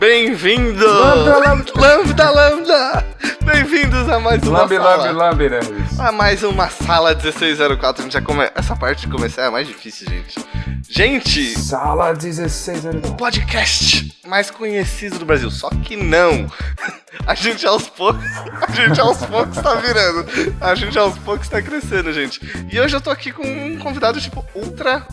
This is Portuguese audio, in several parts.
Bem-vindo! Lambda! Bem-vindos a mais uma sala. A mais uma sala 1604. A gente já Essa parte de começar é mais difícil, gente. Sala 1604. O podcast mais conhecido do Brasil. Só que não. A gente aos poucos tá virando. A gente aos poucos tá crescendo, gente. E hoje eu tô aqui com um convidado, tipo, ultra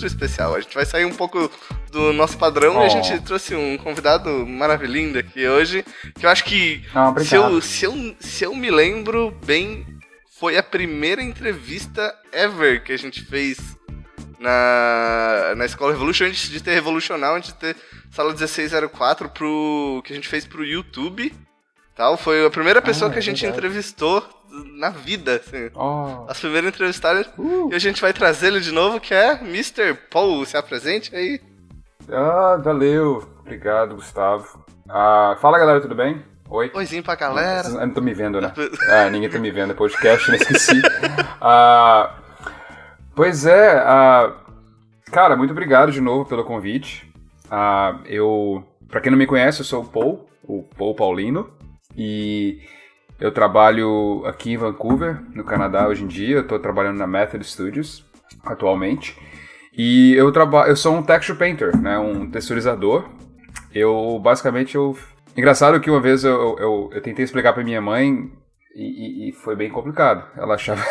especial. A gente vai sair um pouco do nosso padrão e a gente trouxe um convidado maravilhoso aqui hoje. Que eu acho que, se eu me lembro bem, foi a primeira entrevista ever que a gente fez na Escola Revolution, antes de ter Revolucional, antes de ter Sala 1604, que a gente fez pro YouTube. Tal. Foi a primeira pessoa que a gente entrevistou na vida, assim. As primeiras entrevistadas. E a gente vai trazer ele de novo, que é Mr. Paul. Se apresente aí. Valeu. Obrigado, Gustavo. Fala, galera, tudo bem? Oi. Oizinho pra galera. Eu não tô me vendo, né? Ninguém tá me vendo. É podcast, não esqueci. Pois é, cara, muito obrigado de novo pelo convite. Pra quem não me conhece, eu sou o Paul Paulino, e eu trabalho aqui em Vancouver, no Canadá, hoje em dia. Eu tô trabalhando na Method Studios, atualmente, e eu sou um texture painter, né, um texturizador. Engraçado que uma vez eu tentei explicar pra minha mãe, e foi bem complicado. Ela achava...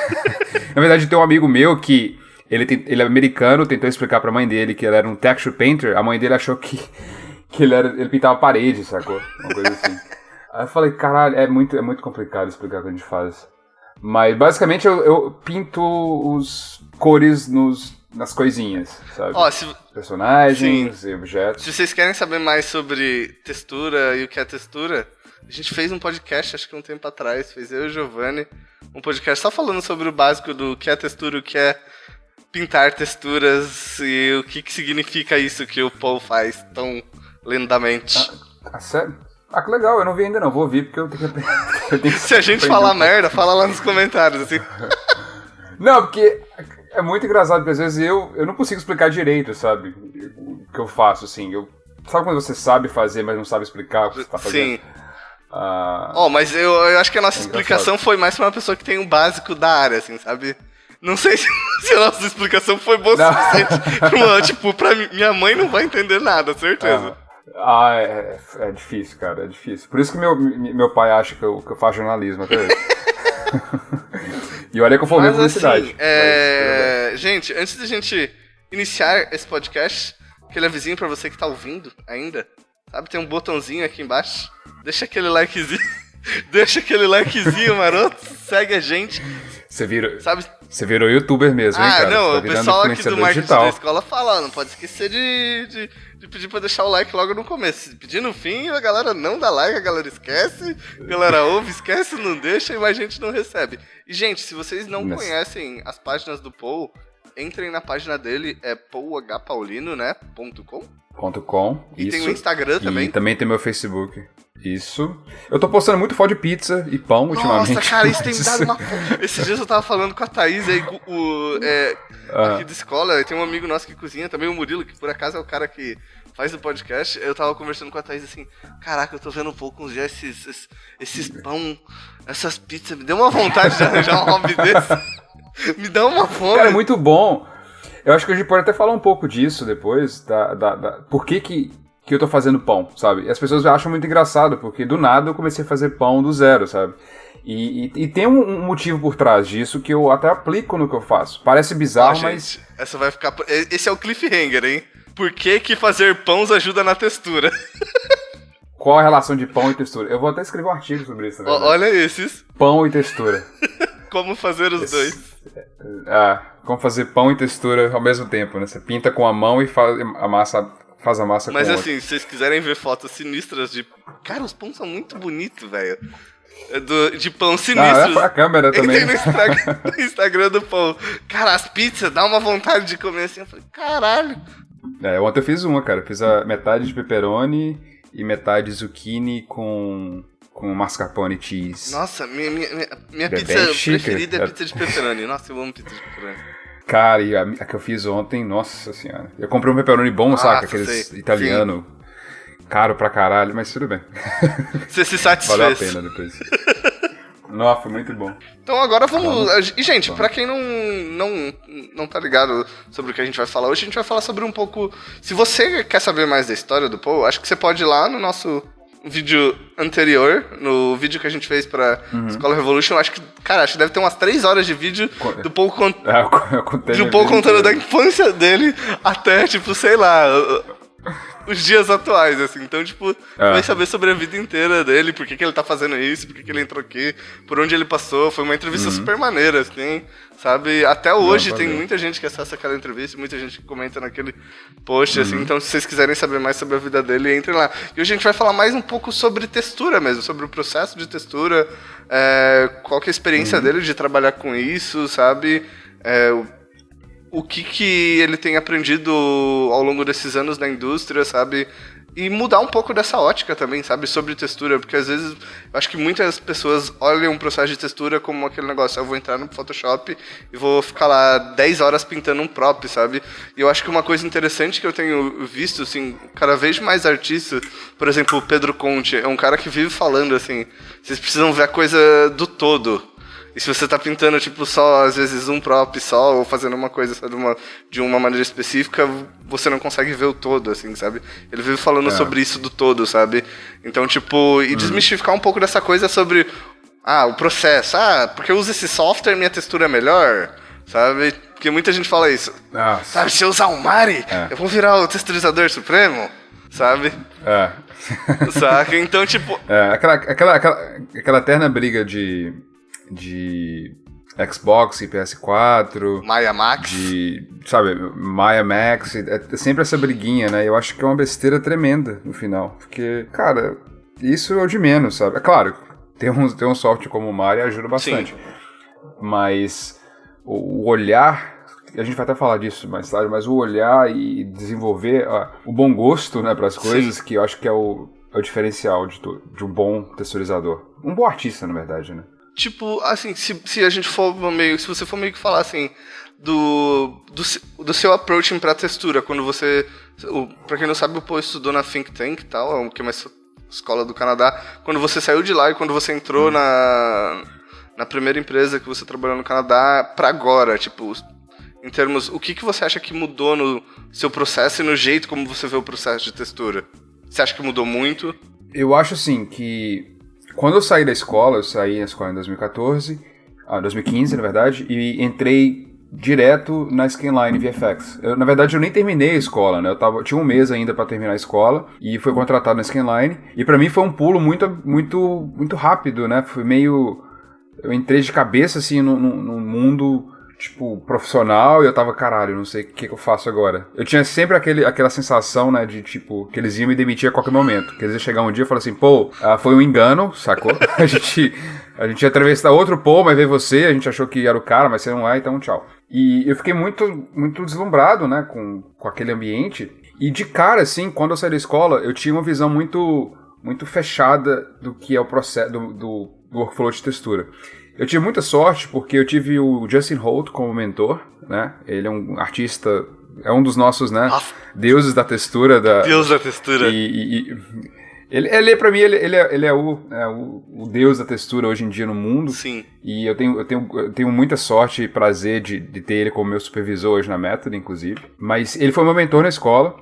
Na verdade, tem um amigo meu que ele é americano, tentou explicar pra mãe dele que ele era um texture painter. A mãe dele achou que ele pintava parede, sacou? Uma coisa assim. Aí eu falei, caralho, é muito complicado explicar o que a gente faz. Mas basicamente eu pinto os cores nas coisinhas, sabe? Personagens e objetos. Se vocês querem saber mais sobre textura e o que é textura, a gente fez um podcast, acho que um tempo atrás, fez eu e o Giovanni, um podcast só falando sobre o básico do que é textura, o que é pintar texturas e o que significa isso que o Paul faz tão lindamente. Sério? Que legal, eu não vi ainda não, vou ouvir porque eu tenho que Se a gente falar merda, fala lá nos comentários, assim. Não, porque é muito engraçado, porque às vezes eu não consigo explicar direito, sabe, o que eu faço, assim. Sabe quando você sabe fazer, mas não sabe explicar o que você tá fazendo? Sim. Mas eu acho que a nossa explicação foi mais pra uma pessoa que tem um básico da área, assim, sabe? Não sei se a nossa explicação foi boa o suficiente. Tipo, pra minha mãe não vai entender nada, certeza. É difícil, cara, é difícil. Por isso que meu pai acha que eu faço jornalismo até hoje. E olha que eu formei publicidade. Gente, antes da gente iniciar esse podcast, aquele avisinho pra você que tá ouvindo ainda, sabe? Tem um botãozinho aqui embaixo. Deixa aquele likezinho. Maroto. Segue a gente. Você virou youtuber mesmo, hein, cara? Não, tá o pessoal aqui do marketing digital. da escola fala, não pode esquecer de pedir pra deixar o like logo no começo. Se pedir no fim, a galera não dá like, a galera esquece, a galera ouve, esquece, não deixa e mais gente não recebe. E, gente, se vocês não conhecem as páginas do Paul, entrem na página dele, é paulhpaulino, né? .com. E isso. Tem o Instagram também. E também tem meu Facebook. Isso. Eu tô postando muito foto de pizza e pão ultimamente. Nossa, cara, isso tem me dado uma... Esses dias eu tava falando com a Thaís aí, aqui da escola, tem um amigo nosso que cozinha, também o Murilo, que por acaso é o cara que faz o podcast. Eu tava conversando com a Thaís assim, caraca, eu tô vendo um pouco uns dias esses pão, essas pizzas, me deu uma vontade de arranjar um hobby desse. Me dá uma fome. Cara, é muito bom. Eu acho que a gente pode até falar um pouco disso depois, por que eu tô fazendo pão, sabe? E as pessoas acham muito engraçado, porque do nada eu comecei a fazer pão do zero, sabe? E tem um motivo por trás disso que eu até aplico no que eu faço. Parece bizarro, mas... Gente, essa vai ficar... Esse é o cliffhanger, hein? Por que fazer pães ajuda na textura? Qual a relação de pão e textura? Eu vou até escrever um artigo sobre isso, né? Olha esses. Pão e textura. Como fazer os dois. Como fazer pão e textura ao mesmo tempo, né? Você pinta com a mão e faz a massa com Mas o assim, se vocês quiserem ver fotos sinistras de... Cara, os pães são muito bonitos, velho. De pão sinistros. É a câmera também. No Instagram do pão. Cara, as pizzas, dá uma vontade de comer assim. Eu falei, caralho. Ontem eu fiz uma, cara. Eu fiz a metade de pepperoni e metade zucchini com mascarpone cheese. Nossa, minha pizza preferida é pizza de pepperoni. Nossa, eu amo pizza de pepperoni. Cara, e a que eu fiz ontem, nossa senhora. Eu comprei um pepperoni bom, saca? Aqueles italiano. caro pra caralho, mas tudo bem. Você se satisfez. Valeu a pena depois. Nossa, foi muito bom. Então agora vamos... E, gente, pra quem não tá ligado sobre o que a gente vai falar hoje, a gente vai falar sobre um pouco... Se você quer saber mais da história do Paul, acho que você pode ir lá no nosso vídeo anterior, no vídeo que a gente fez pra Escola Revolution. Acho que deve ter umas 3 horas de vídeo do Paul contando da infância dele até, tipo, sei lá... os dias atuais, assim. Então, tipo, vai saber sobre a vida inteira dele, por que ele tá fazendo isso, por que ele entrou aqui, por onde ele passou. Foi uma entrevista super maneira, assim, sabe? Até hoje tem muita gente que acessa aquela entrevista, muita gente que comenta naquele post, assim. Então, se vocês quiserem saber mais sobre a vida dele, entrem lá. E hoje a gente vai falar mais um pouco sobre textura mesmo, sobre o processo de textura, qual que é a experiência dele de trabalhar com isso, sabe? O que ele tem aprendido ao longo desses anos na indústria, sabe? E mudar um pouco dessa ótica também, sabe? Sobre textura, porque às vezes eu acho que muitas pessoas olham o processo de textura como aquele negócio, eu vou entrar no Photoshop e vou ficar lá 10 horas pintando um prop, sabe? E eu acho que uma coisa interessante que eu tenho visto, assim, cada vez mais artistas, por exemplo, o Pedro Conte, é um cara que vive falando, assim, vocês precisam ver a coisa do todo. E se você tá pintando, tipo, só, às vezes, um prop só, ou fazendo uma coisa só de uma maneira específica, você não consegue ver o todo, assim, sabe? Ele vive falando sobre isso do todo, sabe? Então, tipo, e desmistificar um pouco dessa coisa sobre, o processo. Porque eu uso esse software, minha textura é melhor, sabe? Porque muita gente fala isso. Nossa. Sabe, se eu usar o Mari, eu vou virar o texturizador supremo, sabe? Saca? Então, tipo... Aquela eterna briga de Xbox e PS4. Maya Max. Sabe, Maya Max. É sempre essa briguinha, né? Eu acho que é uma besteira tremenda no final. Porque, cara, isso é o de menos, sabe? É claro, ter um software como o Mario ajuda bastante. Sim. Mas o olhar... A gente vai até falar disso mais tarde, mas o olhar e desenvolver o bom gosto, né, para as coisas, que eu acho que é o diferencial de um bom texturizador. Um bom artista, na verdade, né? Tipo, assim, se a gente for meio... Se você for meio que falar, assim, do seu approach pra textura, quando você... Pra quem não sabe, o Paul estudou na Think Tank e tal, que é uma escola do Canadá. Quando você saiu de lá e quando você entrou na primeira empresa que você trabalhou no Canadá, pra agora, tipo... Em termos... O que você acha que mudou no seu processo e no jeito como você vê o processo de textura? Você acha que mudou muito? Eu acho, assim, que... Quando eu saí da escola, eu saí da escola em 2015, na verdade, e entrei direto na Scanline VFX. Na verdade, eu nem terminei a escola, né? Tinha um mês ainda pra terminar a escola e fui contratado na Scanline. E pra mim foi um pulo muito, muito, muito rápido, né? Foi meio... Eu entrei de cabeça, assim, num mundo... tipo, profissional, e eu tava, caralho, não sei o que eu faço agora. Eu tinha sempre aquela sensação, né, de, tipo, que eles iam me demitir a qualquer momento. Que eles iam chegar um dia e falar assim, pô, foi um engano, sacou? a gente ia atravessar outro Paul, mas veio você, a gente achou que era o cara, mas você não é, então tchau. E eu fiquei muito, muito deslumbrado, né, com aquele ambiente. E de cara, assim, quando eu saí da escola, eu tinha uma visão muito, muito fechada do que é o processo, do workflow de textura. Eu tive muita sorte porque eu tive o Justin Holt como mentor, né? Ele é um artista, é um dos nossos, né, deuses da textura. Deus da textura. Ele pra mim, ele é o deus da textura hoje em dia no mundo. Sim. E eu tenho muita sorte e prazer de ter ele como meu supervisor hoje na Method, inclusive. Mas ele foi meu mentor na escola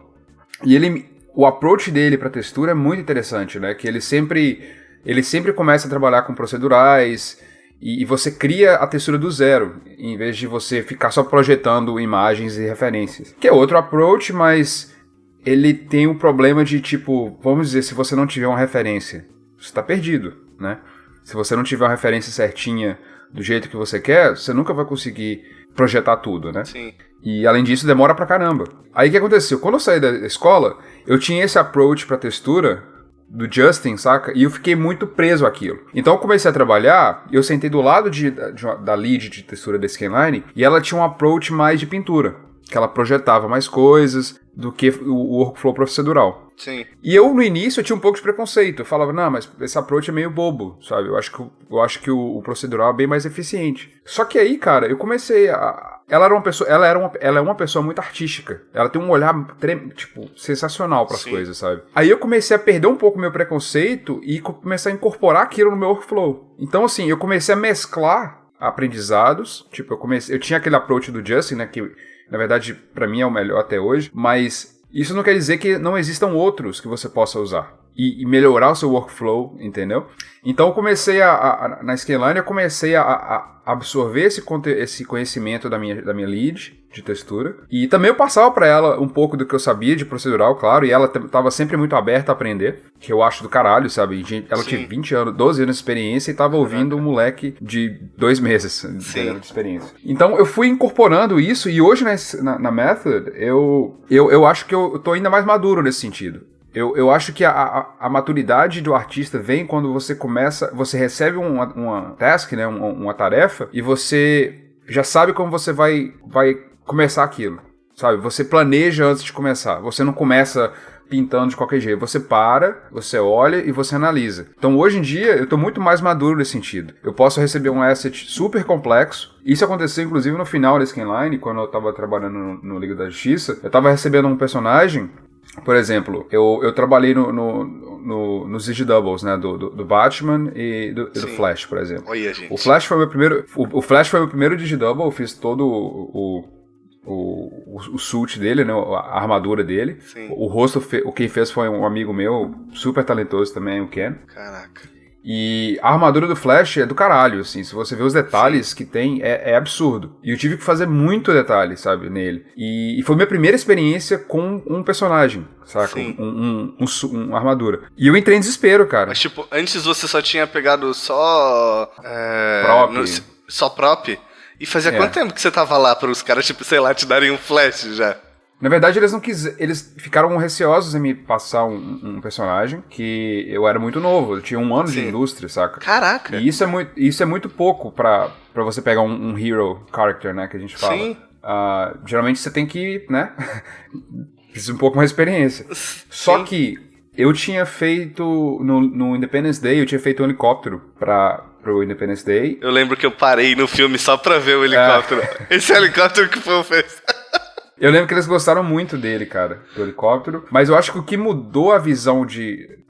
e o approach dele pra textura é muito interessante, né? Que ele sempre começa a trabalhar com procedurais... E você cria a textura do zero, em vez de você ficar só projetando imagens e referências. Que é outro approach, mas ele tem um problema de, tipo, vamos dizer, se você não tiver uma referência, você está perdido, né? Se você não tiver uma referência certinha do jeito que você quer, você nunca vai conseguir projetar tudo, né? Sim. E além disso, demora pra caramba. Aí o que aconteceu? Quando eu saí da escola, eu tinha esse approach pra textura... do Justin, saca? E eu fiquei muito preso àquilo. Então eu comecei a trabalhar e eu sentei do lado da lead de textura da Scanline e ela tinha um approach mais de pintura, que ela projetava mais coisas do que o workflow procedural. Sim. E eu, no início, eu tinha um pouco de preconceito. Eu falava, não, mas esse approach é meio bobo, sabe? Eu acho que o procedural é bem mais eficiente. Só que aí, cara, eu comecei a ela é uma pessoa muito artística. Ela tem um olhar, tipo, sensacional pras coisas, sabe? Aí eu comecei a perder um pouco meu preconceito e começar a incorporar aquilo no meu workflow. Então, assim, eu comecei a mesclar aprendizados. Tipo, eu tinha aquele approach do Justin, né, que na verdade pra mim é o melhor até hoje, mas isso não quer dizer que não existam outros que você possa usar e melhorar o seu workflow, entendeu? Então eu comecei na Scaline eu comecei a absorver esse conhecimento da minha lead de textura, e também eu passava para ela um pouco do que eu sabia de procedural, claro, e ela tava sempre muito aberta a aprender, que eu acho do caralho, sabe? Ela tinha 20 anos, 12 anos de experiência e tava ouvindo um moleque de 2 meses de experiência. Então eu fui incorporando isso, e hoje na Method eu acho que eu tô ainda mais maduro nesse sentido. Eu acho que a maturidade do artista vem quando você recebe uma task, né, uma tarefa, e você já sabe como você vai começar aquilo, sabe? Você planeja antes de começar, você não começa pintando de qualquer jeito, você você olha e você analisa. Então hoje em dia eu tô muito mais maduro nesse sentido. Eu posso receber um asset super complexo. Isso aconteceu inclusive no final da Scanline, quando eu tava trabalhando no Liga da Justiça. Eu tava recebendo um personagem. Por exemplo, eu trabalhei nos Digidoubles, né, do Batman e do Flash, por exemplo. Olha, gente. O Flash foi o meu primeiro Digidouble, eu fiz todo o suit dele, né, a armadura dele. Sim. O rosto, quem fez foi um amigo meu, super talentoso também, o Ken. Caraca. E a armadura do Flash é do caralho, assim, se você vê os detalhes que tem, é absurdo. E eu tive que fazer muito detalhe, sabe, nele. E foi minha primeira experiência com um personagem, saca? Uma armadura. E eu entrei em desespero, cara. Mas, tipo, antes você só tinha pegado só... prop. Só prop? E fazia quanto tempo que você tava lá para os caras, tipo, sei lá, te darem um Flash já? Na verdade, eles ficaram receosos em me passar um personagem que eu era muito novo, eu tinha 1 ano de indústria, saca? Caraca! E isso é muito pouco pra você pegar um hero character, né, que a gente fala. Sim. Geralmente você tem que, né, precisa um pouco mais de experiência. Só que eu tinha feito, no Independence Day, eu tinha feito um helicóptero pro Independence Day. Eu lembro que eu parei no filme só pra ver o helicóptero. Esse helicóptero que o povo fez. Eu lembro que eles gostaram muito dele, cara, do helicóptero. Mas eu acho que o que mudou a visão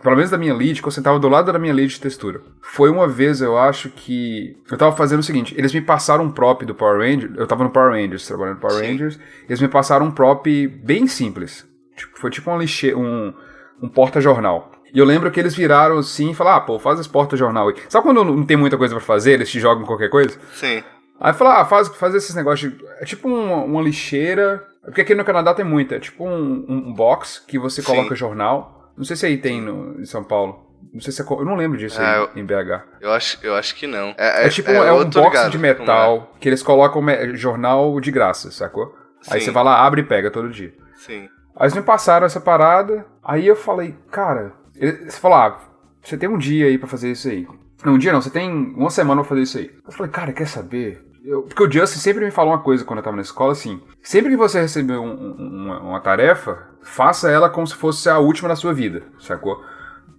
pelo menos da minha lead, que eu sentava do lado da minha lead de textura, foi uma vez, eu acho que... Eu tava fazendo o seguinte, eles me passaram um prop do Power Rangers, eu tava no Power Rangers, trabalhando no Power Rangers, eles me passaram um prop bem simples. Foi tipo um porta-jornal. E eu lembro que eles viraram assim e falaram, faz esse porta-jornal aí. Sabe quando não tem muita coisa pra fazer, eles te jogam qualquer coisa? Sim. Aí fala, faz esses negócios é tipo uma lixeira, porque aqui no Canadá tem muito, é tipo um box que você coloca jornal, não sei se aí tem em São Paulo, não sei se eu não lembro disso aí em BH. Eu acho que não. É um box de metal que eles colocam jornal de graça, sacou? Sim. Aí você vai lá, abre e pega todo dia. Sim. Aí eles me passaram essa parada, aí eu falei, cara, você falou, você tem um dia aí pra fazer isso aí. Não, um dia não, você tem 1 semana pra fazer isso aí. Eu falei, cara, quer saber? Porque o Justin sempre me falou uma coisa quando eu tava na escola, assim, sempre que você receber uma tarefa, faça ela como se fosse a última da sua vida, sacou?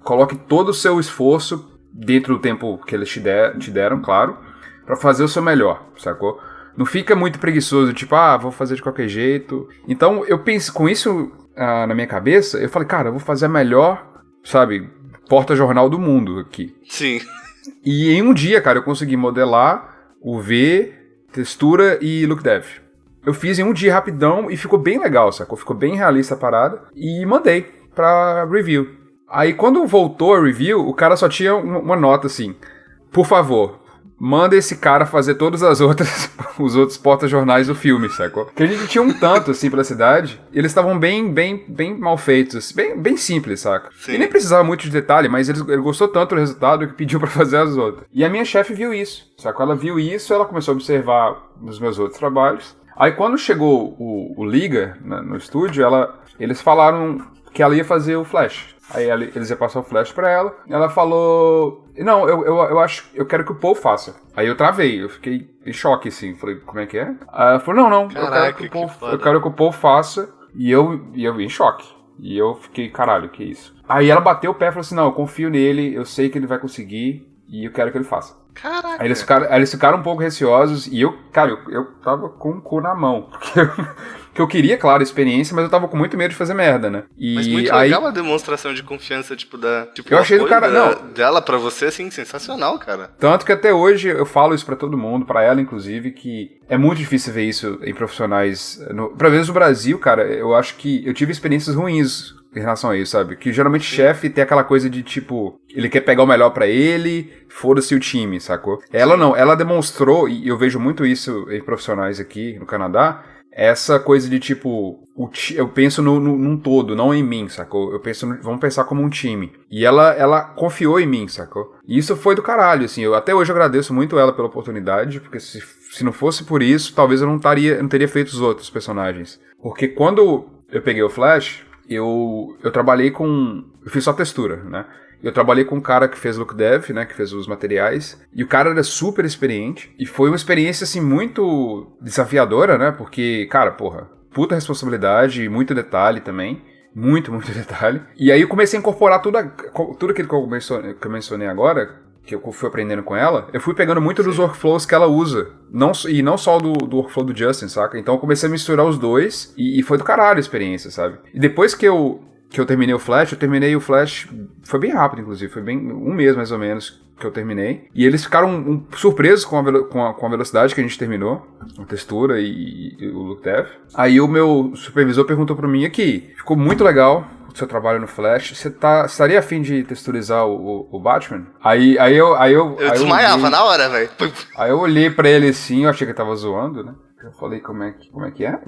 Coloque todo o seu esforço dentro do tempo que eles te deram, claro, pra fazer o seu melhor, sacou? Não fica muito preguiçoso, tipo, vou fazer de qualquer jeito. Então, eu penso, com isso na minha cabeça, eu falei, cara, eu vou fazer a melhor, sabe, porta-jornal do mundo aqui. Sim. E em um dia, cara, eu consegui modelar o V, textura e look dev. Eu fiz em um dia rapidão e ficou bem legal, sacou? Ficou bem realista a parada. E mandei pra review. Aí quando voltou a review, o cara só tinha uma nota assim. Por favor, manda esse cara fazer todas os outros porta-jornais do filme, sacou? Porque a gente tinha um tanto, assim, pela cidade, e eles estavam bem mal feitos, bem simples, saca? Sim. E nem precisava muito de detalhe, mas ele gostou tanto do resultado que pediu pra fazer as outras. E a minha chefe viu isso, sacou? Ela viu isso, ela começou a observar os meus outros trabalhos. Aí quando chegou o Liga no estúdio, eles falaram que ela ia fazer o Flash. Aí eles iam passar o Flash pra ela. Ela falou... Não, eu quero que o Paul faça. Aí eu travei, eu fiquei em choque, assim. Falei, como é que é? Aí ela falou, não, caraca, eu quero que o Paul faça. E eu em choque. E eu fiquei, caralho, que isso? Aí ela bateu o pé e falou assim, não, eu confio nele, eu sei que ele vai conseguir. E eu quero que ele faça. Caraca. Aí eles ficaram um pouco receosos e eu tava com o cu na mão. Porque eu queria, claro, experiência, mas eu tava com muito medo de fazer merda, né? Mas muito legal a demonstração de confiança, eu achei do cara, dela pra você, assim, sensacional, cara. Tanto que até hoje eu falo isso pra todo mundo, pra ela inclusive, que é muito difícil ver isso em profissionais. Pelo menos no Brasil, cara, eu acho que eu tive experiências ruins em relação a isso, sabe? Que geralmente chefe tem aquela coisa de tipo, ele quer pegar o melhor pra ele, foda-se o time, sacou? Ela não, ela demonstrou, e eu vejo muito isso em profissionais aqui no Canadá, essa coisa de tipo, eu penso num todo, não em mim, sacou? Vamos pensar como um time. E ela confiou em mim, sacou? E isso foi do caralho, assim, até hoje eu agradeço muito ela pela oportunidade, porque se não fosse por isso, talvez eu não teria feito os outros personagens. Porque quando eu peguei o Flash, eu trabalhei eu fiz só textura, né? Eu trabalhei com um cara que fez look dev, né, que fez os materiais, e o cara era super experiente, e foi uma experiência, assim, muito desafiadora, né, porque, cara, porra, puta responsabilidade, muito detalhe também, muito detalhe, e aí eu comecei a incorporar tudo aquilo que eu mencionei agora, que eu fui aprendendo com ela, eu fui pegando muito dos workflows que ela usa, e não só do workflow do Justin, saca? Então eu comecei a misturar os dois, e foi do caralho a experiência, sabe? E depois que eu terminei o Flash, foi bem rápido, inclusive, foi bem um mês mais ou menos que eu terminei, e eles ficaram surpresos com a velocidade que a gente terminou, a textura e o look dev. Aí o meu supervisor perguntou pra mim aqui, ficou muito legal o seu trabalho no Flash, você estaria afim de texturizar o Batman? Aí eu desmaiava na hora, velho. Aí eu olhei pra ele assim, eu achei que ele tava zoando, né? Eu falei, como é que é?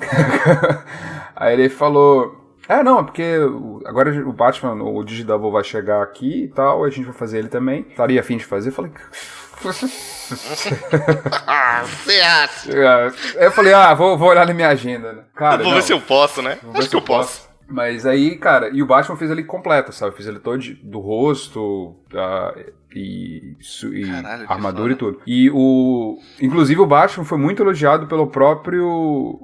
Aí ele falou... não, é porque agora o Batman, o Digidouble vai chegar aqui e tal, a gente vai fazer ele também. Estaria afim de fazer? Eu falei... Você acha? Eu falei, vou olhar na minha agenda, né? Cara, vou ver se eu posso, né? Acho que eu posso. Mas aí, cara, e o Batman fez ele completo, sabe? Fez ele todo do rosto, e caralho, armadura e tudo. Inclusive o Batman foi muito elogiado pelo próprio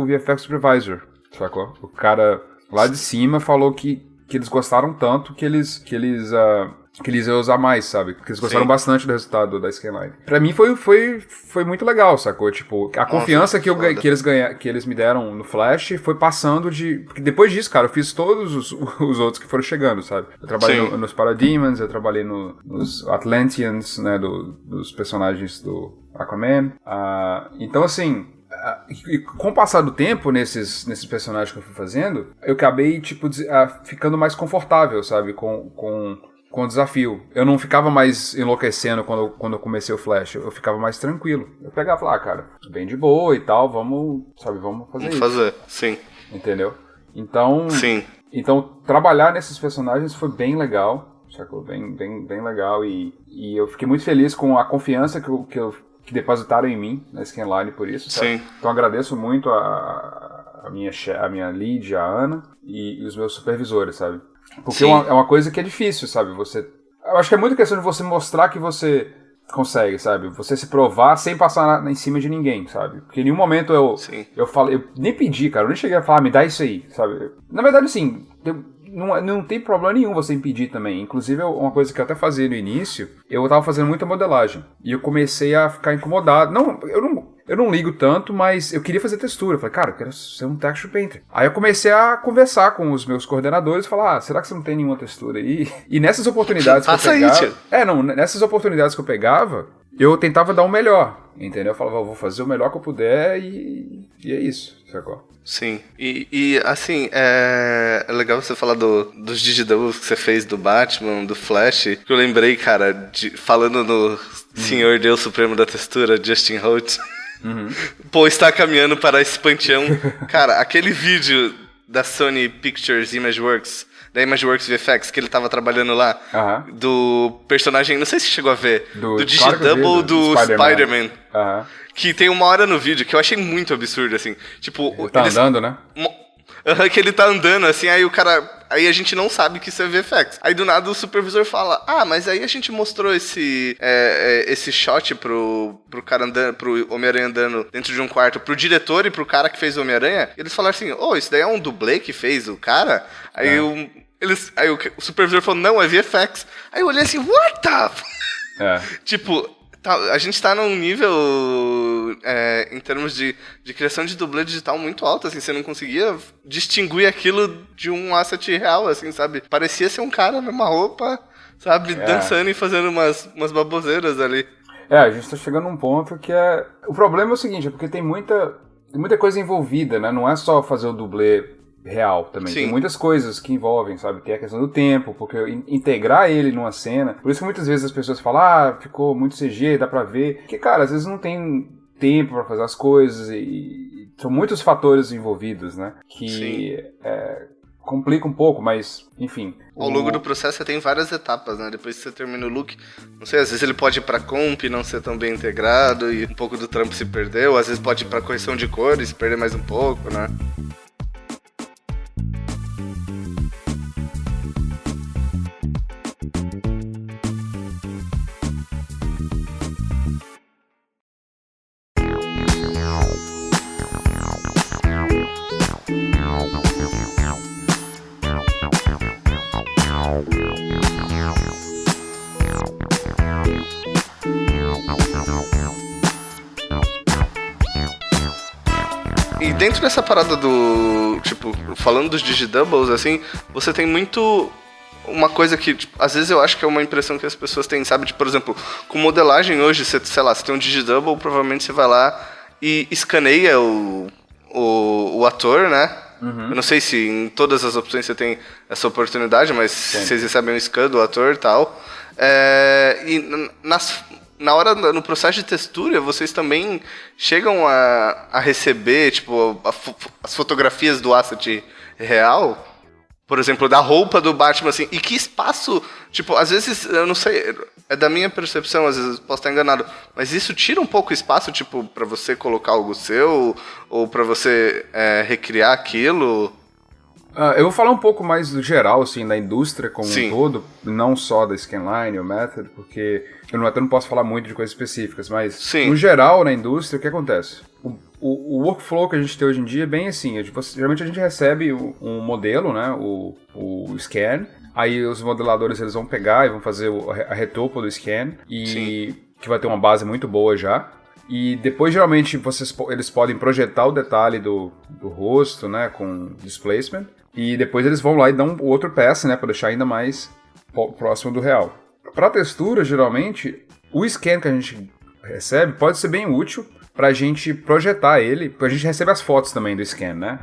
VFX Supervisor. Sacou? O cara lá de cima falou que eles gostaram tanto que eles iam usar mais, sabe? Porque eles gostaram bastante do resultado da Scanline. Pra mim foi muito legal, sacou? Tipo, a confiança que eles me deram no Flash foi passando de... Porque depois disso, cara, eu fiz todos os outros que foram chegando, sabe? Eu trabalhei nos Parademons, eu trabalhei nos Atlanteans, né? Dos personagens do Aquaman. Então, assim... E com o passar do tempo, nesses personagens que eu fui fazendo, eu acabei, tipo, ficando mais confortável, sabe, com o desafio. Eu não ficava mais enlouquecendo quando eu comecei o Flash, eu ficava mais tranquilo. Eu pegava e falava, cara, bem de boa e tal, vamos fazer isso. Vamos fazer, sim. Entendeu? Então, sim. Então, trabalhar nesses personagens foi bem legal, sacou? Bem legal, e eu fiquei muito feliz com a confiança que depositaram em mim na Scanline por isso, sabe? Sim. Então agradeço muito a minha lead, a Ana, e os meus supervisores, sabe? Porque é uma coisa que é difícil, sabe? Eu acho que é muito questão de você mostrar que você consegue, sabe? Você se provar sem passar em cima de ninguém, sabe? Porque em nenhum momento eu falei, eu nem pedi, cara, eu nem cheguei a falar, me dá isso aí, sabe? Na verdade, assim, não tem problema nenhum você impedir também. Inclusive, uma coisa que eu até fazia no início, eu tava fazendo muita modelagem. E eu comecei a ficar incomodado. Eu não ligo tanto, mas eu queria fazer textura. Eu falei, cara, eu quero ser um texture painter. Aí eu comecei a conversar com os meus coordenadores e falar, será que você não tem nenhuma textura aí? E nessessas oportunidades que eu pegava... nessas oportunidades que eu pegava, eu tentava dar o melhor, entendeu? Eu falava, eu vou fazer o melhor que eu puder e é isso, sacou? Sim, e assim, é legal você falar dos Digidoubles que você fez do Batman, do Flash, que eu lembrei, cara, falando no Senhor Deus Supremo da Textura, Justin Holt, pô, está caminhando para esse panteão. Cara, aquele vídeo da Sony Pictures Imageworks, da Imageworks VFX, que ele tava trabalhando lá, do personagem, não sei se chegou a ver, do Digidouble do Spider-Man. Que tem uma hora no vídeo que eu achei muito absurdo, assim. Tipo, ele tá andando, né? Que ele tá andando, assim, aí a gente não sabe que isso é VFX. Aí do nada o supervisor fala, mas aí a gente mostrou esse shot pro cara andando, pro Homem-Aranha andando dentro de um quarto, pro diretor e pro cara que fez o Homem-Aranha. Eles falaram assim, isso daí é um dublê que fez o cara? Aí o supervisor falou, não, é VFX. Aí eu olhei assim, what the É. Tipo, a gente tá num nível, em termos de criação de dublê digital muito alto, assim, você não conseguia distinguir aquilo de um asset real, assim, sabe? Parecia ser um cara numa roupa, sabe, dançando e fazendo umas baboseiras ali. A gente tá chegando num ponto que é... O problema é o seguinte, é porque tem muita coisa envolvida, né? Não é só fazer o dublê real também. Sim. Tem muitas coisas que envolvem, sabe? Tem a questão do tempo, porque integrar ele numa cena... Por isso que muitas vezes as pessoas falam, ficou muito CG, dá pra ver. Porque, cara, às vezes não tem tempo pra fazer as coisas e são muitos fatores envolvidos, né? Que complica um pouco, mas, enfim... Ao longo do processo você tem várias etapas, né? Depois que você termina o look, não sei, às vezes ele pode ir pra comp, não ser tão bem integrado e um pouco do trampo se perdeu, às vezes pode ir pra correção de cores, perder mais um pouco, né? E dentro dessa parada do, tipo, falando dos digidoubles, assim, você tem muito uma coisa que, tipo, às vezes eu acho que é uma impressão que as pessoas têm, sabe? Tipo, por exemplo, com modelagem hoje, você, sei lá, você tem um digidouble, provavelmente você vai lá e escaneia o ator, né? Eu não sei se em todas as opções você tem essa oportunidade, mas vocês recebem um scan do ator e tal. E na hora, no processo de textura, vocês também chegam a receber, tipo, as fotografias do asset real? Por exemplo, da roupa do Batman, assim. E que espaço, tipo, às vezes, eu não sei, é da minha percepção, às vezes posso estar enganado, mas isso tira um pouco espaço, tipo, pra você colocar algo seu, ou pra você recriar aquilo? Eu vou falar um pouco mais do geral, assim, da indústria como um todo, não só da Scanline ou Method, porque eu até não posso falar muito de coisas específicas, mas no geral, na indústria, o que acontece? O workflow que a gente tem hoje em dia é bem assim, geralmente a gente recebe um modelo, né, o scan, aí os modeladores eles vão pegar e vão fazer a retopo do scan, e que vai ter uma base muito boa já. E depois, geralmente, eles podem projetar o detalhe do rosto, né, com displacement. E depois eles vão lá e dão outro pass, né, para deixar ainda mais próximo do real. Para textura, geralmente, o scan que a gente recebe pode ser bem útil para a gente projetar ele, porque a gente recebe as fotos também do scan, né?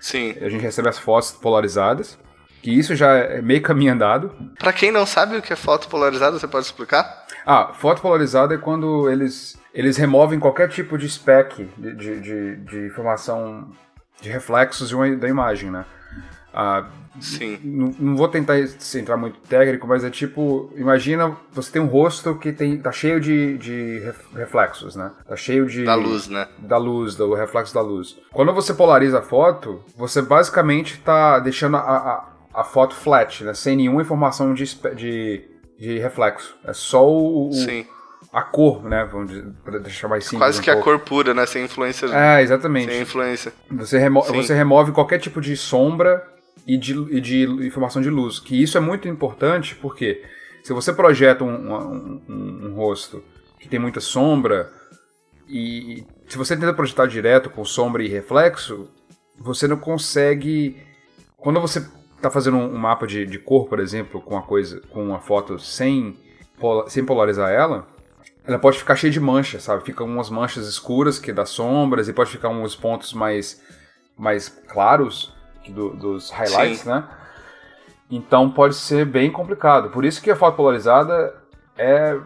Sim. A gente recebe as fotos polarizadas, que isso já é meio caminho andado. Para quem não sabe o que é foto polarizada, você pode explicar? Foto polarizada é quando eles removem qualquer tipo de spec de informação de reflexos da imagem, né? Sim. Não vou tentar entrar muito técnico, mas é tipo, imagina você tem um rosto que tá cheio de reflexos, né? Tá cheio da luz, né? Da luz, do reflexo da luz. Quando você polariza a foto, você basicamente tá deixando a foto flat, né? Sem nenhuma informação de reflexo. É só a cor, né? Vamos dizer, para deixar mais simples. Quase que a cor pura, né? Sem influência. Exatamente. Sem influência. Você remove qualquer tipo de sombra e de informação de luz. Que isso é muito importante porque se você projeta um rosto que tem muita sombra e se você tenta projetar direto com sombra e reflexo, você não consegue... Quando você está fazendo um mapa de cor, por exemplo, com uma foto sem polarizar ela pode ficar cheia de manchas, sabe? Ficam umas manchas escuras que dá sombras e pode ficar uns pontos mais claros dos highlights, né? Então pode ser bem complicado. Por isso que a foto polarizada é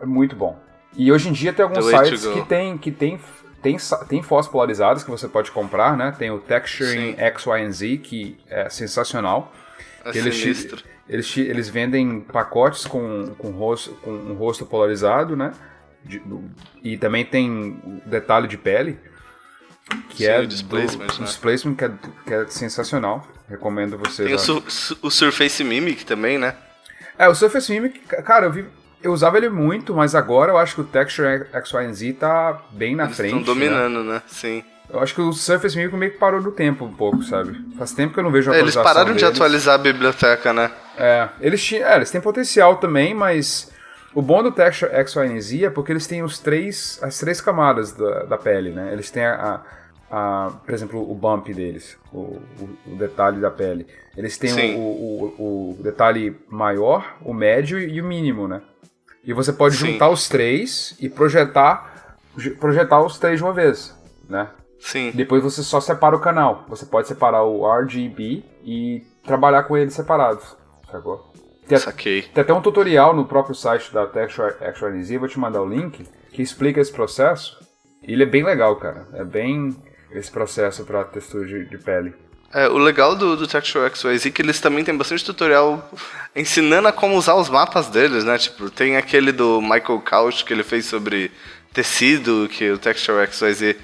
muito bom. E hoje em dia tem alguns sites que tem fotos polarizadas que você pode comprar, né? Tem o Texturing X, Y and Z, que é sensacional. Eles vendem pacotes com um rosto polarizado, né? E também tem o detalhe de pele, que é o displacement, né? Displacement, que é sensacional. Recomendo vocês. Tem o Surface Mimic também, né? O Surface Mimic, cara, eu usava ele muito, mas agora eu acho que o Texture X, Y and Z tá bem na frente. Eles estão dominando, né? Sim. Eu acho que o Surface Mimic meio que parou no tempo um pouco, sabe? Faz tempo que eu não vejo a atualização Eles pararam deles. de atualizar a biblioteca, né? Eles têm potencial também, mas O bom do Texture X, Y, Z é porque eles têm as três camadas da pele, né? Eles têm por exemplo, o bump deles, o detalhe da pele. Eles têm o detalhe maior, o médio e o mínimo, né? E você pode juntar os três e projetar os três de uma vez, né? Sim. Depois você só separa o canal. Você pode separar o RGB e trabalhar com eles separados, sacou? Saquei. Tem até um tutorial no próprio site da Texture X, Y, Z, vou te mandar o link, que explica esse processo. E ele é bem legal, cara. É bem esse processo para textura de pele. O legal do Texture X, Y, Z é que eles também têm bastante tutorial ensinando a como usar os mapas deles, né? Tipo, tem aquele do Michael Couch que ele fez sobre tecido, que o Texture X, Y, Z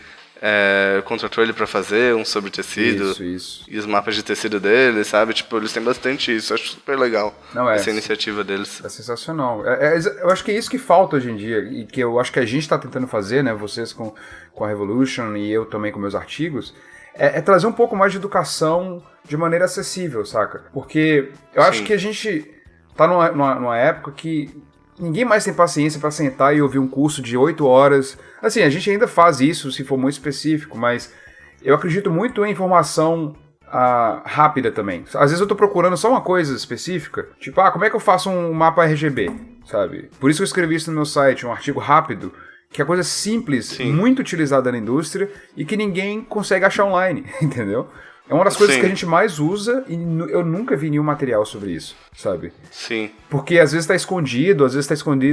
contratou ele pra fazer, um sobre tecido. Isso. E os mapas de tecido deles, sabe? Tipo, eles têm bastante isso. Eu acho super legal essa iniciativa deles. É sensacional. Eu acho que é isso que falta hoje em dia, e que eu acho que a gente tá tentando fazer, né? Vocês com a Revolution e eu também com meus artigos, é trazer um pouco mais de educação de maneira acessível, saca? Porque eu acho que a gente tá numa época que ninguém mais tem paciência pra sentar e ouvir um curso de 8 horas. Assim, a gente ainda faz isso se for muito específico, mas eu acredito muito em informação rápida também. Às vezes eu tô procurando só uma coisa específica, tipo, como é que eu faço um mapa RGB, sabe? Por isso eu escrevi isso no meu site, um artigo rápido, que é coisa simples, muito utilizada na indústria e que ninguém consegue achar online, entendeu? É uma das coisas que a gente mais usa e eu nunca vi nenhum material sobre isso, sabe? Sim. Porque às vezes tá escondido,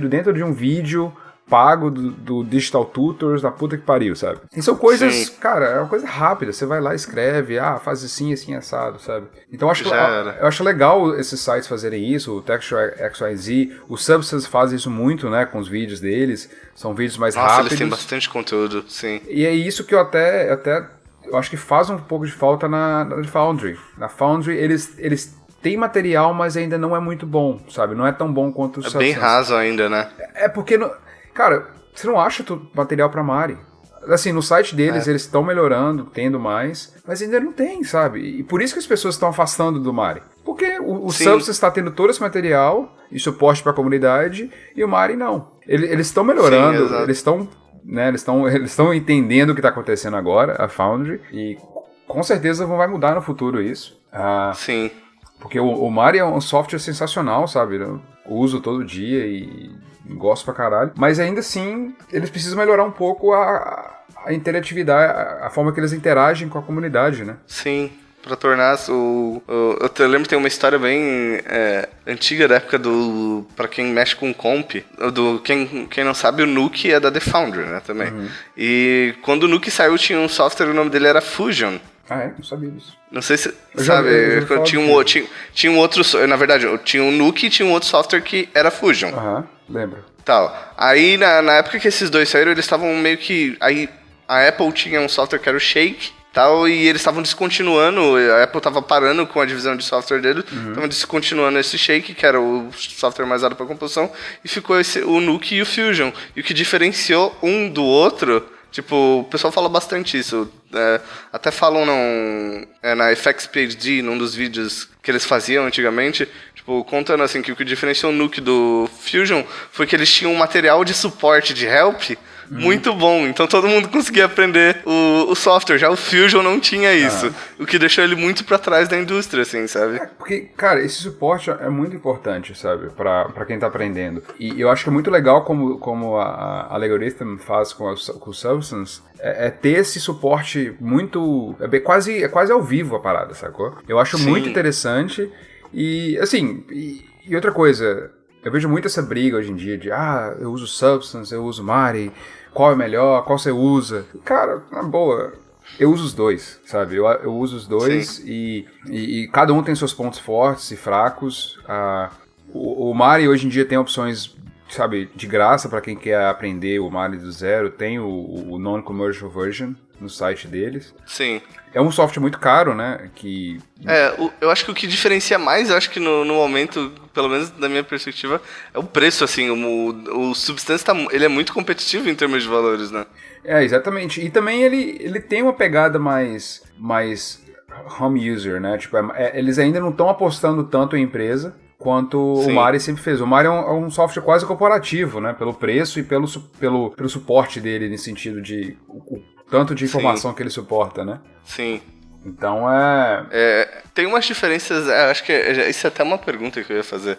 dentro de um vídeo pago do Digital Tutors, da puta que pariu, sabe? E são coisas, cara, é uma coisa rápida, você vai lá e escreve, faz assim, assado, sabe? Então eu acho legal esses sites fazerem isso, o Texture X, Y, Z, o Substance faz isso muito, né, com os vídeos deles, são vídeos mais rápidos. Eles têm bastante conteúdo, sim. E é isso que eu eu acho que faz um pouco de falta na Foundry. Na Foundry, eles têm material, mas ainda não é muito bom, sabe? Não é tão bom quanto o Substance. É bem raso ainda, né? É porque, cara, você não acha material pra Mari. Assim, no site deles, eles estão melhorando, tendo mais, mas ainda não tem, sabe? E por isso que as pessoas estão afastando do Mari. Porque o Substance está tendo todo esse material e suporte pra comunidade, e o Mari não. Eles estão melhorando, sim, eles estão... Né, eles estão entendendo o que está acontecendo agora, a Foundry, e com certeza vai mudar no futuro isso. Sim. Porque o Mari é um software sensacional, sabe? Eu uso todo dia e gosto pra caralho. Mas ainda assim, eles precisam melhorar um pouco a interatividade, a forma que eles interagem com a comunidade, né? Sim. Pra tornar eu lembro que tem uma história bem antiga da época pra quem mexe com comp, quem não sabe, o Nuke é da The Foundry, né, também. Uhum. E quando o Nuke saiu, tinha um software, o nome dele era Fusion. Não sabia disso. Não sei se, tinha um outro, na verdade, tinha um Nuke e tinha um outro software que era Fusion. Lembro. Tal. Aí, na época que esses dois saíram, eles estavam meio que, aí a Apple tinha um software que era o Shake, tal, e eles estavam descontinuando, a Apple estava parando com a divisão de software dele, estavam descontinuando esse Shake, que era o software mais usado para composição, e ficou o Nuke e o Fusion. E o que diferenciou um do outro, tipo, o pessoal fala bastante isso, até falam na FX PhD, num dos vídeos que eles faziam antigamente, tipo, contando assim que o que diferenciou o Nuke do Fusion foi que eles tinham um material de suporte, de help, muito bom, então todo mundo conseguia aprender o software, já o Fusion não tinha isso, o que deixou ele muito pra trás da indústria, assim, sabe? Porque, cara, esse suporte é muito importante, sabe, pra quem tá aprendendo, e eu acho que é muito legal como a Algorithm faz com o Substance, ter esse suporte muito, é quase ao vivo a parada, sacou? Eu acho muito interessante, e assim, e outra coisa, eu vejo muito essa briga hoje em dia de, eu uso Substance, eu uso Mari, qual é melhor, qual você usa? Cara, na boa, eu uso os dois, sabe? Eu uso os dois e cada um tem seus pontos fortes e fracos. O Mari hoje em dia tem opções, sabe, de graça para quem quer aprender o Mari do zero. Tem o non-commercial version no site deles. Sim. É um software muito caro, né? Eu acho que o que diferencia mais, eu acho que no momento, pelo menos da minha perspectiva, é o preço, assim. O Substance ele é muito competitivo em termos de valores, né? Exatamente. E também ele tem uma pegada mais home user, né? Tipo, eles ainda não estão apostando tanto em empresa quanto o Mari sempre fez. O Mari é um software quase corporativo, né? Pelo preço e pelo suporte dele, nesse sentido de o tanto de informação que ele suporta, né? Sim. Então tem umas diferenças, acho que isso é até uma pergunta que eu ia fazer.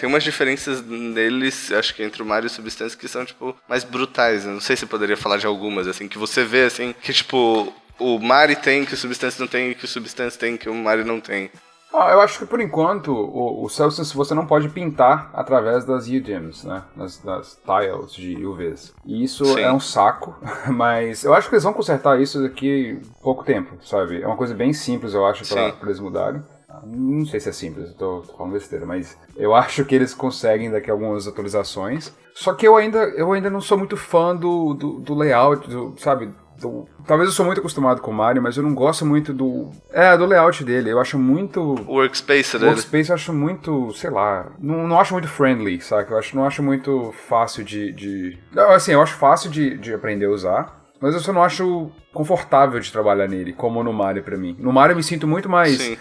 Tem umas diferenças neles, acho que entre o Mari e o Substance, que são, tipo, mais brutais. Eu não sei se eu poderia falar de algumas, assim, que você vê, assim, que, tipo, o Mari tem, que o Substance não tem, e que o Substance tem, que o Mari não tem. Eu acho que, por enquanto, o Substance você não pode pintar através das UDIMs, né? Das tiles de UVs. E isso é um saco, mas eu acho que eles vão consertar isso daqui a pouco tempo, sabe? É uma coisa bem simples, eu acho, pra eles mudarem. Não sei se é simples, eu tô falando besteira, mas eu acho que eles conseguem daqui a algumas atualizações. Só que eu ainda não sou muito fã do layout, sabe? Talvez eu sou muito acostumado com o Mario, mas eu não gosto muito do layout dele. Eu acho muito... O workspace dele. O workspace eu acho muito, sei lá... Não acho muito friendly, sabe? Não acho muito fácil de... Assim, eu acho fácil de aprender a usar, mas eu só não acho confortável de trabalhar nele, como no Mario pra mim. No Mario eu me sinto muito mais... Sim.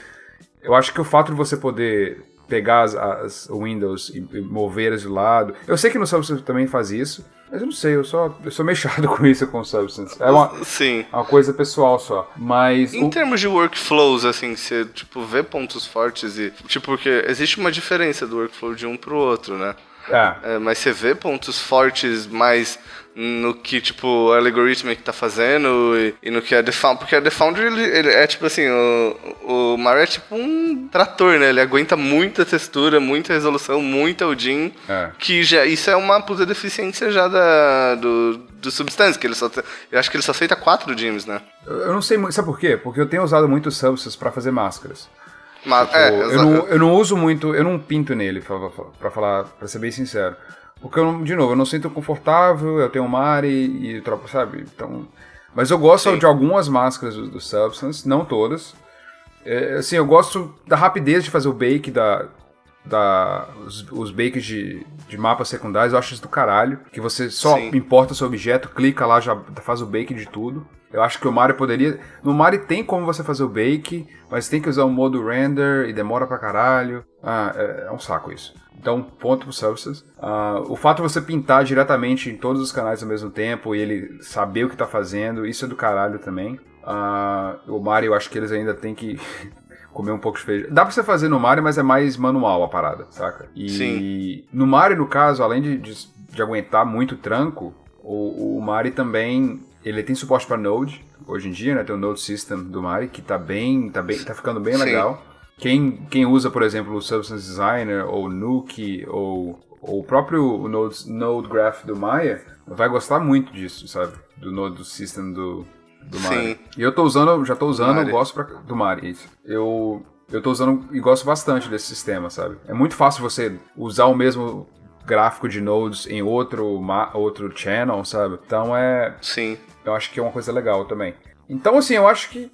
Eu acho que o fato de você poder pegar as Windows e mover elas de lado... Eu sei que no Substance também faz isso, mas eu não sei, eu sou meio chato com isso, com o Substance. É uma coisa pessoal só. Mas... Em termos de workflows, assim, você, tipo, vê pontos fortes e... Tipo, porque existe uma diferença do workflow de um pro outro, né? Mas você vê pontos fortes mais no que, tipo, o Algorithmic tá fazendo e no que a The Foundry... Porque a The Foundry, ele é, tipo assim, o Mario é tipo um trator, né? Ele aguenta muita textura, muita resolução, muita UDIM, que já... Isso é uma puta deficiência já do Substance, que eu acho que ele só aceita 4 UDIMs, né? Eu não sei, sabe por quê? Porque eu tenho usado muito o Substance pra fazer máscaras. Eu não uso muito, eu não pinto nele, pra ser bem sincero. Porque, de novo, eu não sinto confortável, eu tenho um Mari e tropa, sabe? Então, mas eu gosto de algumas máscaras do Substance, não todas. Assim, eu gosto da rapidez de fazer o bake, os bakes de mapas secundários, eu acho isso do caralho. Que você só importa seu objeto, clica lá, já faz o bake de tudo. Eu acho que o Mario poderia... No Mario tem como você fazer o bake, mas tem que usar o modo render e demora pra caralho. É um saco isso. Então, ponto pro Substance. O fato de você pintar diretamente em todos os canais ao mesmo tempo e ele saber o que tá fazendo, isso é do caralho também. O Mario, eu acho que eles ainda têm que... comer um pouco de feijão. Dá pra você fazer no Mario, mas é mais manual a parada, saca? E no Mario, no caso, além de aguentar muito tranco, o Mario também... Ele tem suporte para Node, hoje em dia, né? Tem o Node System do Mari, que tá ficando bem legal. Quem usa, por exemplo, o Substance Designer, ou Nuke, ou o próprio Node Graph do Maya, vai gostar muito disso, sabe? Do Node System do Mari. E eu já tô usando, eu gosto do Mari, isso. Eu tô usando e gosto bastante desse sistema, sabe? É muito fácil você usar o mesmo gráfico de nodes em outro channel, sabe? Então eu acho que é uma coisa legal também. Então, assim, eu acho que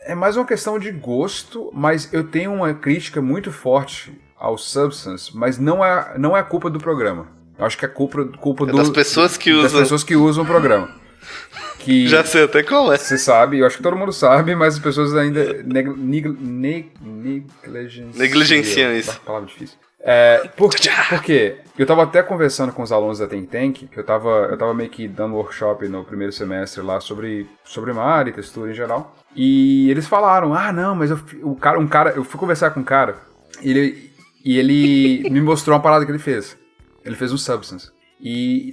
é mais uma questão de gosto, mas eu tenho uma crítica muito forte ao Substance, mas não é culpa do programa. Eu acho que é culpa das pessoas que usam o programa. Que já sei até qual é. Você sabe, eu acho que todo mundo sabe, mas as pessoas ainda negligenciam isso. Palavra difícil. Por quê? Eu tava até conversando com os alunos da Think Tank, que eu tava meio que dando workshop no primeiro semestre lá sobre Mario e textura em geral. E eles falaram, não, mas eu fui conversar com um cara, e ele me mostrou uma parada que ele fez. Ele fez um Substance. E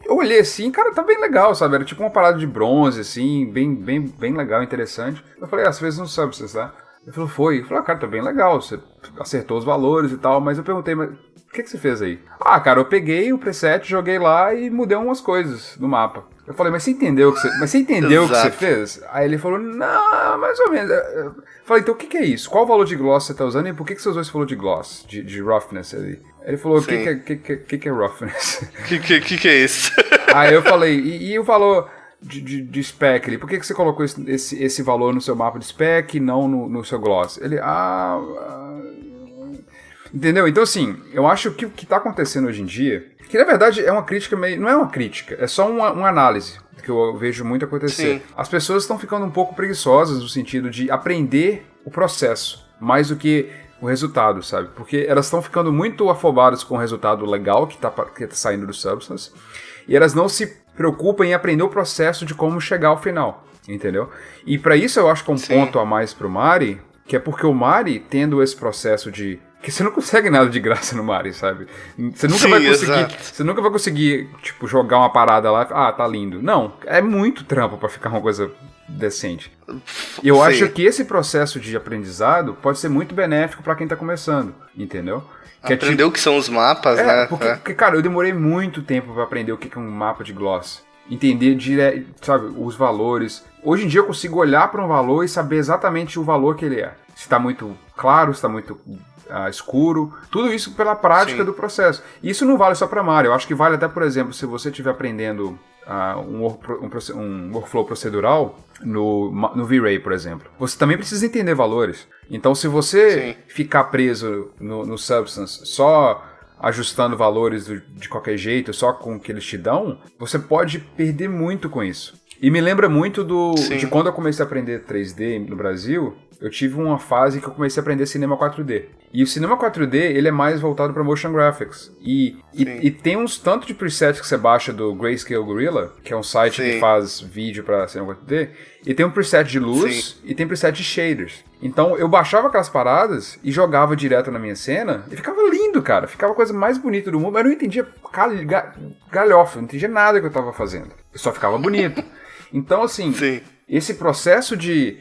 eu olhei assim, cara, tá bem legal, sabe? Era tipo uma parada de bronze, assim, bem legal, interessante. Eu falei, você fez um Substance, né? Ele falou, foi. Eu falei, cara, tá bem legal, você acertou os valores e tal, mas eu perguntei, mas o que você fez aí? Cara, eu peguei o preset, joguei lá e mudei umas coisas no mapa. Eu falei, mas você entendeu o que você fez? Aí ele falou, não, mais ou menos. Eu falei, então o que é isso? Qual o valor de gloss você tá usando e por que você usou esse valor de gloss, de roughness ali? Ele falou, o que é roughness? Que é isso? Aí eu falei, e o valor... De spec ali. Por que você colocou esse valor no seu mapa de spec e não no seu gloss? Ele, entendeu? Então, assim, eu acho que o que tá acontecendo hoje em dia, que na verdade é uma crítica meio... Não é uma crítica, é só uma análise que eu vejo muito acontecer. Sim. As pessoas estão ficando um pouco preguiçosas no sentido de aprender o processo, mais do que o resultado, sabe? Porque elas estão ficando muito afobadas com o resultado legal que tá saindo do Substance, e elas não se preocupam em aprender o processo de como chegar ao final, entendeu? E para isso eu acho que é um ponto a mais pro Mari, que é porque o Mari, tendo esse processo de... que você não consegue nada de graça no Mari, sabe? Você nunca vai conseguir, tipo, jogar uma parada lá e tá lindo. Não, é muito trampo pra ficar uma coisa decente. E eu acho que esse processo de aprendizado pode ser muito benéfico pra quem tá começando, entendeu? Que aprender o que são os mapas, né? Porque, cara, eu demorei muito tempo pra aprender o que é um mapa de gloss. Entender sabe, os valores. Hoje em dia eu consigo olhar pra um valor e saber exatamente o valor que ele é. Se tá muito claro, se tá muito escuro. Tudo isso pela prática do processo. E isso não vale só pra Mari. Eu acho que vale até, por exemplo, se você estiver aprendendo um workflow procedural no V-Ray, por exemplo. Você também precisa entender valores. Então, se você ficar preso no Substance só ajustando valores de qualquer jeito, só com o que eles te dão, você pode perder muito com isso. E me lembra muito de quando eu comecei a aprender 3D no Brasil. Eu tive uma fase que eu comecei a aprender cinema 4D. E o cinema 4D, ele é mais voltado para motion graphics. E tem uns tanto de presets que você baixa do Grayscale Gorilla, que é um site que faz vídeo para cinema 4D, e tem um preset de luz e tem preset de shaders. Então eu baixava aquelas paradas e jogava direto na minha cena e ficava lindo, cara. Ficava a coisa mais bonita do mundo, mas eu não entendia galhofa, eu não entendia nada que eu tava fazendo. Só ficava bonito. Então, assim, esse processo de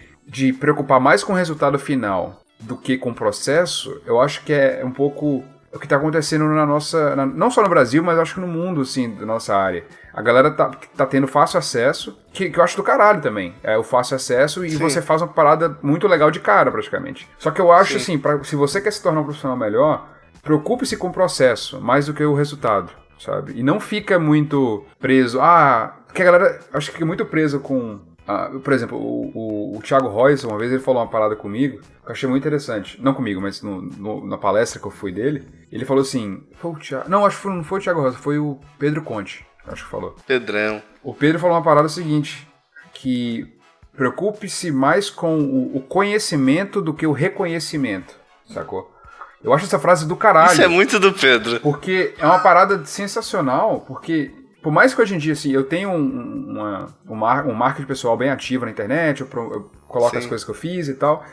preocupar mais com o resultado final do que com o processo, eu acho que é um pouco o que está acontecendo na nossa... não só no Brasil, mas eu acho que no mundo, assim, da nossa área. A galera tá tendo fácil acesso, que eu acho do caralho também. É o fácil acesso e você faz uma parada muito legal de cara, praticamente. Só que eu acho, assim, se você quer se tornar um profissional melhor, preocupe-se com o processo, mais do que o resultado, sabe? E não fica muito preso... porque a galera acho que fica muito preso com... por exemplo, o Thiago Royce, uma vez ele falou uma parada comigo, que eu achei muito interessante. Não comigo, mas na palestra que eu fui dele. Ele falou assim... Foi o Thiago, não, acho que não foi o Thiago Royce, foi o Pedro Conte. Acho que falou. Pedrão. O Pedro falou uma parada seguinte, que preocupe-se mais com o conhecimento do que o reconhecimento, sacou? Eu acho essa frase do caralho. Isso é muito do Pedro. Porque é uma parada sensacional, porque... Por mais que hoje em dia, assim, eu tenho um marketing pessoal bem ativo na internet, eu coloco as coisas que eu fiz e tal.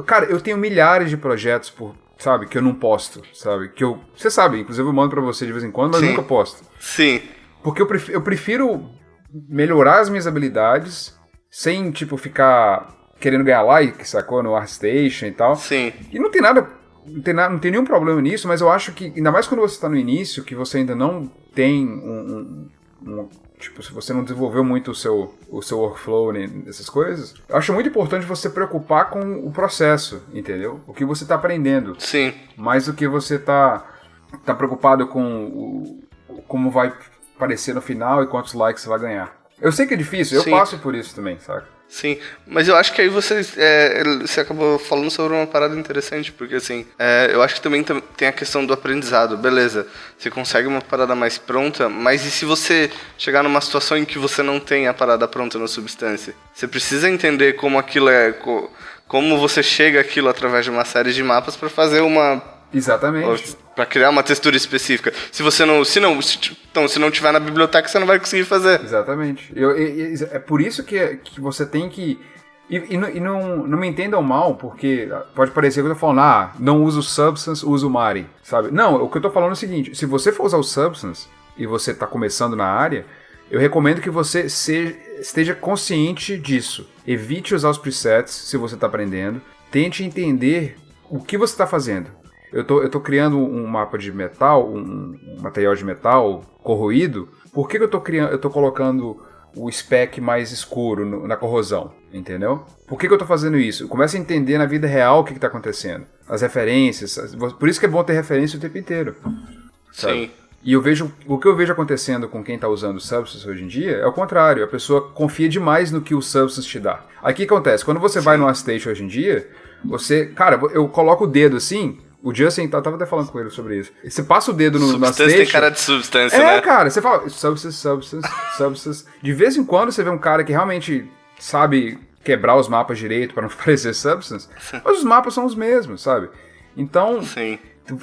Cara, eu tenho milhares de projetos, sabe, que eu não posto, sabe? Você sabe, inclusive eu mando pra você de vez em quando, mas eu nunca posto. Sim. Porque eu prefiro melhorar as minhas habilidades sem, tipo, ficar querendo ganhar like, sacou? No ArtStation e tal. Sim. E não tem nenhum problema nisso, mas eu acho que, ainda mais quando você está no início, que você ainda não tem tipo, se você não desenvolveu muito o seu workflow, né, essas coisas, eu acho muito importante você preocupar com o processo, entendeu? O que você está aprendendo. Sim. Mais do que você tá preocupado com como vai parecer no final e quantos likes você vai ganhar. Eu sei que é difícil, eu passo por isso também, saca? Sim, mas eu acho que aí você acabou falando sobre uma parada interessante, porque assim, eu acho que também tem a questão do aprendizado, beleza, você consegue uma parada mais pronta, mas e se você chegar numa situação em que você não tem a parada pronta na substância? Você precisa entender como aquilo como você chega àquilo através de uma série de mapas para fazer Exatamente. Para criar uma textura específica. Se não tiver na biblioteca, você não vai conseguir fazer. Exatamente. É por isso que você tem que... E não me entendam mal, porque pode parecer que eu tô falando, não usa o Substance, usa o Mari, sabe? Não, o que eu tô falando é o seguinte, se você for usar o Substance e você tá começando na área, eu recomendo que você esteja consciente disso. Evite usar os presets se você tá aprendendo. Tente entender o que você tá fazendo. Eu tô criando um mapa de metal, um material de metal corroído. Por que eu tô colocando o spec mais escuro na corrosão? Entendeu? Por que eu tô fazendo isso? Começa a entender na vida real o que tá acontecendo. As referências. Por isso que é bom ter referência o tempo inteiro. Sabe? Sim. E o que eu vejo acontecendo com quem tá usando o Substance hoje em dia é o contrário. A pessoa confia demais no que o Substance te dá. Aí o que acontece? Quando você vai no ArtStation hoje em dia, cara, eu coloco o dedo assim... O Justin, tava até falando com ele sobre isso. Você passa o dedo no ArtStation... Substância tem cara de substância, né? Cara, você fala Substance. De vez em quando você vê um cara que realmente sabe quebrar os mapas direito para não parecer Substance, mas os mapas são os mesmos, sabe? Então, Sim.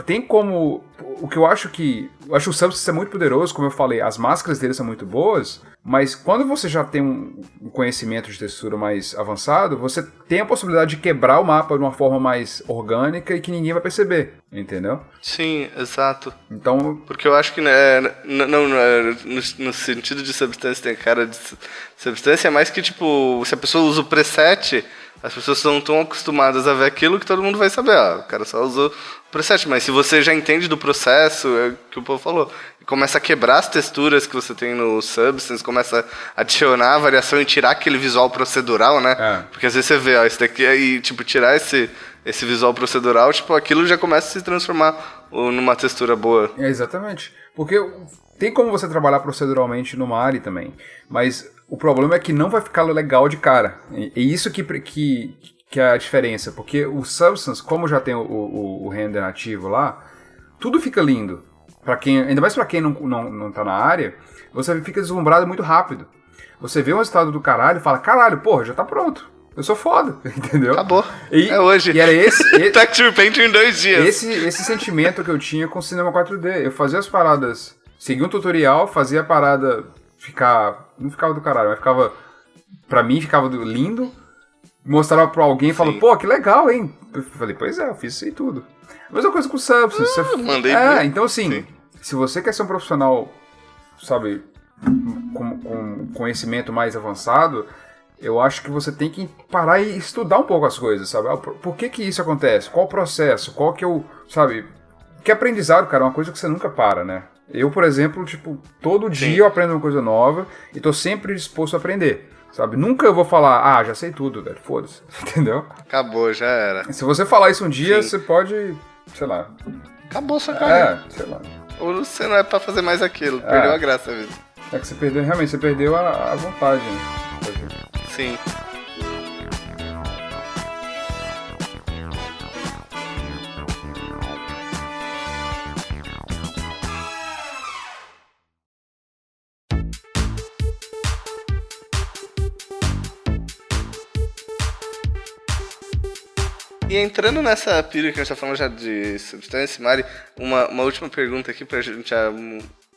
tem como... O que eu acho o Substance é muito poderoso, como eu falei, as máscaras dele são muito boas, mas quando você já tem um conhecimento de textura mais avançado, você tem a possibilidade de quebrar o mapa de uma forma mais orgânica e que ninguém vai perceber, entendeu? Sim, exato. Então... Porque eu acho que né, no sentido de substância tem cara de substância, é mais que, tipo, se a pessoa usa o preset, as pessoas estão tão acostumadas a ver aquilo que todo mundo vai saber. O cara só usou o preset. Mas se você já entende do processo, é o que o povo falou, e começa a quebrar as texturas que você tem no Substance, começa a adicionar a variação e tirar aquele visual procedural, né? Porque às vezes você vê, isso daqui, e tipo, tirar esse visual procedural, tipo, aquilo já começa a se transformar numa textura boa. Exatamente. Porque tem como você trabalhar proceduralmente no Mari também, mas o problema é que não vai ficar legal de cara. E isso que é a diferença, porque o Substance, como já tem o render nativo lá, tudo fica lindo. Ainda mais pra quem não tá na área, você fica deslumbrado muito rápido. Você vê um resultado do caralho e fala, caralho, porra, já tá pronto. Eu sou foda, entendeu? Acabou. É hoje. E era esse Texture Paint em 2 dias. Esse sentimento que eu tinha com o Cinema 4D. Eu fazia as paradas, seguia um tutorial, fazia a parada não ficava do caralho, mas pra mim ficava lindo, mostrava pra alguém e falava, pô, que legal, hein? Eu falei, pois é, eu fiz isso aí tudo. A mesma coisa com o Substance. Mandei então assim, se você quer ser um profissional, sabe, com conhecimento mais avançado, eu acho que você tem que parar e estudar um pouco as coisas, sabe? Por que isso acontece? Qual o processo? Qual que é o... Sabe? Que aprendizado, cara, é uma coisa que você nunca para, né? Eu, por exemplo, tipo, todo dia eu aprendo uma coisa nova e tô sempre disposto a aprender, sabe? Nunca eu vou falar, já sei tudo, velho, foda-se, entendeu? Acabou, já era. Se você falar isso um dia, você pode, sei lá... Acabou sua carreira. sei lá. Ou você não é pra fazer mais aquilo, perdeu a graça mesmo. É que você perdeu, realmente, você perdeu a vontade, né? Sim. E entrando nessa pira que a gente tá falando já de substância, Mari, uma última pergunta aqui pra gente,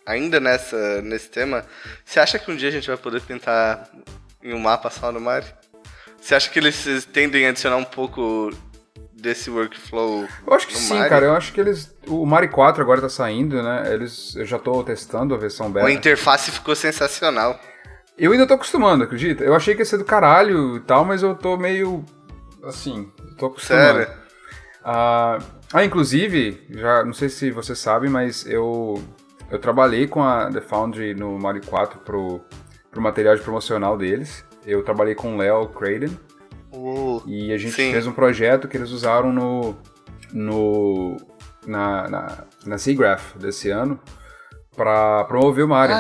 ainda nesse tema. Você acha que um dia a gente vai poder pintar em um mapa só no Mari? Você acha que eles tendem a adicionar um pouco desse workflow? Eu acho que sim, Mari? cara. Eu acho que o Mari 4 agora tá saindo, né? Eu já tô testando a versão beta. A interface ficou sensacional. Eu ainda tô acostumando, acredita? Eu achei que ia ser do caralho e tal, mas eu tô meio... Assim, tô acostumando. Sério? Inclusive, já não sei se você sabe, mas eu trabalhei com a The Foundry no Mari 4 pro material de promocional deles. Eu trabalhei com o Léo Craden. E a gente fez um projeto que eles usaram na SIGGRAPH desse ano pra promover o Mario.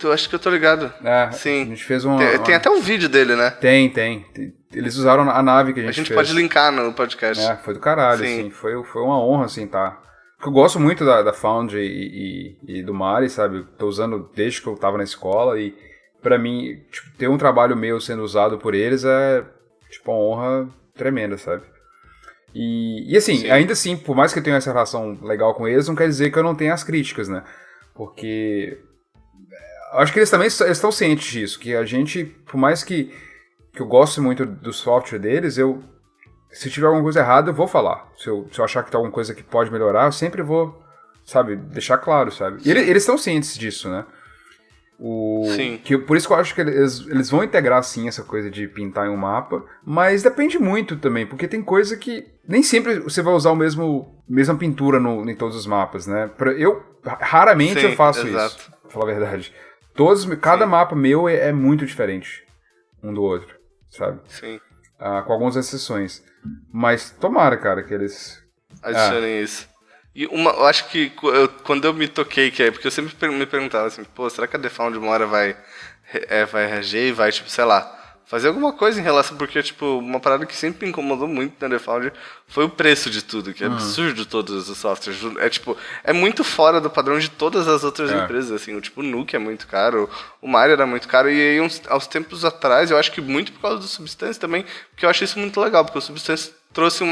Eu acho que eu tô ligado. Sim. A gente fez Tem até um vídeo dele, né? Tem. Eles usaram a nave que a gente fez. Pode linkar no podcast. Foi do caralho, assim. Foi uma honra, assim, tá? Porque eu gosto muito da Foundry e do Mari, sabe? Tô usando desde que eu tava na escola e pra mim, tipo, ter um trabalho meu sendo usado por eles é, tipo, uma honra tremenda, sabe? E assim, ainda assim, por mais que eu tenha essa relação legal com eles, não quer dizer que eu não tenha as críticas, né? Porque acho que eles também estão cientes disso, que a gente, por mais que eu goste muito do software deles, se tiver alguma coisa errada, eu vou falar. Se eu achar que tem alguma coisa que pode melhorar, eu sempre vou, sabe, deixar claro, sabe? E eles estão cientes disso, né? Por isso que eu acho que eles vão integrar, sim, essa coisa de pintar em um mapa, mas depende muito também, porque tem coisa que nem sempre você vai usar mesma pintura em todos os mapas, né? Raramente eu faço isso, pra falar a verdade. Cada mapa meu é muito diferente um do outro, sabe? Sim. Com algumas exceções. Mas tomara, cara, que eles adicionem isso. E eu acho que quando eu me toquei, que é porque eu sempre me perguntava assim, pô, será que a The Found uma hora vai reger e vai, tipo, sei lá, fazer alguma coisa em relação, porque, tipo, uma parada que sempre me incomodou muito na The Found foi o preço de tudo, que é absurdo todos os softwares. É, tipo, é muito fora do padrão de todas as outras empresas, assim, tipo, o Nuke é muito caro, o Mario era muito caro, e aí, aos tempos atrás, eu acho que muito por causa do Substance também, porque eu acho isso muito legal, porque o Substance trouxe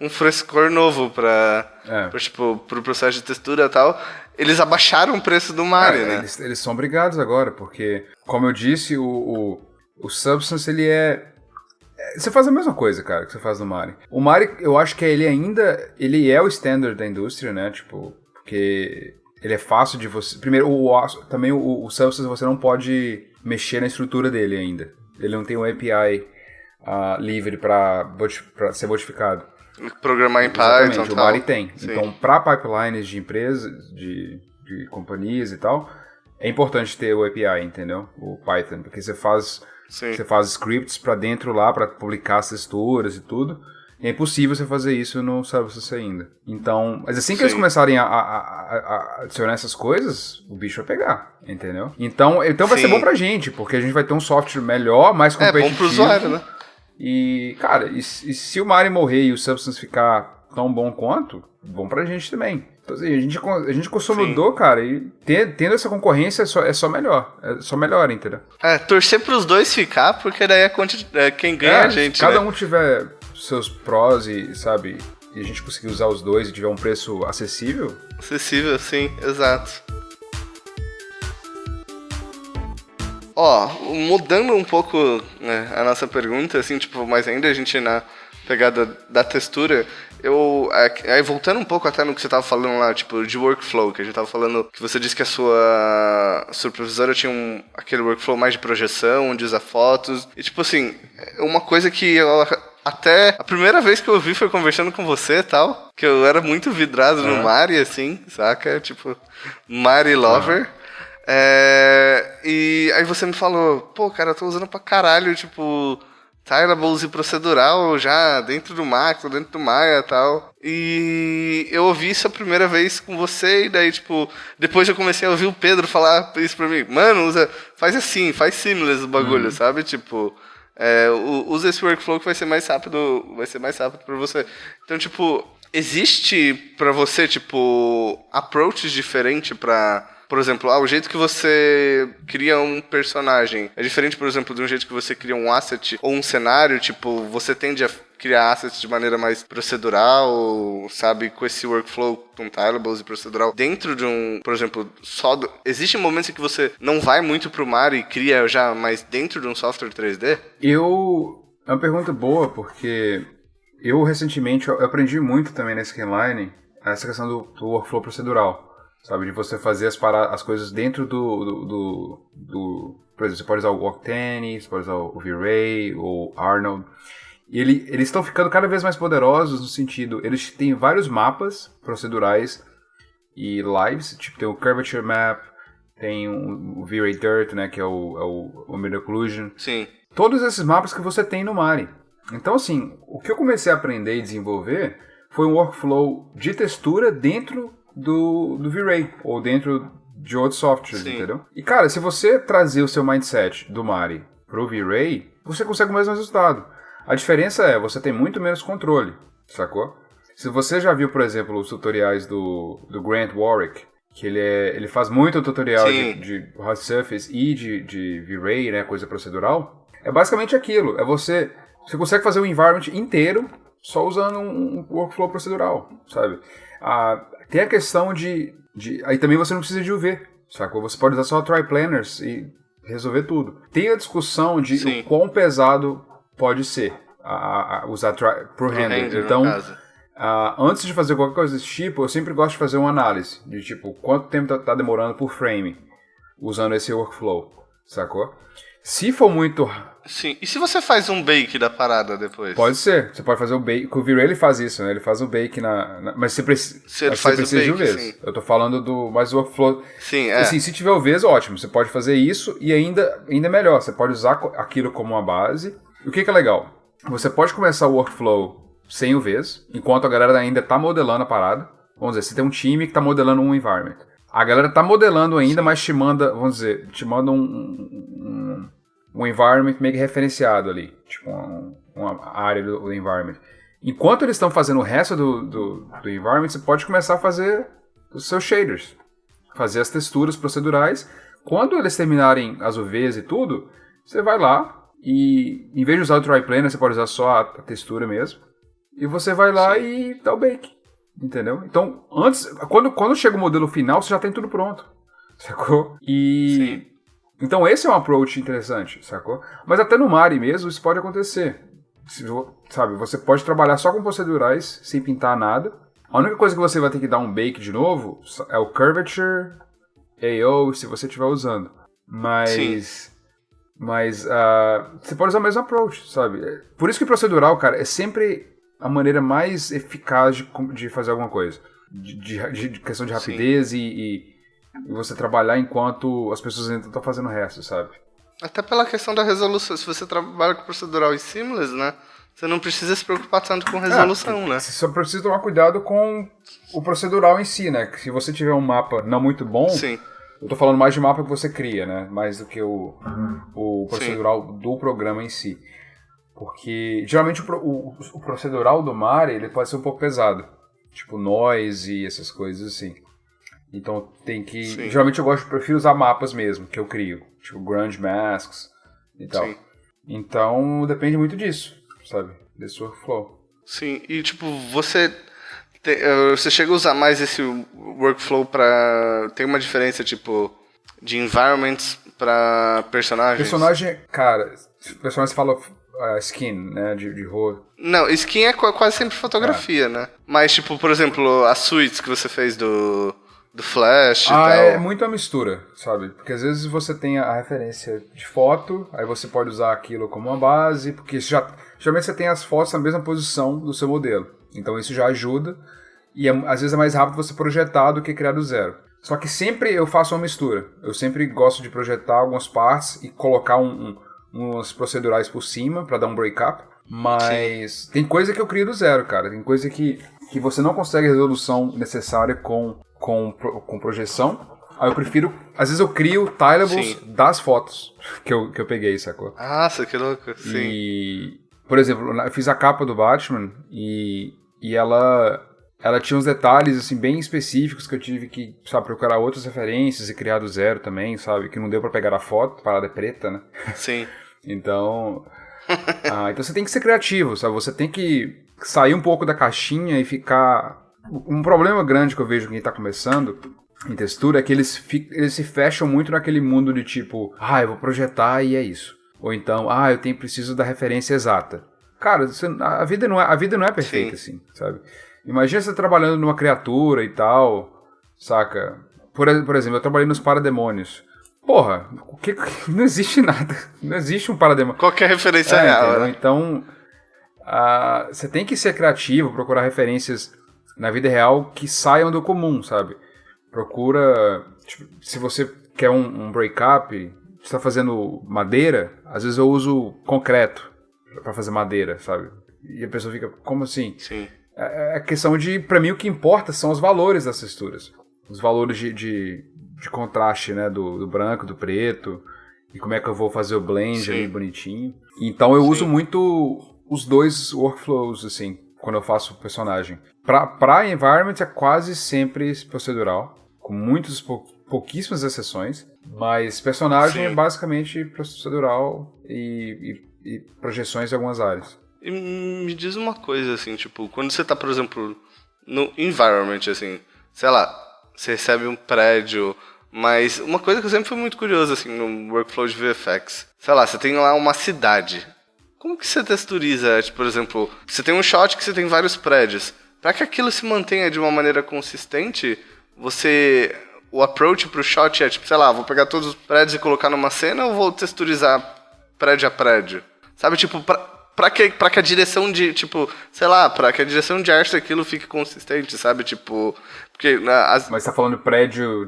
um frescor novo tipo, pro processo de textura e tal. Eles abaixaram o preço do Mari, né? Eles são obrigados agora, porque, como eu disse, o Substance, ele é... Você faz a mesma coisa, cara, que você faz no Mari. O Mari, eu acho que ele é o standard da indústria, né? Tipo, porque ele é fácil de você... Primeiro, também o Substance você não pode mexer na estrutura dele ainda. Ele não tem um API livre para ser modificado. Programar em Exatamente, Python e o tal. Mari tem. Sim. Então, para pipelines de empresas, de companhias e tal, é importante ter o API, entendeu? O Python, porque você faz scripts para dentro lá, para publicar as texturas e tudo. E é impossível você fazer isso no Substance ainda. Então, mas assim que eles começarem a adicionar essas coisas, o bicho vai pegar, entendeu? Então vai ser bom pra gente, porque a gente vai ter um software melhor, mais competitivo. É bom pro usuário, né? E, cara, e se o Mari morrer e o Substance ficar tão bom quanto, bom pra gente também. Então, assim, a gente consumidor, cara, e tendo essa concorrência é só melhor. É só melhor, entendeu? Torcer pros dois ficar, porque daí quem ganha é a gente, cada né? um tiver seus prós e, sabe, e a gente conseguir usar os dois e tiver um preço acessível. Acessível, sim, exato. Ó, mudando um pouco, né, a nossa pergunta, assim, tipo, mas ainda a gente na pegada da textura, aí voltando um pouco até no que você tava falando lá, tipo, de workflow, que a gente tava falando, que você disse que a sua supervisora tinha aquele workflow mais de projeção, onde usa fotos, e tipo assim, uma coisa que até a primeira vez que eu vi foi conversando com você e tal, que eu era muito vidrado no Mari, assim, saca? Tipo, Mari Lover. E aí você me falou, pô, cara, eu tô usando pra caralho, tipo, Tylables e procedural já dentro do Max, dentro do Maya e tal. E eu ouvi isso a primeira vez com você, e daí, tipo, depois eu comecei a ouvir o Pedro falar isso pra mim. Mano, faz assim, faz seamless o bagulho, sabe? Tipo, usa esse workflow que vai ser mais rápido pra você. Então, tipo, existe pra você, tipo, approaches diferentes pra... Por exemplo, o jeito que você cria um personagem é diferente, por exemplo, de um jeito que você cria um asset ou um cenário. Tipo, você tende a criar assets de maneira mais procedural, sabe? Com esse workflow com Tylables e procedural. Dentro de por exemplo, existem momentos em que você não vai muito pro mar e cria já mais dentro de um software 3D? É uma pergunta boa, porque eu recentemente eu aprendi muito também na Scanline essa questão do workflow procedural. Sabe, de você fazer as coisas dentro do... Por exemplo, você pode usar o Octane, você pode usar o V-Ray, ou Arnold. E eles estão ficando cada vez mais poderosos no sentido... Eles têm vários mapas procedurais e lives. Tipo, tem o Curvature Map, tem o V-Ray Dirt, né, que é o Mid Occlusion. Sim. Todos esses mapas que você tem no Mari. Então, assim, o que eu comecei a aprender e desenvolver foi um workflow de textura dentro do V-Ray, ou dentro de outros softwares, entendeu? E, cara, se você trazer o seu mindset do Mari pro V-Ray, você consegue o mesmo resultado. A diferença você tem muito menos controle, sacou? Se você já viu, por exemplo, os tutoriais do Grant Warwick, que ele faz muito tutorial de hot surface e de V-Ray, né, coisa procedural, é basicamente aquilo. Você consegue fazer o environment inteiro só usando um workflow procedural, sabe? Tem a questão de... Aí também você não precisa de UV, sacou? Você pode usar só triplanners e resolver tudo. Tem a discussão de o quão pesado pode ser usar pro render. Então, antes de fazer qualquer coisa desse tipo, eu sempre gosto de fazer uma análise de tipo, quanto tempo tá demorando por frame usando esse workflow, sacou? Se for muito... Sim, e se você faz um bake da parada depois? Pode ser, você pode fazer o bake. O V-Ray ele faz isso, né? Ele faz o bake mas você precisa de UVs. Eu tô falando do mais workflow. Sim, Assim, se tiver UVs, ótimo. Você pode fazer isso e ainda melhor. Você pode usar aquilo como uma base. E o que é legal? Você pode começar o workflow sem UVs, enquanto a galera ainda tá modelando a parada. Vamos dizer, você tem um time que tá modelando um environment. A galera tá modelando ainda, mas te manda, vamos dizer, um environment meio que referenciado ali, tipo uma área do environment. Enquanto eles estão fazendo o resto do environment, você pode começar a fazer os seus shaders, fazer as texturas procedurais. Quando eles terminarem as UVs e tudo, você vai lá e, em vez de usar o triplanar, você pode usar só a textura mesmo e você vai lá Sim. e dá o bake, entendeu? Então, antes, quando chega o modelo final, você já tem tudo pronto, sacou? Sim. Então esse é um approach interessante, sacou? Mas até no Mari mesmo isso pode acontecer. Sabe, você pode trabalhar só com procedurais, sem pintar nada. A única coisa que você vai ter que dar um bake de novo é o curvature, AO, se você estiver usando. Mas você pode usar o mesmo approach, sabe? Por isso que procedural, cara, é sempre a maneira mais eficaz de fazer alguma coisa. De questão de rapidez e você trabalhar enquanto as pessoas ainda estão fazendo o resto, sabe? Até pela questão da resolução. Se você trabalha com procedural e seamless, né? Você não precisa se preocupar tanto com resolução, né? Você só precisa tomar cuidado com o procedural em si, né? Se você tiver um mapa não muito bom... Sim. Eu tô falando mais de mapa que você cria, né? Mais do que o procedural do programa em si. Porque, geralmente, o procedural do Mari, ele pode ser um pouco pesado. Tipo, noise e essas coisas assim. Então, tem que... Sim. Geralmente, prefiro usar mapas mesmo, que eu crio. Tipo, grunge masks e tal. Sim. Então, depende muito disso, sabe? Desse workflow. Sim, e tipo, você chega a usar mais esse workflow pra... Tem uma diferença, tipo, de environments pra personagens? Personagem, cara, personagem fala skin, né, de rolo. Não, skin é quase sempre fotografia, né? Mas, tipo, por exemplo, as suites que você fez do Flash e tal. É muito a mistura, sabe? Porque às vezes você tem a referência de foto, aí você pode usar aquilo como uma base, porque geralmente você tem as fotos na mesma posição do seu modelo. Então isso já ajuda, e às vezes é mais rápido você projetar do que criar do zero. Só que sempre eu faço uma mistura. Eu sempre gosto de projetar algumas partes e colocar uns procedurais por cima para dar um break-up. Mas tem coisa que eu crio do zero, cara. Tem coisa que você não consegue a resolução necessária com projeção. Aí eu prefiro... Às vezes eu crio tilables das fotos que eu peguei, sacou? Nossa, que louco. Sim. E, por exemplo, eu fiz a capa do Batman e ela tinha uns detalhes assim, bem específicos que eu tive que, sabe, procurar outras referências e criar do zero também, sabe? Que não deu pra pegar a foto, a parada é preta, né? Sim. Então... então você tem que ser criativo, sabe? Você tem que sair um pouco da caixinha e ficar... Um problema grande que eu vejo quem tá começando em textura é que eles se fecham muito naquele mundo de tipo, eu vou projetar e é isso. Ou então, eu preciso da referência exata. Cara, a vida não é perfeita assim, sabe? Imagina você trabalhando numa criatura e tal, saca? Por exemplo, eu trabalhei nos parademônios. Porra, não existe nada. Não existe um parademônio. Qualquer referência real, né? Então, você tem que ser criativo, procurar referências na vida real que saiam do comum, sabe? Procura... Tipo, se você quer um break-up, você está fazendo madeira, às vezes eu uso concreto para fazer madeira, sabe? E a pessoa fica, como assim? Sim. É questão de... Pra mim, o que importa são os valores das texturas. Os valores de contraste, né? Do branco, do preto. E como é que eu vou fazer o blend ali bonitinho. Então eu uso muito os dois workflows, assim, quando eu faço o personagem. Pra environment é quase sempre procedural. Com pouquíssimas exceções. Mas personagem é basicamente procedural e projeções em algumas áreas. E me diz uma coisa, assim, tipo, quando você tá, por exemplo, no environment, assim, sei lá, você recebe um prédio, mas uma coisa que eu sempre fui muito curioso, assim, no workflow de VFX, sei lá, você tem lá uma cidade. Como que você texturiza, tipo, por exemplo, você tem um shot que você tem vários prédios. Pra que aquilo se mantenha de uma maneira consistente, o approach pro shot é, tipo, sei lá, vou pegar todos os prédios e colocar numa cena ou vou texturizar prédio a prédio? Sabe, tipo, pra que a direção de, tipo, sei lá, pra que a direção de arte daquilo fique consistente, sabe? Tipo, porque... Mas você tá falando prédio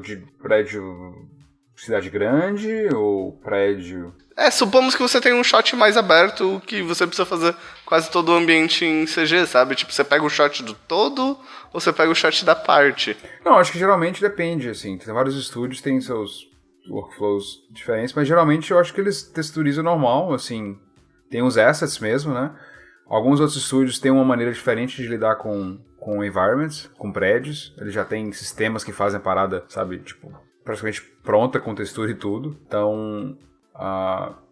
cidade grande ou prédio... supomos que você tem um shot mais aberto, que você precisa fazer quase todo o ambiente em CG, sabe? Tipo, você pega o shot do todo ou você pega o shot da parte? Não, acho que geralmente depende, assim. Tem vários estúdios, tem seus workflows diferentes, mas geralmente eu acho que eles texturizam normal, assim... Tem uns assets mesmo, né? Alguns outros estúdios têm uma maneira diferente de lidar com environments, com prédios. Eles já têm sistemas que fazem a parada, sabe? Tipo, praticamente pronta com textura e tudo. Então,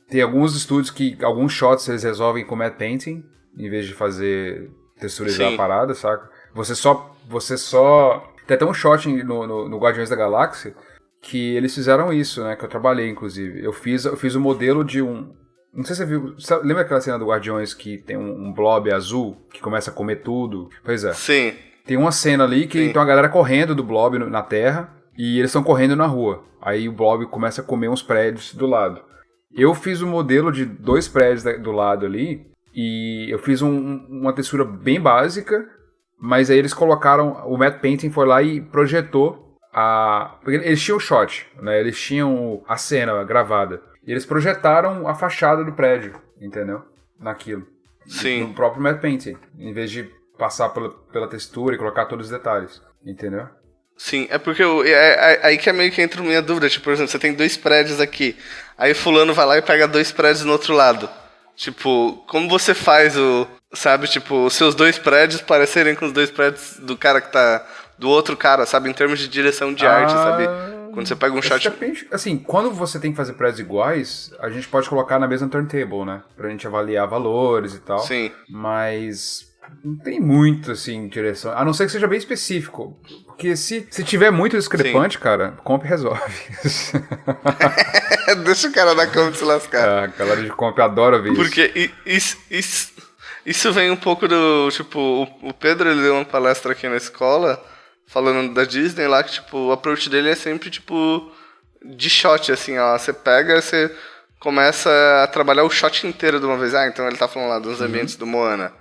tem alguns estúdios que alguns shots eles resolvem com matte painting, em vez de fazer texturizar Sim. a parada, saca? Você só... Tem até um shot no Guardiões da Galáxia que eles fizeram isso, né? Que eu trabalhei, inclusive. Eu fiz o modelo de um... Não sei se você viu... Lembra aquela cena do Guardiões que tem um blob azul que começa a comer tudo? Pois é. Sim. Tem uma cena ali que tem uma galera correndo do blob na Terra e eles estão correndo na rua. Aí o blob começa a comer uns prédios do lado. Eu fiz um modelo de 2 prédios do lado ali e eu fiz uma textura bem básica, mas aí eles colocaram... O matte painting foi lá e projetou porque eles tinham o shot, né? Eles tinham a cena gravada. E eles projetaram a fachada do prédio, entendeu? Naquilo. Sim. No próprio matte painting, em vez de passar pela textura e colocar todos os detalhes, entendeu? Sim, é porque aí que é meio que entra minha dúvida. Tipo, por exemplo, você tem 2 prédios aqui, aí fulano vai lá e pega 2 prédios no outro lado. Tipo, como você faz sabe, tipo, os seus 2 prédios parecerem com os 2 prédios do cara que tá... Do outro cara, sabe, em termos de direção de arte, sabe? Quando você pega um shot... Depende, assim, quando você tem que fazer prédios iguais, a gente pode colocar na mesma turntable, né? Pra gente avaliar valores e tal. Sim. Mas... Não tem muito, assim, direção. A não ser que seja bem específico. Porque se tiver muito discrepante, sim, cara, comp resolve. Deixa o cara da comp se lascar. A galera de comp adora ver isso. Porque isso vem um pouco do... Tipo, o Pedro, ele deu uma palestra aqui na escola, falando da Disney lá, que, tipo, o approach dele é sempre, tipo, de shot, assim, ó. Você pega, você começa a trabalhar o shot inteiro de uma vez. Então ele tá falando lá dos ambientes do Moana.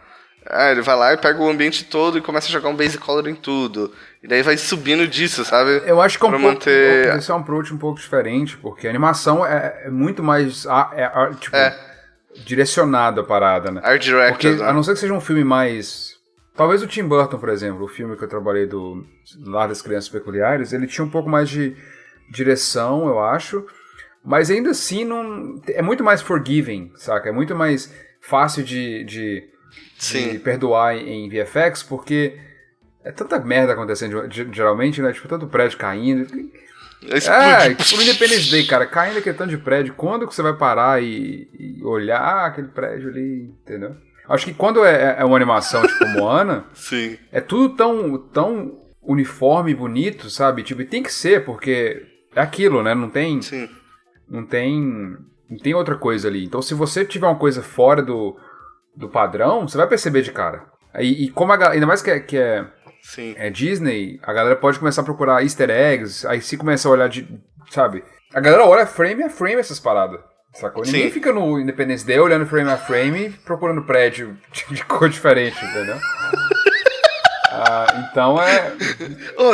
Ele vai lá e pega o ambiente todo e começa a jogar um base color em tudo. E daí vai subindo disso, sabe? Eu acho que é manter... esse é um approach um pouco diferente, porque a animação é muito mais direcionada a parada, né? Art directed, porque, né? A não ser que seja um filme mais... Talvez o Tim Burton, por exemplo, o filme que eu trabalhei do Lar das Crianças Peculiares, ele tinha um pouco mais de direção, eu acho, mas ainda assim não... é muito mais forgiving, saca? É muito mais fácil de perdoar em VFX, porque é tanta merda acontecendo geralmente, né? Tipo, tanto prédio caindo. Tipo no Independence Day, cara, caindo aquele tanto de prédio, quando que você vai parar e olhar aquele prédio ali, entendeu? Acho que quando é uma animação tipo Moana, sim, é tudo tão uniforme e bonito, sabe? Tipo, e tem que ser, porque é aquilo, né? Não tem outra coisa ali. Então, se você tiver uma coisa fora do padrão, você vai perceber de cara. E como ainda mais que é Disney, a galera pode começar a procurar easter eggs, aí se começa a olhar sabe? A galera olha frame a frame essas paradas, sacou? Sim. Ninguém fica no Independence Day olhando frame a frame procurando prédio de cor diferente, entendeu? Então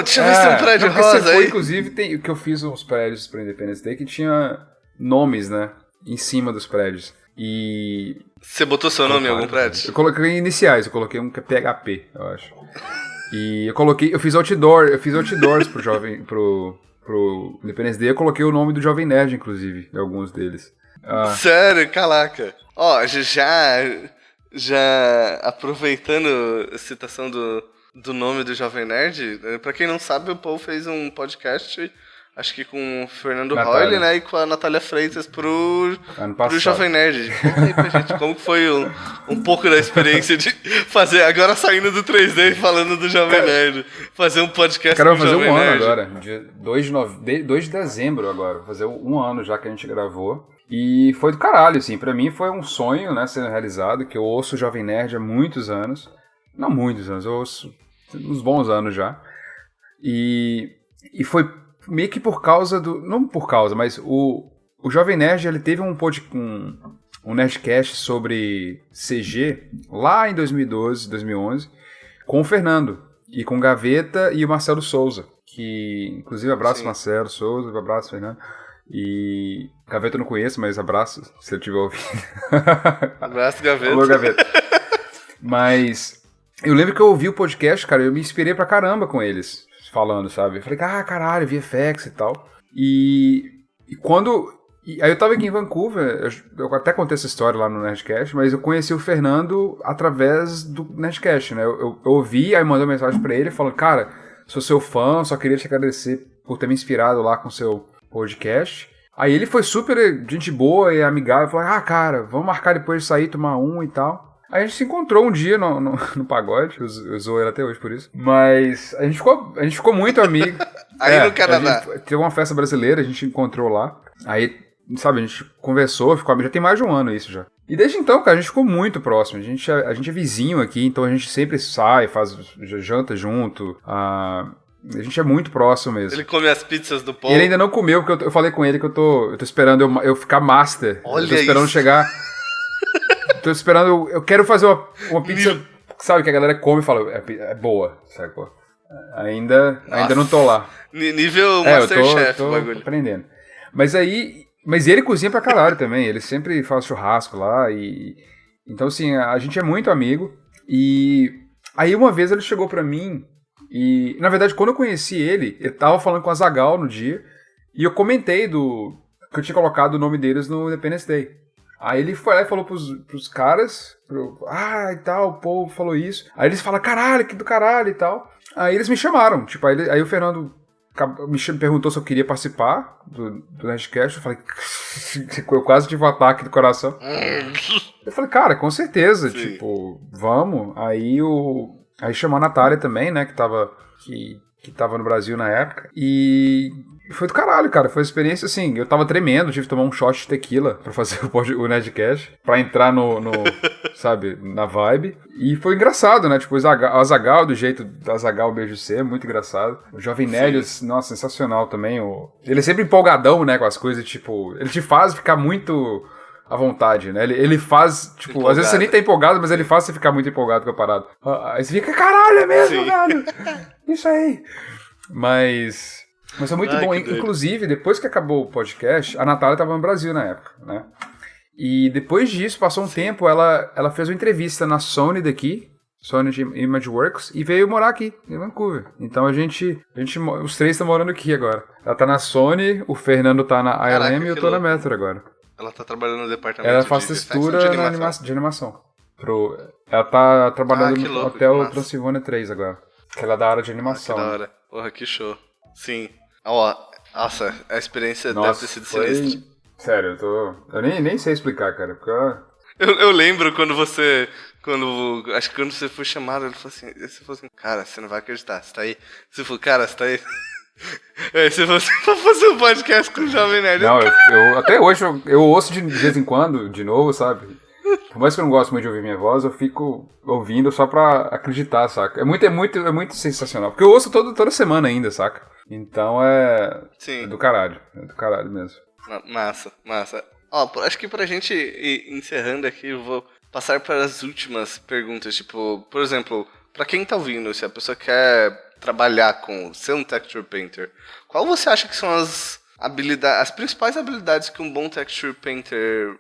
deixa eu ver se tem um prédio rosa aí. Inclusive, que eu fiz uns prédios para Independence Day que tinha nomes, né? Em cima dos prédios. E... Você botou seu nome em algum prédio? Eu coloquei iniciais, eu coloquei um que é PHP, eu acho. E eu fiz outdoors pro Independence Day, eu coloquei o nome do Jovem Nerd, inclusive, em alguns deles. Sério? Caraca. Já aproveitando a citação do nome do Jovem Nerd, pra quem não sabe, o Paul fez um podcast, acho que com o Fernando Royle, né, e com a Natália Freitas pro Jovem Nerd. Conta aí pra gente como que foi um pouco da experiência de fazer, agora saindo do 3D e falando do Jovem Nerd, fazer um podcast com o Jovem Nerd. Vai fazer um ano Nerd. agora, dia 2 de dezembro agora, vai fazer um ano já que a gente gravou. E foi do caralho, assim, pra mim foi um sonho, né, sendo realizado, que eu ouço o Jovem Nerd há muitos anos. Não muitos anos, eu ouço uns bons anos já. E foi meio que por causa não por causa, mas o Jovem Nerd, ele teve um Nerdcast sobre CG lá em 2012, 2011, com o Fernando, e com o Gaveta e o Marcelo Souza, que inclusive abraço Marcelo Souza, abraço Fernando. E Gaveta eu não conheço, mas abraço se ele estiver ouvindo. Abraço, Gaveta. Alô, Gaveta. Mas eu lembro que eu ouvi o podcast, cara, eu me inspirei pra caramba com eles falando, sabe? Eu falei, caralho, VFX e tal. E quando... aí eu tava aqui em Vancouver, eu até contei essa história lá no Nerdcast, mas eu conheci o Fernando através do Nerdcast, né? Eu ouvi, aí mandei uma mensagem pra ele falando, cara, sou seu fã, só queria te agradecer por ter me inspirado lá com o seu podcast. Aí ele foi super gente boa e amigável, falou, cara, vamos marcar depois de sair, tomar um e tal. A gente se encontrou um dia no pagode, eu zoo ele até hoje por isso. Mas a gente ficou muito amigo. Aí no Canadá. Teve uma festa brasileira, a gente encontrou lá. Aí, sabe, a gente conversou, ficou amigo. Já tem mais de um ano isso já. E desde então, cara, a gente ficou muito próximo. A gente é vizinho aqui, então a gente sempre sai, faz janta junto. A gente é muito próximo mesmo. Ele come as pizzas do povo. Ele ainda não comeu, porque eu falei com ele que eu tô esperando eu ficar master. Olha eu tô esperando isso. chegar. Tô esperando. Eu quero fazer uma pizza, sabe, que a galera come e fala, é boa, sacou? Ainda não tô lá. Nível Masterchef, eu tô o bagulho. aprendendo. Mas ele cozinha pra caralho também. Ele sempre faz churrasco lá e... Então, assim, a gente é muito amigo. E aí, uma vez, ele chegou pra mim e... Na verdade, quando eu conheci ele tava falando com a Azaghal no dia e eu comentei que eu tinha colocado o nome deles no Independence Day. Aí ele foi lá e falou pros caras, e tal, o povo falou isso. Aí eles falaram, caralho, que do caralho e tal. Aí eles me chamaram, tipo, aí o Fernando me perguntou se eu queria participar do Nerdcast. Eu falei, eu quase tive um ataque do coração. Eu falei, cara, com certeza, Sim. tipo, vamos. Aí chamou a Natália também, né, que tava no Brasil na época. E foi do caralho, cara. Foi uma experiência assim. Eu tava tremendo, tive que tomar um shot de tequila pra fazer o Nerdcast. Pra entrar sabe, na vibe. E foi engraçado, né? Tipo, o Azaghal, do jeito da Azaghal Beijo C, muito engraçado. O Jovem Nerd, nossa, sensacional também. Ele é sempre empolgadão, né, com as coisas, tipo... Ele te faz ficar muito à vontade, né? Ele faz, tipo... Empolgado. Às vezes você nem tá empolgado, mas ele faz você ficar muito empolgado com a parada. Aí você fica, caralho, é mesmo, Sim. velho? Isso aí. Mas é muito bom. Que doido. Inclusive, depois que acabou o podcast, a Natália tava no Brasil na época, né? E depois disso, passou um tempo, ela fez uma entrevista na Sony daqui, Sony Imageworks, e veio morar aqui, em Vancouver. Então os três estão morando aqui agora. Ela tá na Sony, o Fernando tá na ILM e eu tô na Metro agora. Ela tá trabalhando no departamento Ela faz de textura de de animação. Ela tá trabalhando que no louco, Hotel que massa. Transilvânia 3 agora. Que ela é da área de animação. Que da hora. Porra, que show. Sim. Ó, nossa, a experiência deve ter sido foi... sinistra. Sério, eu nem sei explicar, cara, porque... Eu lembro quando você foi chamado, você falou assim, cara, você não vai acreditar, você tá aí? Você falou, cara, você tá aí? Aí você falou assim, pra fazer um podcast com o Jovem Nerd. Não, eu até hoje eu ouço de vez em quando, de novo, sabe? Por mais que eu não gosto muito de ouvir minha voz, eu fico ouvindo só pra acreditar, saca? É muito sensacional, porque eu ouço toda semana ainda, saca? Então Sim. É do caralho mesmo. Massa. Ó, acho que pra gente ir encerrando aqui, eu vou passar para as últimas perguntas. Tipo, por exemplo, pra quem tá ouvindo, se a pessoa quer trabalhar ser um texture painter, qual você acha que são as principais habilidades que um bom texture painter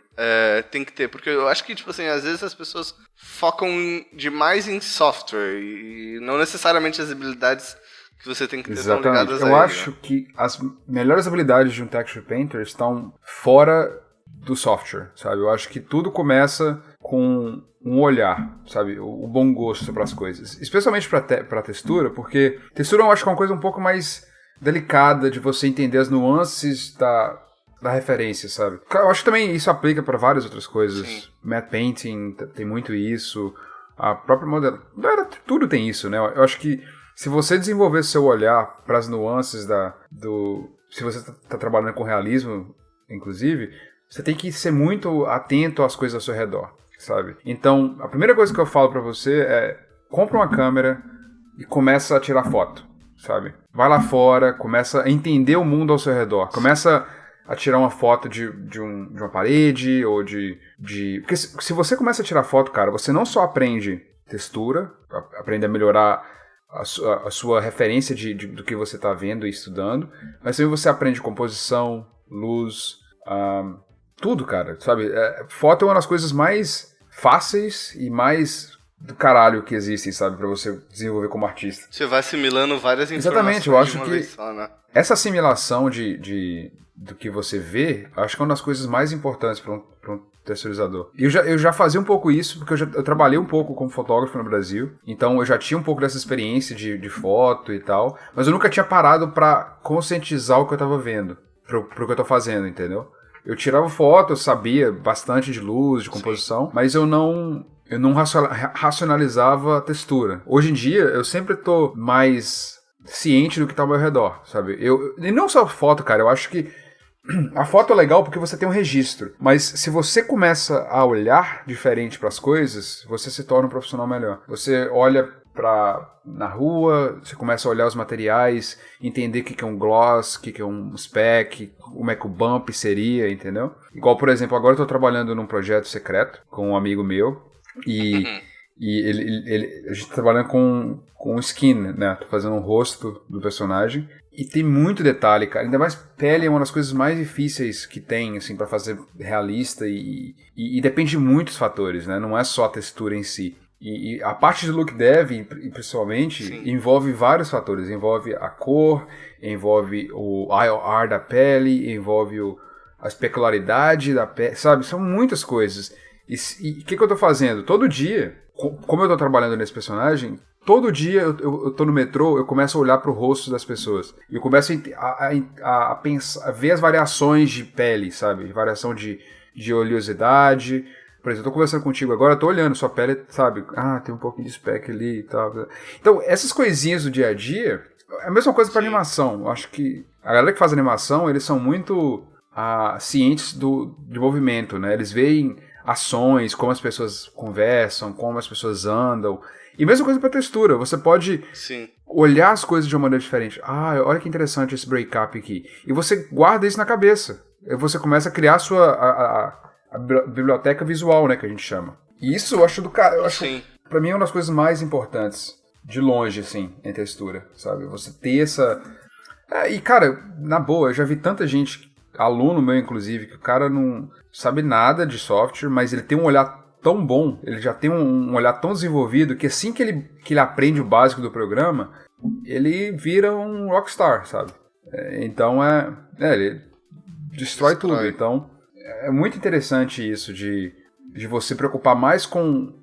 tem que ter? Porque eu acho que, tipo assim, às vezes as pessoas focam demais em software e não necessariamente as habilidades que você tem que ter tão ligadas a Eu ele, acho né? que as melhores habilidades de um texture painter estão fora do software, sabe? Eu acho que tudo começa com um olhar, sabe? O bom gosto para as coisas. Especialmente para textura, porque textura eu acho que é uma coisa um pouco mais delicada de você entender as nuances da referência, sabe? Eu acho que também isso aplica para várias outras coisas. Sim. Matte painting tem muito isso. A própria modelo... Tudo tem isso, né? Eu acho que se você desenvolver seu olhar para as nuances se você está trabalhando com realismo, inclusive, você tem que ser muito atento às coisas ao seu redor, sabe? Então, a primeira coisa que eu falo para você é: compra uma câmera e começa a tirar foto, sabe? Vai lá fora, começa a entender o mundo ao seu redor, começa a tirar uma foto de uma parede ou Porque se você começa a tirar foto, cara, você não só aprende textura, aprende a melhorar a sua referência do que você está vendo e estudando, mas também você aprende composição, luz, tudo, cara, sabe? Foto é uma das coisas mais fáceis e mais do caralho que existem, sabe? Pra você desenvolver como artista. Você vai assimilando várias informações. Exatamente, eu acho de uma que vez só, né? essa assimilação do que você vê, acho que é uma das coisas mais importantes para um texturizador. E eu já fazia um pouco isso, porque eu trabalhei um pouco como fotógrafo no Brasil, então eu já tinha um pouco dessa experiência de foto e tal, mas eu nunca tinha parado para conscientizar o que eu tava vendo, pro que eu tô fazendo, entendeu? Eu tirava foto, eu sabia bastante de luz, de composição, mas eu não eu não racionalizava a textura. Hoje em dia, eu sempre tô mais ciente do que tá ao meu redor, sabe? E não só foto, cara, eu acho que a foto é legal porque você tem um registro, mas se você começa a olhar diferente para as coisas, você se torna um profissional melhor. Você olha na rua, você começa a olhar os materiais, entender o que é um gloss, o que é um speck, como é que o bump seria, entendeu? Igual, por exemplo, agora eu tô trabalhando num projeto secreto com um amigo meu e a gente tá trabalhando com skin, né? Tô fazendo um rosto do personagem. E tem muito detalhe, cara. Ainda mais pele é uma das coisas mais difíceis que tem, assim, pra fazer realista e depende de muitos fatores, né? Não é só a textura em si. E a parte de look dev, principalmente, sim, envolve vários fatores. Envolve a cor, envolve o IOR da pele, envolve a especularidade da pele, sabe? São muitas coisas. E o que eu tô fazendo? Todo dia, como eu tô trabalhando nesse personagem, todo dia eu tô no metrô, eu começo a olhar pro rosto das pessoas. E eu começo a pensar, a ver as variações de pele, sabe? Variação de oleosidade. Por exemplo, eu tô conversando contigo agora, eu tô olhando sua pele, sabe? Ah, tem um pouquinho de speck ali e tal. Então, essas coisinhas do dia a dia, é a mesma coisa pra animação. Eu acho que a galera que faz animação, eles são muito cientes de movimento, né? Eles veem ações, como as pessoas conversam, como as pessoas andam. E mesma coisa pra textura, você pode olhar as coisas de uma maneira diferente. Ah, olha que interessante esse break-up aqui. E você guarda isso na cabeça. E você começa a criar a biblioteca visual, né, que a gente chama. E isso eu acho pra mim é uma das coisas mais importantes, de longe, assim, em textura, sabe? Você ter essa... E, cara, na boa, eu já vi tanta gente, aluno meu, inclusive, que o cara não sabe nada de software, mas ele tem um olhar tão bom, ele já tem um olhar tão desenvolvido, que assim que ele aprende o básico do programa, ele vira um rockstar, sabe? Então, ele destrói tudo. Então, é muito interessante isso de você preocupar mais com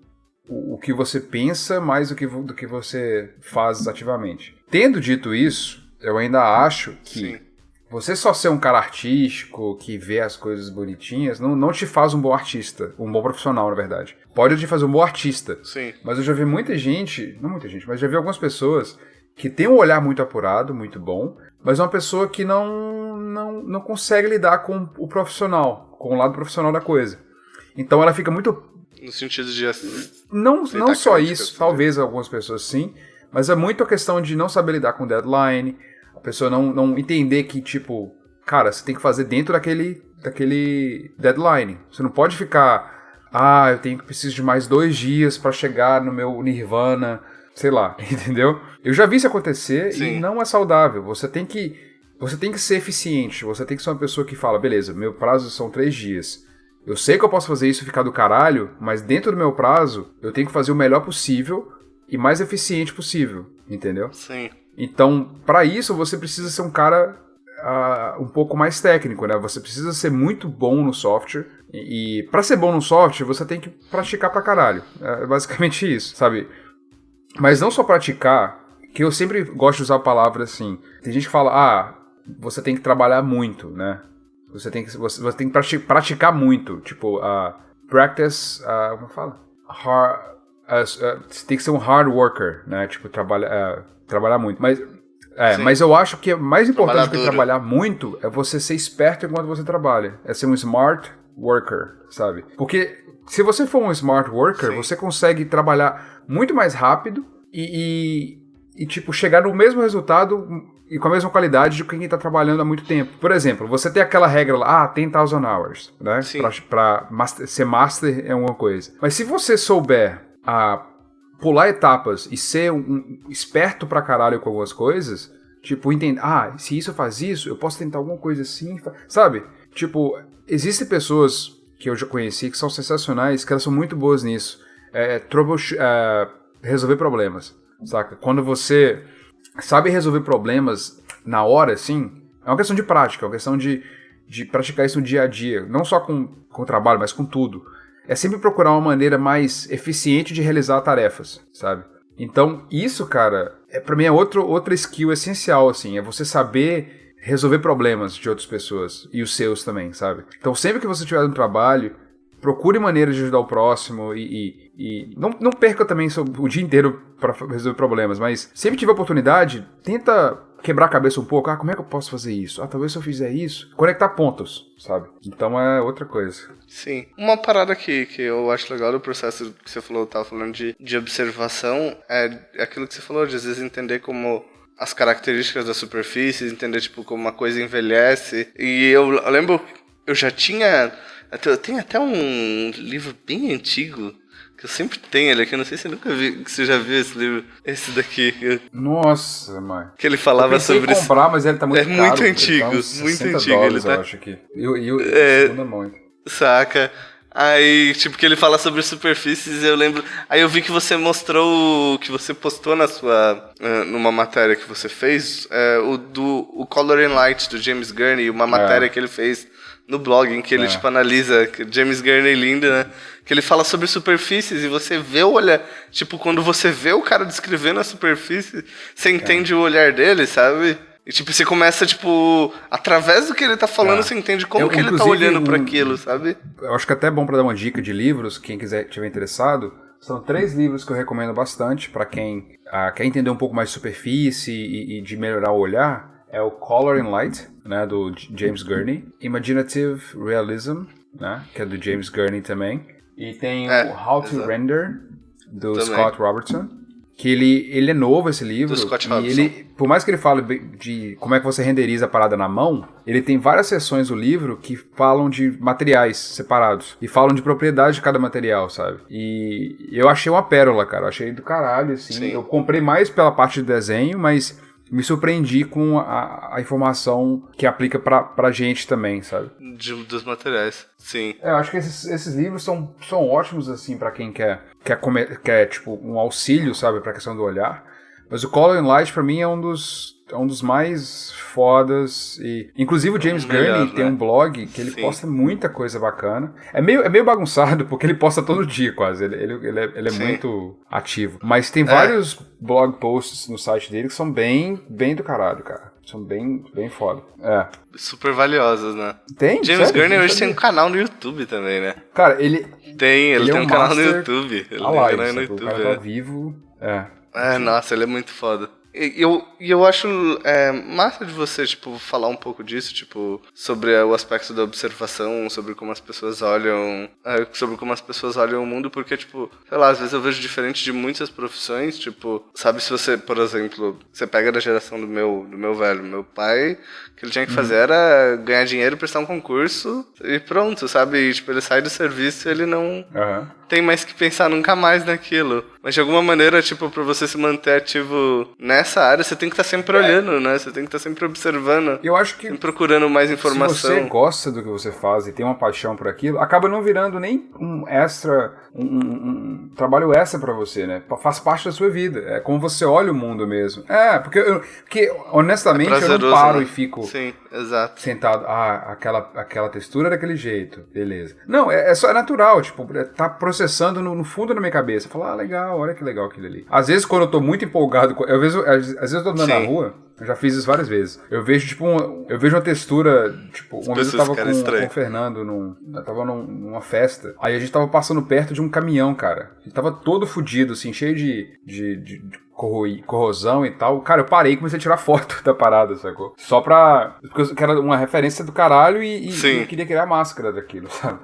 o que você pensa, mais do que você faz ativamente. Tendo dito isso, eu ainda acho que você só ser um cara artístico, que vê as coisas bonitinhas, não te faz um bom artista, um bom profissional, na verdade. Pode te fazer um bom artista. Sim. Mas eu já vi mas já vi algumas pessoas que têm um olhar muito apurado, muito bom, mas é uma pessoa que não consegue lidar com o profissional, com o lado profissional da coisa. Então ela fica muito... No sentido de... Não só isso, talvez algumas pessoas sim, mas é muito a questão de não saber lidar com deadline, a pessoa não entender que, tipo, cara, você tem que fazer dentro daquele deadline. Você não pode ficar, preciso de mais 2 dias pra chegar no meu nirvana, sei lá, entendeu? Eu já vi isso acontecer e não é saudável. Você tem que ser eficiente, você tem que ser uma pessoa que fala, beleza, meu prazo são 3 dias. Eu sei que eu posso fazer isso e ficar do caralho, mas dentro do meu prazo, eu tenho que fazer o melhor possível e mais eficiente possível, entendeu? Sim. Então, para isso, você precisa ser um cara um pouco mais técnico, né? Você precisa ser muito bom no software. E para ser bom no software, você tem que praticar pra caralho. É basicamente isso, sabe? Mas não só praticar, que eu sempre gosto de usar a palavra assim. Tem gente que fala, você tem que trabalhar muito, né? Você tem que praticar muito. Tipo, practice, como fala? Você tem que ser um hard worker, né? Tipo, trabalhar muito. Mas eu acho que é mais importante do que trabalhar muito é você ser esperto enquanto você trabalha. É ser um smart worker, sabe? Porque se você for um smart worker, você consegue trabalhar muito mais rápido e tipo, chegar no mesmo resultado e com a mesma qualidade de quem está trabalhando há muito tempo. Por exemplo, você tem aquela regra lá, 10,000 hours, né? Pra ser master é uma coisa. Mas se você souber pular etapas e ser um esperto pra caralho com algumas coisas, tipo, entender, se isso faz isso, eu posso tentar alguma coisa assim, sabe? Tipo, existem pessoas que eu já conheci que são sensacionais, que elas são muito boas nisso. Resolver problemas, saca? Quando você sabe resolver problemas na hora, assim, é uma questão de prática, é uma questão de praticar isso no dia a dia, não só com o trabalho, mas com tudo. É sempre procurar uma maneira mais eficiente de realizar tarefas, sabe? Então, isso, cara, pra mim é outra skill essencial, assim, é você saber resolver problemas de outras pessoas e os seus também, sabe? Então, sempre que você estiver no trabalho, procure maneiras de ajudar o próximo e não perca também o dia inteiro para resolver problemas, mas sempre que tiver oportunidade, tenta quebrar a cabeça um pouco. Como é que eu posso fazer isso? Talvez se eu fizer isso, conectar pontos, sabe? Então é outra coisa. Sim. Uma parada que eu acho legal do processo que você falou, tava falando de observação, é aquilo que você falou, de às vezes entender como as características da superfície, entender tipo como uma coisa envelhece. E eu lembro, eu já tinha... Eu tenho até um livro bem antigo, que eu sempre tenho ele aqui, eu não sei se você nunca viu, se você já viu esse livro, esse daqui. Nossa, mãe. Que ele falava sobre isso. Comprar, mas ele tá muito caro. É muito antigo, muito antigo. Ele tá... eu acho aqui. Segunda mão. Saca? Aí, tipo, que ele fala sobre superfícies, eu lembro... Aí eu vi que você mostrou, que você postou na sua... numa matéria que você fez, o Color and Light, do James Gurney, uma matéria que ele fez no blog, em que ele, tipo, analisa... James Gurney lindo, né? Que ele fala sobre superfícies e você vê o olhar... Tipo, quando você vê o cara descrevendo a superfície, você entende o olhar dele, sabe? E, tipo, você começa, tipo... Através do que ele tá falando, você entende como que ele tá olhando para aquilo, sabe? Eu acho que é até bom para dar uma dica de livros, quem estiver interessado. São 3 livros que eu recomendo bastante para quem quer entender um pouco mais de superfície e de melhorar o olhar. É o Color and Light, né, do James Gurney. Imaginative Realism, né, que é do James Gurney também. E tem o How to Render, do também. Scott Robertson. Que ele é novo, esse livro. Do Scott Robertson. Ele, por mais que ele fale de como é que você renderiza a parada na mão, ele tem várias seções do livro que falam de materiais separados. E falam de propriedade de cada material, sabe? E eu achei uma pérola, cara. Eu achei do caralho, assim. Sim. Eu comprei mais pela parte de desenho, mas... me surpreendi com a informação que aplica pra gente também, sabe? Dos materiais, sim. Eu acho que esses livros são ótimos, assim, pra quem quer tipo, um auxílio, sabe, pra questão do olhar. Mas o Color and Light, pra mim, é um dos mais fodas. E, inclusive, o James Gurney tem um blog que ele posta muita coisa bacana. É meio bagunçado, porque ele posta todo dia, quase. Ele é muito ativo. Mas tem vários blog posts no site dele que são bem do caralho, cara. São bem foda. Super valiosos, né? Tem? James Gurney hoje tem um canal no YouTube também, né? Cara, ele tem um canal no YouTube. Ele tem um canal no YouTube. O cara tá vivo. Nossa, ele é muito foda. E eu acho massa de você, tipo, falar um pouco disso, tipo, sobre o aspecto da observação, sobre como as pessoas olham o mundo, porque, tipo, sei lá, às vezes eu vejo diferente de muitas profissões, tipo, sabe, se você, por exemplo, você pega da geração do meu velho, meu pai, o que ele tinha que fazer era ganhar dinheiro, prestar um concurso e pronto, sabe, e, tipo, ele sai do serviço e ele não... tem mais que pensar nunca mais naquilo. Mas de alguma maneira, tipo, pra você se manter ativo nessa área, você tem que estar sempre olhando, né? Você tem que estar sempre observando. Eu acho que procurando mais informação. Se você gosta do que você faz e tem uma paixão por aquilo, acaba não virando nem um extra, um trabalho extra pra você, né? Faz parte da sua vida. É como você olha o mundo mesmo. Porque honestamente, eu não paro, né? E fico sentado. Aquela textura daquele jeito. Beleza. Não, é natural. Tipo, tá processando no fundo da minha cabeça. Falar, legal, olha que legal aquilo ali. Às vezes, quando eu tô muito empolgado, às vezes eu tô andando na rua, eu já fiz isso várias vezes. Eu vejo, tipo, eu vejo uma textura, tipo, uma vez eu tava com o Fernando, eu tava numa festa, aí a gente tava passando perto de um caminhão, cara. A gente tava todo fudido, assim, cheio de corrosão e tal. Cara, eu parei e comecei a tirar foto da parada, sacou? Só porque era uma referência do caralho e eu queria criar a máscara daquilo, sabe?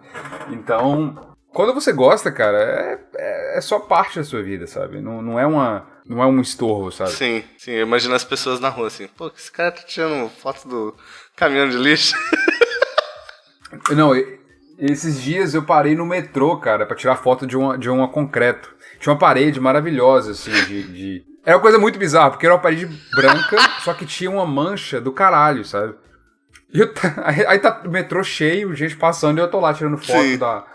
Então... quando você gosta, cara, é só parte da sua vida, sabe? Não é um estorvo, sabe? Sim. Eu imagino as pessoas na rua assim, pô, esse cara tá tirando foto do caminhão de lixo. Não, esses dias eu parei no metrô, cara, pra tirar foto de uma concreto. Tinha uma parede maravilhosa, assim, Era uma coisa muito bizarra, porque era uma parede branca, só que tinha uma mancha do caralho, sabe? Aí tá o metrô cheio, gente passando, e eu tô lá tirando foto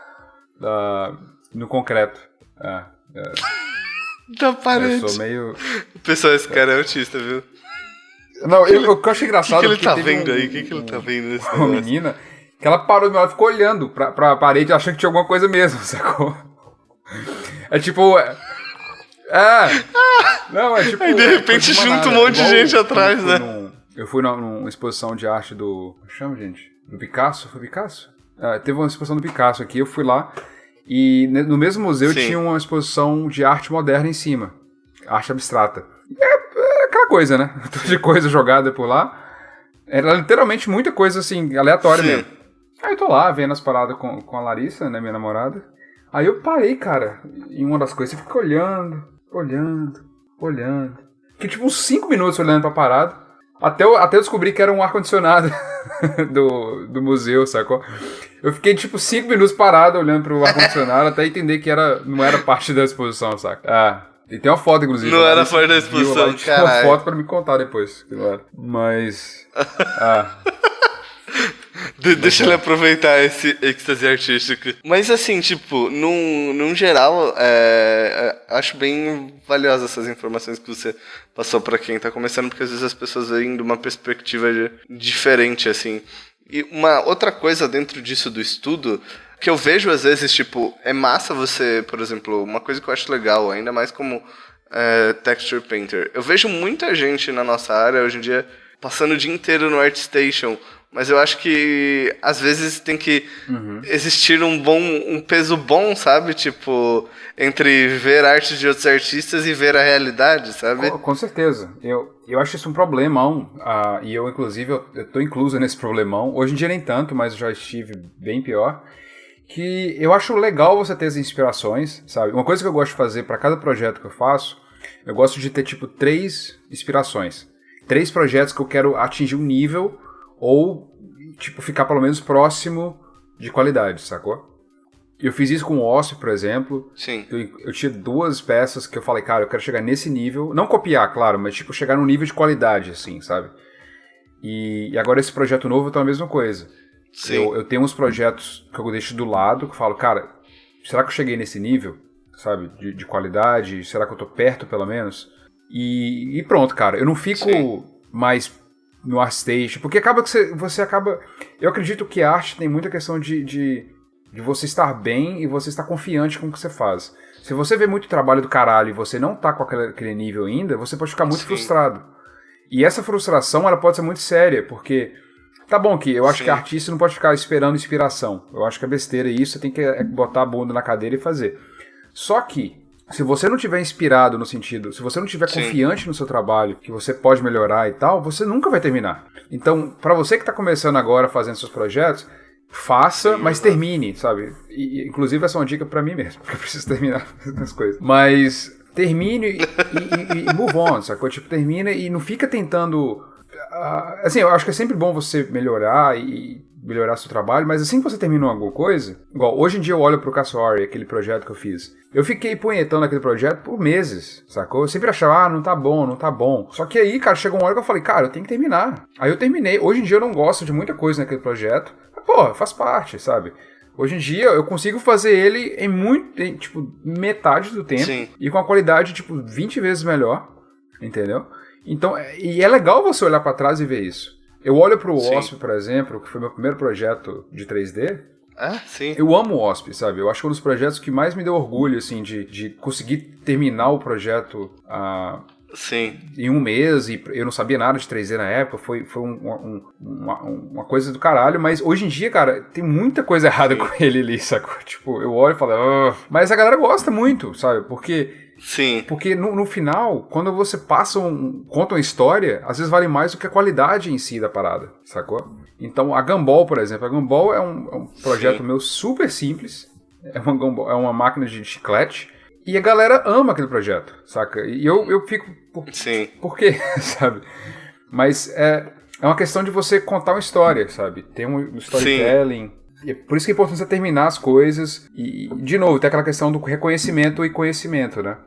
no concreto. Da parede. Eu sou meio... Pessoal, esse cara é autista, viu? Não, eu achei engraçado. O que ele tá vendo aí? O que ele tá vendo nesse negócio? Uma menina que ela parou do meu lado e ficou olhando pra parede, achando que tinha alguma coisa mesmo, sacou? É tipo... Não, é tipo... Aí de repente junta um monte de gente atrás, né? Eu fui numa exposição de arte do... como chama, gente? Do Picasso? Foi Picasso? Teve uma exposição do Picasso aqui, eu fui lá e no mesmo museu Sim. tinha uma exposição de arte moderna em cima, arte abstrata. É aquela coisa, né? Tudo de coisa jogada por lá. Era literalmente muita coisa assim, aleatória mesmo. Aí eu tô lá vendo as paradas com a Larissa, né, minha namorada. Aí eu parei, cara, em uma das coisas, eu fiquei olhando. Fiquei tipo uns 5 minutos olhando pra parada. Até eu descobri que era um ar-condicionado do museu, sacou? Eu fiquei tipo 5 minutos parado olhando pro ar-condicionado até entender que não era parte da exposição, saca? E tem uma foto, inclusive. Não era parte da exposição, cara. Uma foto pra me contar depois, que não era. Mas... Deixa ele aproveitar esse êxtase artístico. Mas assim, tipo, num geral, acho bem valiosas essas informações que você passou pra quem tá começando, porque às vezes as pessoas veem de uma perspectiva diferente, assim. E uma outra coisa dentro disso do estudo, que eu vejo às vezes, tipo, é massa você, por exemplo, uma coisa que eu acho legal, ainda mais como texture painter. Eu vejo muita gente na nossa área hoje em dia passando o dia inteiro no ArtStation, mas eu acho que às vezes tem que existir um peso bom, sabe? Tipo, entre ver arte de outros artistas e ver a realidade, sabe? Com certeza. Eu acho isso um problemão, e eu, inclusive, eu tô incluso nesse problemão. Hoje em dia nem tanto, mas eu já estive bem pior. Que eu acho legal você ter as inspirações, sabe? Uma coisa que eu gosto de fazer para cada projeto que eu faço, eu gosto de ter, tipo, 3 inspirações. 3 projetos que eu quero atingir um nível ou, tipo, ficar pelo menos próximo de qualidade, sacou? Eu fiz isso com o Osp, por exemplo. Sim. Eu tinha 2 peças que eu falei, cara, eu quero chegar nesse nível. Não copiar, claro, mas, tipo, chegar num nível de qualidade, assim, sabe? E agora esse projeto novo tá a mesma coisa. Sim. Eu tenho uns projetos que eu deixo do lado, que eu falo, cara, será que eu cheguei nesse nível, sabe, de qualidade? Será que eu tô perto, pelo menos? E pronto, cara, eu não fico mais no ArtStation, porque acaba que você acaba... Eu acredito que a arte tem muita questão de você estar bem e você estar confiante com o que você faz. Se você vê muito trabalho do caralho e você não tá com aquele nível ainda, você pode ficar muito frustrado. E essa frustração, ela pode ser muito séria, porque... Tá bom que eu acho que artista não pode ficar esperando inspiração. Eu acho que é besteira isso, você tem que botar a bunda na cadeira e fazer. Só que, se você não tiver inspirado no sentido, se você não tiver confiante no seu trabalho, que você pode melhorar e tal, você nunca vai terminar. Então, pra você que tá começando agora fazendo seus projetos, faça, mas termine, sabe? E, inclusive, essa é uma dica pra mim mesmo, porque eu preciso terminar as coisas. Mas termine e move on, sacou? Tipo, termina e não fica tentando... assim, eu acho que é sempre bom você melhorar e melhorar seu trabalho, mas assim que você terminou alguma coisa, igual hoje em dia eu olho pro Cassori, aquele projeto que eu fiz, eu fiquei punhetando aquele projeto por meses, sacou? Eu sempre achava, não tá bom. Só que aí, cara, chegou uma hora que eu falei, cara, eu tenho que terminar. Aí eu terminei. Hoje em dia eu não gosto de muita coisa naquele projeto, mas, pô, faz parte, sabe? Hoje em dia eu consigo fazer ele em tipo, metade do tempo e com a qualidade, tipo, 20 vezes melhor, entendeu? Então, e é legal você olhar pra trás e ver isso. Eu olho pro OSP, por exemplo, que foi meu primeiro projeto de 3D. Sim. Eu amo o OSP, sabe? Eu acho que é um dos projetos que mais me deu orgulho, assim, de conseguir terminar o projeto em um mês, e eu não sabia nada de 3D na época, foi uma coisa do caralho, mas hoje em dia, cara, tem muita coisa errada com ele ali, sacou? Tipo, eu olho e falo, mas a galera gosta muito, sabe? Porque no final, quando você conta uma história, às vezes vale mais do que a qualidade em si da parada, sacou? Então, a Gumball, por exemplo, a Gumball é um projeto meu super simples, é uma máquina de chiclete, e a galera ama aquele projeto, saca? E eu fico, por quê, sabe? Mas é uma questão de você contar uma história, sabe? Tem um storytelling. E é por isso que é importante você terminar as coisas. E, de novo, tem aquela questão do reconhecimento e conhecimento, né?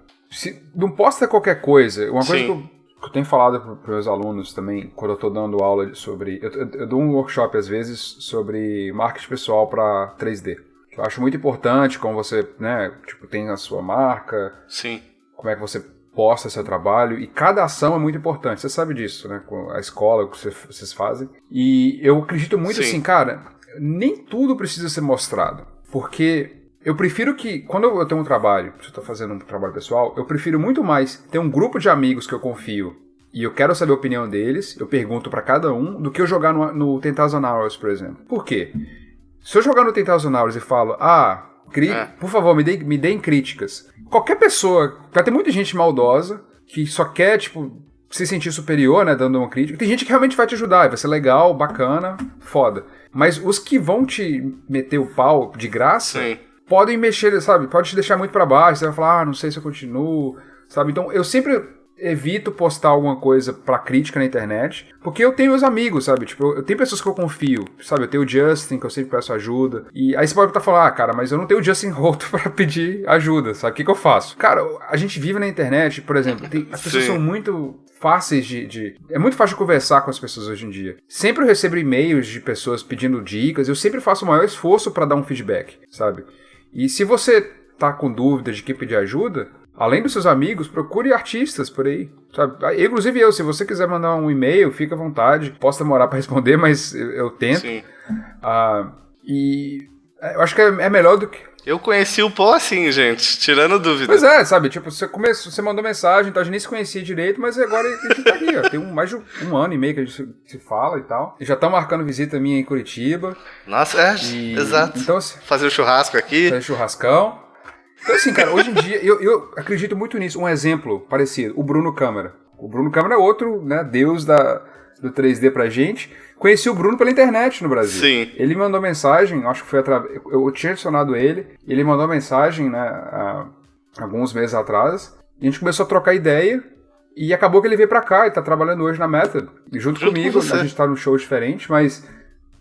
Não posta qualquer coisa. Uma coisa que eu tenho falado para os meus alunos também, quando eu estou dando aula sobre... Eu dou um workshop, às vezes, sobre marketing pessoal para 3D. Eu acho muito importante como você, né, tipo, tem a sua marca. Como é que você posta seu trabalho. E cada ação é muito importante. Você sabe disso, né? Com a escola, o que vocês fazem. E eu acredito muito assim, cara, nem tudo precisa ser mostrado. Porque... eu prefiro que, quando eu tenho um trabalho, se eu estou fazendo um trabalho pessoal, eu prefiro muito mais ter um grupo de amigos que eu confio e eu quero saber a opinião deles, eu pergunto para cada um, do que eu jogar no 10,000 Hours, por exemplo. Por quê? Se eu jogar no 10,000 Hours e falo, por favor, me deem críticas. Qualquer pessoa, vai ter muita gente maldosa que só quer, tipo, se sentir superior, né, dando uma crítica. Tem gente que realmente vai te ajudar, vai ser legal, bacana, foda. Mas os que vão te meter o pau de graça, podem mexer, sabe, pode te deixar muito pra baixo, você vai falar, não sei se eu continuo, sabe? Então, eu sempre evito postar alguma coisa pra crítica na internet, porque eu tenho meus amigos, sabe? Tipo, eu tenho pessoas que eu confio, sabe? Eu tenho o Justin, que eu sempre peço ajuda. E aí você pode estar falando, cara, mas eu não tenho o Justin Roto pra pedir ajuda, sabe? O que eu faço? Cara, a gente vive na internet, por exemplo, as pessoas são muito fáceis é muito fácil de conversar com as pessoas hoje em dia. Sempre eu recebo e-mails de pessoas pedindo dicas, eu sempre faço o maior esforço pra dar um feedback, sabe? E se você tá com dúvida de quem pedir ajuda, além dos seus amigos, procure artistas por aí, sabe? Inclusive se você quiser mandar um e-mail, fica à vontade. Posso demorar pra responder, mas eu tento. Sim. E eu acho que é melhor do que... Eu conheci o Paul assim, gente, tirando dúvida. Pois é, sabe? Tipo, você mandou mensagem, então a gente nem se conhecia direito, mas agora a gente tá aqui, ó. Tem mais de um ano e meio que a gente se fala e tal. E já tá marcando visita minha em Curitiba. Nossa, exato. Então, fazer o churrasco aqui. Fazer churrascão. Então, assim, cara, hoje em dia, eu acredito muito nisso. Um exemplo parecido, o Bruno Câmara. O Bruno Câmara é outro, né, deus do 3D pra gente. Conheci o Bruno pela internet no Brasil. Sim. Ele mandou mensagem, acho que foi através... Eu tinha adicionado ele, ele mandou mensagem, né, alguns meses atrás, e a gente começou a trocar ideia, e acabou que ele veio pra cá, e tá trabalhando hoje na Method. E junto comigo, a gente tá num show diferente, mas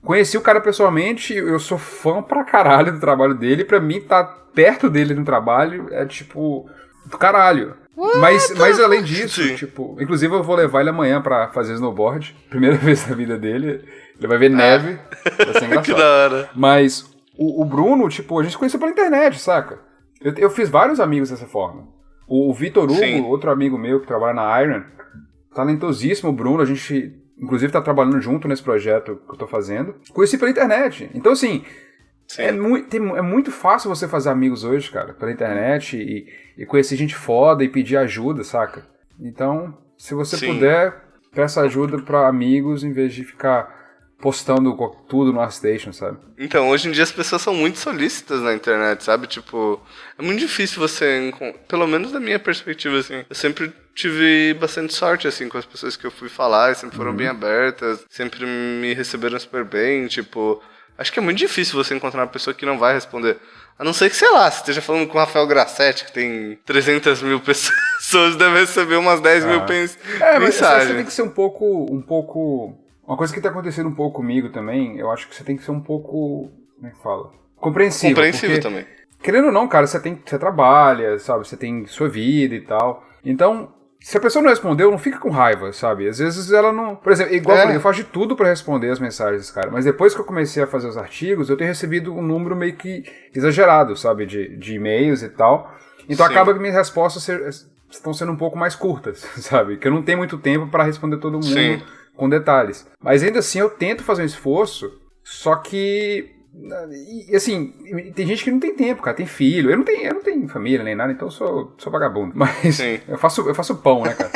conheci o cara pessoalmente, eu sou fã pra caralho do trabalho dele, pra mim tá perto dele no trabalho é tipo do caralho. Mas além disso, tipo, inclusive eu vou levar ele amanhã pra fazer snowboard, primeira vez na vida dele, ele vai ver neve, vai ser engraçado. Que da hora. Mas o Bruno, tipo, a gente se conheceu pela internet, saca? Eu fiz vários amigos dessa forma. O Vitor Hugo, outro amigo meu que trabalha na Iron, talentosíssimo, o Bruno, a gente inclusive tá trabalhando junto nesse projeto que eu tô fazendo. Conheci pela internet. Então, assim, é muito fácil você fazer amigos hoje, cara, pela internet e conhecer gente foda e pedir ajuda, saca? Então, se você puder, peça ajuda pra amigos em vez de ficar postando tudo no ArtStation, sabe? Então, hoje em dia as pessoas são muito solícitas na internet, sabe? Tipo, é muito difícil você... Pelo menos da minha perspectiva, assim. Eu sempre tive bastante sorte, assim, com as pessoas que eu fui falar. Sempre foram bem abertas. Sempre me receberam super bem, tipo... Acho que é muito difícil você encontrar uma pessoa que não vai responder. A não ser que, sei lá, você esteja falando com o Rafael Grassetti, que tem 300 mil pessoas, deve receber umas 10 mil mensagens. Mas você tem que ser um pouco... Uma coisa que tá acontecendo um pouco comigo também, eu acho que você tem que ser um pouco... Como é que fala? Compreensivo porque, também. Querendo ou não, cara, você trabalha, sabe? Você tem sua vida e tal. Então, se a pessoa não respondeu, não fica com raiva, sabe? Às vezes ela não... Por exemplo, igual eu falei, eu faço de tudo pra responder as mensagens, cara. Mas depois que eu comecei a fazer os artigos, eu tenho recebido um número meio que exagerado, sabe? De e-mails e tal. Então acaba que minhas respostas estão sendo um pouco mais curtas, sabe? Que eu não tenho muito tempo pra responder todo mundo com detalhes. Mas ainda assim eu tento fazer um esforço, só que... E assim, tem gente que não tem tempo, cara, tem filho. Eu não tenho família nem nada, então eu sou vagabundo. Mas eu faço pão, né, cara?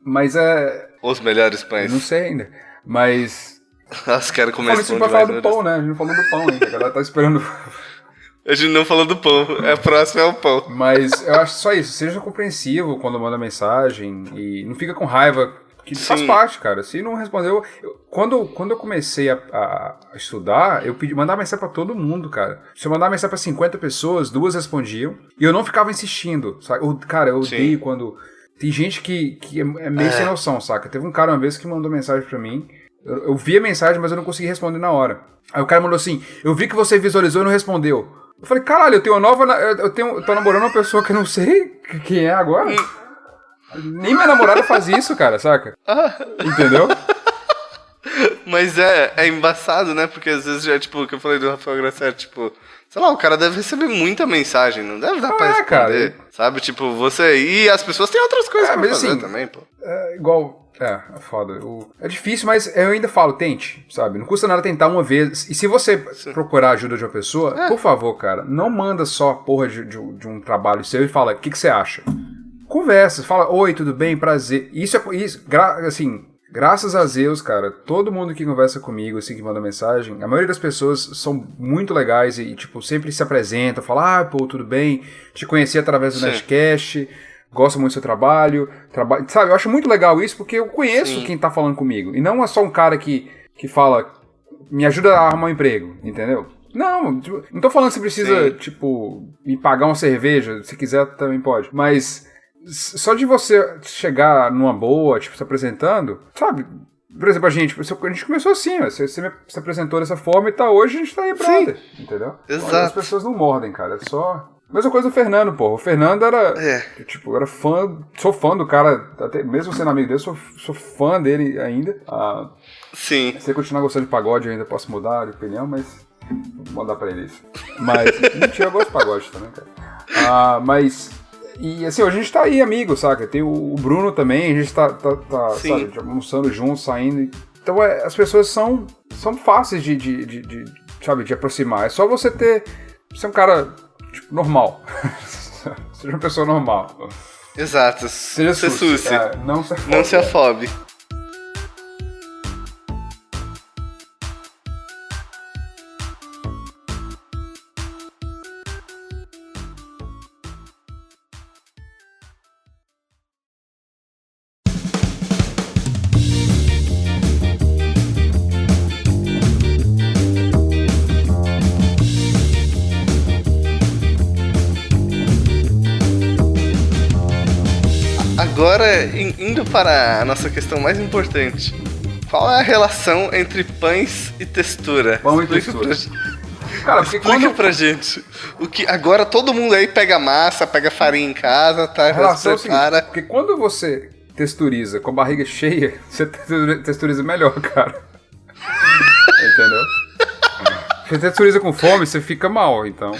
Mas é... Os melhores pães. Eu não sei ainda. Mas... Nossa, quero comer esse pão demais. A gente vai falar do pão, né? A gente não falou do pão ainda. A galera tá esperando... A gente não falou do pão. A próxima é o pão. Mas eu acho só isso. Seja compreensivo quando manda mensagem e não fica com raiva... Que faz parte, cara. Se não respondeu... Quando eu comecei a estudar, eu mandava mensagem pra todo mundo, cara. Se eu mandava mensagem pra 50 pessoas, 2 respondiam. E eu não ficava insistindo, sabe? Cara, eu odeio quando... Tem gente que é meio sem noção, saca? Teve um cara uma vez que mandou mensagem pra mim. Eu vi a mensagem, mas eu não consegui responder na hora. Aí o cara mandou assim, eu vi que você visualizou e não respondeu. Eu falei, caralho, eu tenho uma nova... Eu tô namorando uma pessoa que eu não sei quem é agora. Nem minha namorada faz isso, cara, saca? Entendeu? Mas é embaçado, né? Porque às vezes já, tipo, o que eu falei do Rafael Grassetti, tipo... Sei lá, o cara deve receber muita mensagem, não deve dar pra responder, cara. Sabe? Tipo, você... E as pessoas têm outras coisas pra fazer assim, também, pô. É igual... É foda. É difícil, mas eu ainda falo, tente, sabe? Não custa nada tentar uma vez. E se você procurar a ajuda de uma pessoa, por favor, cara, não manda só a porra de um trabalho seu e fala, o que você acha? Conversa, fala, oi, tudo bem, prazer. Isso assim, Graças a Deus, cara, todo mundo que conversa comigo, assim, que manda mensagem, a maioria das pessoas são muito legais e, tipo, sempre se apresentam, falam, pô, tudo bem, te conheci através do Nerdcast, gosto muito do seu trabalho, sabe, eu acho muito legal isso porque eu conheço quem tá falando comigo, e não é só um cara que fala, me ajuda a arrumar um emprego, entendeu? Não, tipo, não tô falando que você precisa, tipo, me pagar uma cerveja, se quiser também pode, mas só de você chegar numa boa, tipo, se apresentando, sabe? Por exemplo, a gente começou assim, você se apresentou dessa forma e hoje a gente tá aí, brother, entendeu? Exato. As pessoas não mordem, cara, é só... Mesma coisa do Fernando, pô. O Fernando era, tipo, era fã, sou fã do cara, até, mesmo sendo amigo dele, sou fã dele ainda. Sim. Se ele continuar gostando de pagode, eu ainda posso mudar de opinião, mas vou mandar pra ele isso. Mas, mentira, eu gosto de pagode também, cara. Mas... E assim, hoje a gente tá aí, amigo, saca? Tem o Bruno também, a gente tá sabe, almoçando juntos, saindo. Então as pessoas são fáceis sabe, de aproximar. É só você ser um cara, tipo, normal. Seja uma pessoa normal. Exato. Seja suci. Não se afobe. Agora, indo para a nossa questão mais importante. Qual é a relação entre pães e textura? Pão e textura. Cara, Explica pra gente. Agora todo mundo aí pega massa, pega farinha em casa, tá? A relação é o seguinte, porque quando você texturiza com a barriga cheia, você texturiza melhor, cara. Entendeu? Você texturiza com fome, você fica mal, então...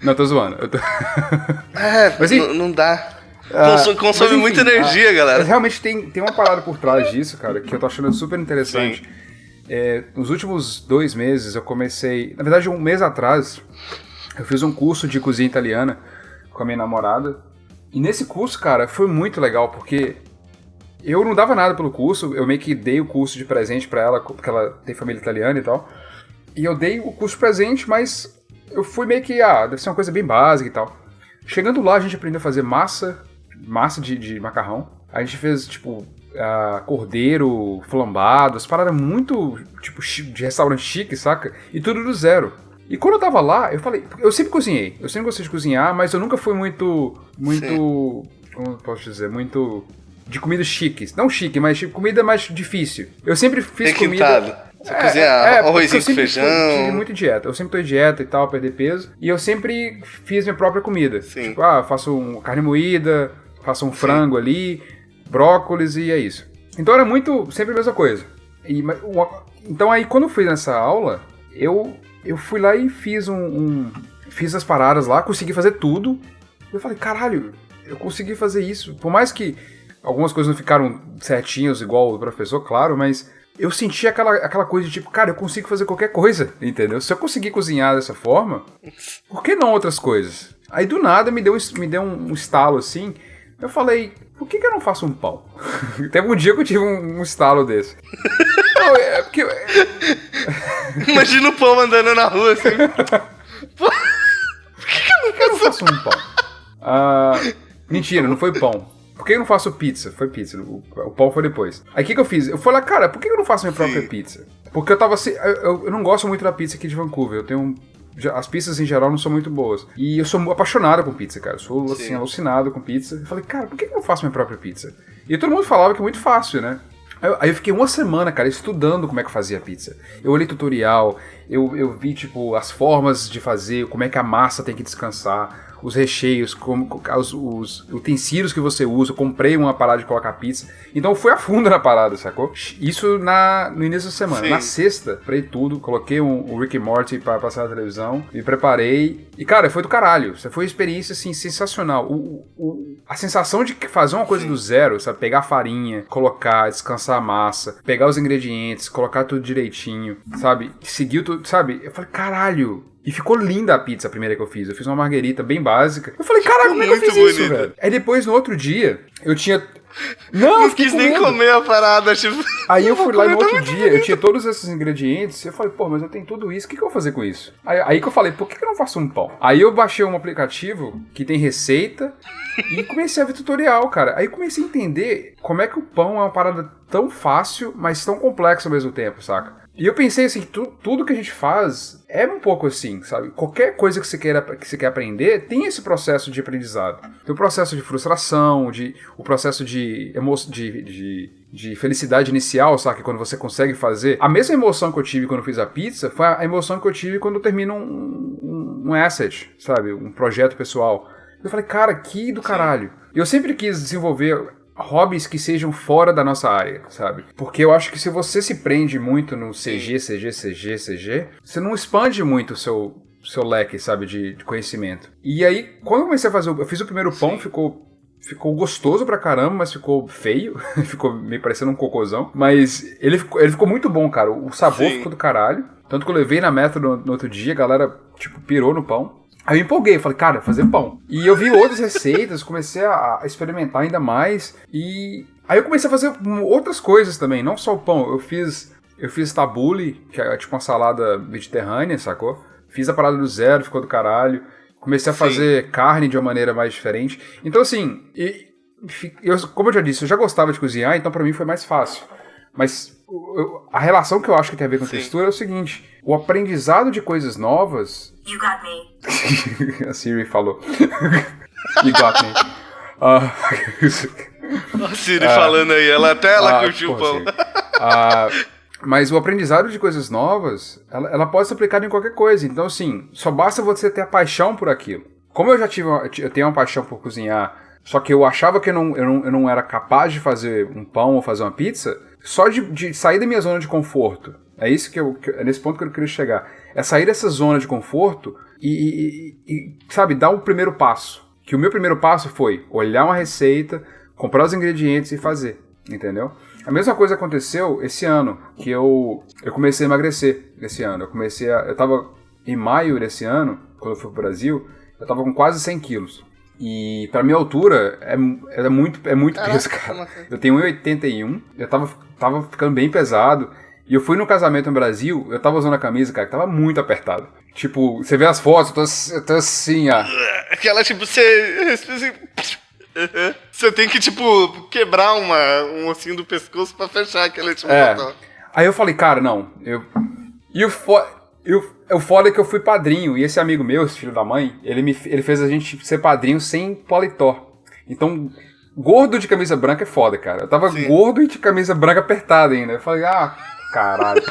Não, tô zoando. Mas não dá. Consome muita energia, galera. Mas realmente tem uma parada por trás disso, cara, que eu tô achando super interessante. Nos últimos 2 meses eu comecei... Na verdade, 1 mês atrás, eu fiz um curso de cozinha italiana com a minha namorada. E nesse curso, cara, foi muito legal, porque eu não dava nada pelo curso. Eu meio que dei o curso de presente pra ela, porque ela tem família italiana e tal. E eu dei o curso de presente, mas eu fui meio que... deve ser uma coisa bem básica e tal. Chegando lá, a gente aprendeu a fazer massa de macarrão. A gente fez, tipo, cordeiro flambado, as paradas muito, tipo, de restaurante chique, saca? E tudo do zero. E quando eu tava lá, eu falei... Eu sempre cozinhei, eu sempre gostei de cozinhar, mas eu nunca fui muito como eu posso dizer? Muito... de comida chique. Não chique, mas tipo, comida mais difícil. Eu sempre fiz comida... Você cozinha arrozinho com feijão. Eu tive muito dieta. Eu sempre tô em dieta e tal, perder peso. E eu sempre fiz minha própria comida. Sim. Tipo, faço carne moída, faço um frango ali, brócolis e é isso. Então era sempre a mesma coisa. Então aí quando eu fui nessa aula, eu fui lá e fiz fiz as paradas lá, consegui fazer tudo. Eu falei, caralho, eu consegui fazer isso. Por mais que algumas coisas não ficaram certinhas igual o professor, claro, mas... eu senti aquela coisa de tipo, cara, eu consigo fazer qualquer coisa, entendeu? Se eu conseguir cozinhar dessa forma, por que não outras coisas? Aí do nada me deu um estalo assim, eu falei, por que eu não faço um pão? Teve um dia que eu tive um estalo desse. Não, porque... Imagina o pão andando na rua assim. Por que eu não faço um pão? Mentira, não foi pão. Por que eu não faço pizza? Foi pizza, o pão foi depois. Aí o que eu fiz? Eu falei, cara, por que eu não faço minha própria pizza? Porque eu tava assim, eu não gosto muito da pizza aqui de Vancouver, as pizzas em geral não são muito boas. E eu sou apaixonado com pizza, cara, eu sou assim, alucinado com pizza. Eu falei, cara, por que eu não faço minha própria pizza? E todo mundo falava que é muito fácil, né? Aí eu fiquei 1 semana, cara, estudando como é que fazia a pizza. Eu olhei tutorial, eu vi, tipo, as formas de fazer, como é que a massa tem que descansar, os recheios, os utensílios que você usa. Eu comprei uma parada de colocar pizza. Então eu fui a fundo na parada, sacou? Isso no início da semana. Sim. Na sexta, comprei tudo, coloquei o Rick and Morty pra passar na televisão, me preparei. E, cara, foi do caralho. Foi uma experiência, assim, sensacional. A sensação de fazer uma coisa do zero, sabe? Pegar a farinha, colocar, descansar a massa, pegar os ingredientes, colocar tudo direitinho, sabe? Seguir tudo, sabe? Eu falei, caralho... E ficou linda a pizza, a primeira que eu fiz. Eu fiz uma marguerita bem básica. Eu falei, caralho, como é que eu fiz isso, velho? Aí depois, no outro dia, eu tinha Não quis nem comer a parada, tipo... Aí eu fui lá no outro dia, eu tinha todos esses ingredientes, e eu falei, pô, mas eu tenho tudo isso, o que eu vou fazer com isso? Aí que eu falei, por que eu não faço um pão? Aí eu baixei um aplicativo que tem receita e comecei a ver tutorial, cara. Aí comecei a entender como é que o pão é uma parada tão fácil, mas tão complexa ao mesmo tempo, saca? E eu pensei assim, tudo que a gente faz é um pouco assim, sabe? Qualquer coisa que você quer aprender, tem esse processo de aprendizado. Tem o processo de frustração, o processo de felicidade inicial, sabe? Quando você consegue fazer. A mesma emoção que eu tive quando eu fiz a pizza foi a emoção que eu tive quando eu termino um asset, sabe? Um projeto pessoal. Eu falei, cara, que do caralho. Eu sempre quis desenvolver hobbies que sejam fora da nossa área, sabe? Porque eu acho que se você se prende muito no CG, você não expande muito o seu leque, sabe, de conhecimento. E aí, quando eu comecei a fazer, eu fiz o primeiro pão, ficou gostoso pra caramba, mas ficou feio, ficou meio parecendo um cocôzão, mas ele ficou muito bom, cara, o sabor ficou do caralho, tanto que eu levei na meta no outro dia, a galera, tipo, pirou no pão. Aí eu empolguei, falei, cara, fazer pão. E eu vi outras receitas, comecei a experimentar ainda mais. E aí eu comecei a fazer outras coisas também, não só o pão. Eu fiz tabule, que é tipo uma salada mediterrânea, sacou? Fiz a parada do zero, ficou do caralho. Comecei a fazer carne de uma maneira mais diferente. Então assim, como eu já disse, eu já gostava de cozinhar, então pra mim foi mais fácil. Mas a relação que eu acho que tem a ver com textura é o seguinte: o aprendizado de coisas novas... You got me. A Siri falou. You got me. A Siri falando aí, até ela curtiu o pão. Mas o aprendizado de coisas novas, ela pode ser aplicada em qualquer coisa. Então, assim, só basta você ter a paixão por aquilo. Como eu tenho uma paixão por cozinhar, só que eu achava que eu não era capaz de fazer um pão ou fazer uma pizza, só de sair da minha zona de conforto. É isso é nesse ponto que eu queria chegar. É sair dessa zona de conforto e sabe, dar o primeiro passo. Que o meu primeiro passo foi olhar uma receita, comprar os ingredientes e fazer, entendeu? A mesma coisa aconteceu esse ano, que eu comecei a emagrecer esse ano. Eu tava em maio desse ano, quando eu fui pro Brasil, eu tava com quase 100 quilos. E pra minha altura é muito peso, cara. Eu tenho 1,81, eu tava ficando bem pesado. E eu fui no casamento no Brasil, eu tava usando a camisa, cara, que tava muito apertada. Tipo, você vê as fotos, eu tô assim, ó. Aquela, tipo, você tem que, tipo, quebrar um ossinho do pescoço pra fechar aquele, tipo, botão. Aí eu falei, cara, não, E o foda é que eu fui padrinho, e esse amigo meu, esse filho da mãe, ele fez a gente ser padrinho sem paletó. Então, gordo de camisa branca é foda, cara. Eu tava gordo e de camisa branca apertada ainda. Eu falei, caralho.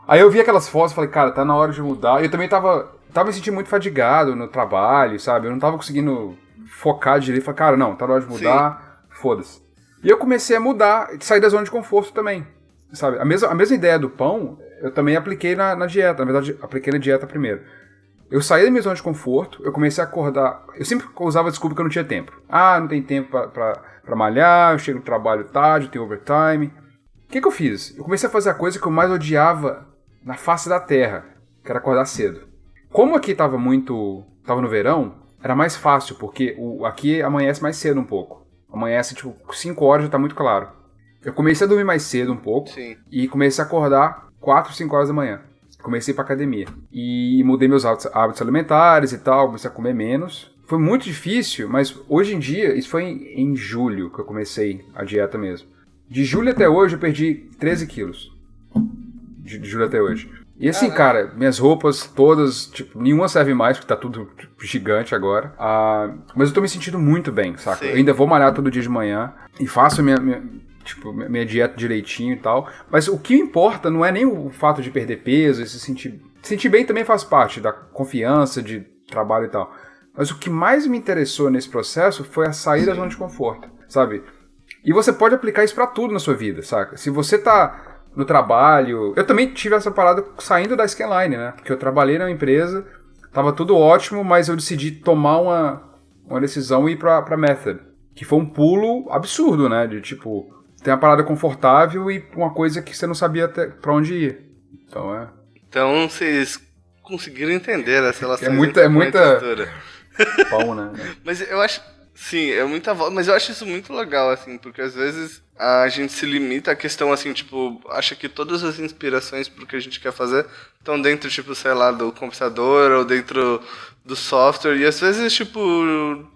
Aí eu vi aquelas fotos e falei, cara, tá na hora de mudar. Eu também tava me sentindo muito fadigado no trabalho, sabe? Eu não tava conseguindo focar direito. Falei, cara, não, tá na hora de mudar, foda-se. E eu comecei a mudar, sair da zona de conforto também, sabe? A mesma ideia do pão, eu também apliquei na dieta. Na verdade, apliquei na dieta primeiro. Eu saí da minha zona de conforto, eu comecei a acordar. Eu sempre usava a desculpa que eu não tinha tempo. Não tem tempo pra malhar, eu chego no trabalho tarde, eu tenho overtime. O que eu fiz? Eu comecei a fazer a coisa que eu mais odiava na face da terra, que era acordar cedo. Como aqui tava no verão, era mais fácil, porque aqui amanhece mais cedo um pouco. Amanhece, tipo, 5 horas já tá muito claro. Eu comecei a dormir mais cedo um pouco e comecei a acordar 4, 5 horas da manhã. Comecei pra academia. E mudei meus hábitos alimentares e tal, comecei a comer menos. Foi muito difícil, mas hoje em dia, isso foi em julho que eu comecei a dieta mesmo. De julho até hoje eu perdi 13 quilos. De julho até hoje. E assim, cara, minhas roupas todas, tipo, nenhuma serve mais, porque tá tudo tipo, gigante agora. Mas eu tô me sentindo muito bem, saca? Eu ainda vou malhar todo dia de manhã e faço minha dieta direitinho e tal. Mas o que importa não é nem o fato de perder peso e se sentir bem também faz parte da confiança, de trabalho e tal. Mas o que mais me interessou nesse processo foi a sair da zona de conforto, sabe? E você pode aplicar isso pra tudo na sua vida, saca? Se você tá no trabalho... Eu também tive essa parada saindo da Scanline, né? Porque eu trabalhei na empresa, tava tudo ótimo, mas eu decidi tomar uma decisão e ir pra Method. Que foi um pulo absurdo, né? De tipo, ter uma parada confortável e uma coisa que você não sabia até pra onde ir. Então vocês conseguiram entender essa relação. É muita... Pão, né? Mas eu acho Sim, é muita volta, mas eu acho isso muito legal, assim, porque às vezes a gente se limita à questão, assim, tipo, acha que todas as inspirações pro que a gente quer fazer estão dentro, tipo, sei lá, do computador ou dentro do software, e às vezes, tipo,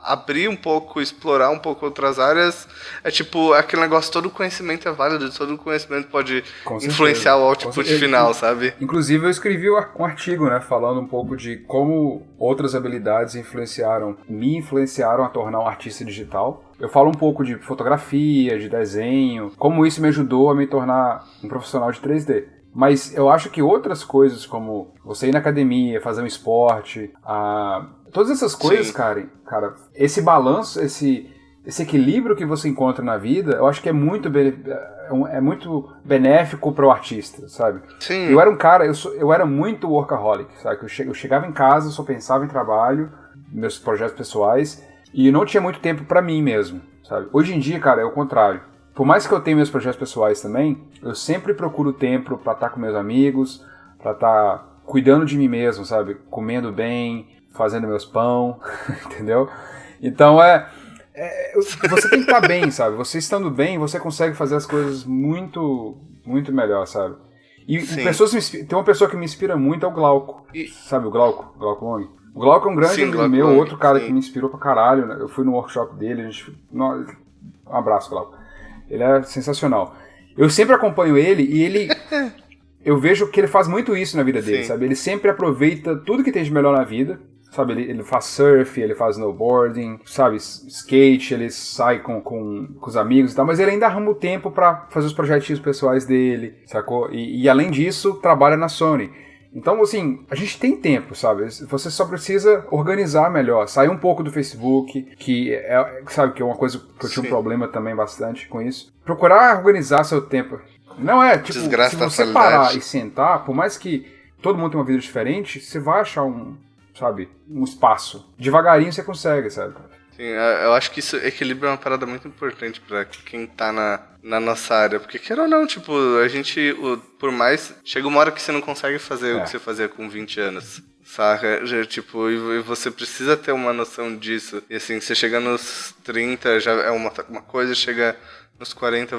abrir um pouco, explorar um pouco outras áreas, é tipo, aquele negócio, todo conhecimento é válido, todo conhecimento pode influenciar o output final, sabe? Inclusive eu escrevi um artigo, né, falando um pouco de como outras habilidades me influenciaram a tornar um artista digital. Eu falo um pouco de fotografia, de desenho, como isso me ajudou a me tornar um profissional de 3D. Mas eu acho que outras coisas, como você ir na academia, fazer um esporte, todas essas coisas, cara, esse balanço, esse equilíbrio que você encontra na vida, eu acho que é muito benéfico para o artista, sabe? Sim. Eu era um cara, eu era muito workaholic, sabe? Eu chegava em casa, só pensava em trabalho, meus projetos pessoais, e não tinha muito tempo para mim mesmo, sabe? Hoje em dia, cara, é o contrário. Por mais que eu tenha meus projetos pessoais também, eu sempre procuro tempo para estar com meus amigos, para estar cuidando de mim mesmo, sabe? Comendo bem, fazendo meus pão, entendeu? Então você tem que estar bem, sabe? Você estando bem, você consegue fazer as coisas muito, muito melhor, sabe? E tem uma pessoa que me inspira muito, é o Glauco. Sabe o Glauco? Glauco Long? O Glauco é um grande amigo meu, outro cara que me inspirou pra caralho. Eu fui no workshop dele, um abraço, Glauco. Ele é sensacional. Eu sempre acompanho ele e ele... Eu vejo que ele faz muito isso na vida dele, sabe? Ele sempre aproveita tudo que tem de melhor na vida, sabe? Ele faz surf, ele faz snowboarding, sabe? Skate, ele sai com os amigos e tal, mas ele ainda arruma o tempo pra fazer os projetinhos pessoais dele, sacou? E além disso, trabalha na Sony. Então, assim, a gente tem tempo, sabe? Você só precisa organizar melhor, sair um pouco do Facebook, que sabe, que é uma coisa que eu tinha um problema também bastante com isso. Procurar organizar seu tempo. Não tipo, se você parar e sentar, por mais que todo mundo tenha uma vida diferente, você vai achar um espaço. Devagarinho você consegue, sabe? Sim, eu acho que isso equilíbrio é uma parada muito importante pra quem tá na nossa área. Porque, queira ou não, tipo, a gente, por mais... Chega uma hora que você não consegue fazer o que você fazia com 20 anos, saca? Já, tipo, e você precisa ter uma noção disso. E assim, você chega nos 30, já é uma coisa, chega nos 40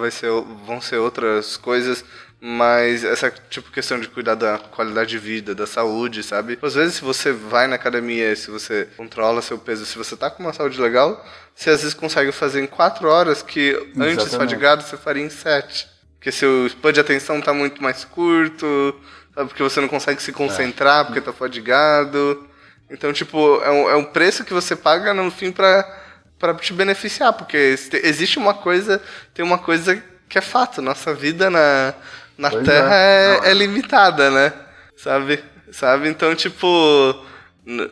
vão ser outras coisas. Mas essa tipo questão de cuidar da qualidade de vida, da saúde, sabe? Às vezes, se você vai na academia, se você controla seu peso, se você tá com uma saúde legal, você às vezes consegue fazer em 4 horas que antes fadigado você faria em 7. Porque seu span de atenção tá muito mais curto, sabe? Porque você não consegue se concentrar porque tá fadigado. Então, tipo, é um preço que você paga no fim pra te beneficiar, porque existe uma coisa, tem uma coisa que é fato, nossa vida na Terra é limitada, né? Sabe? Então, tipo,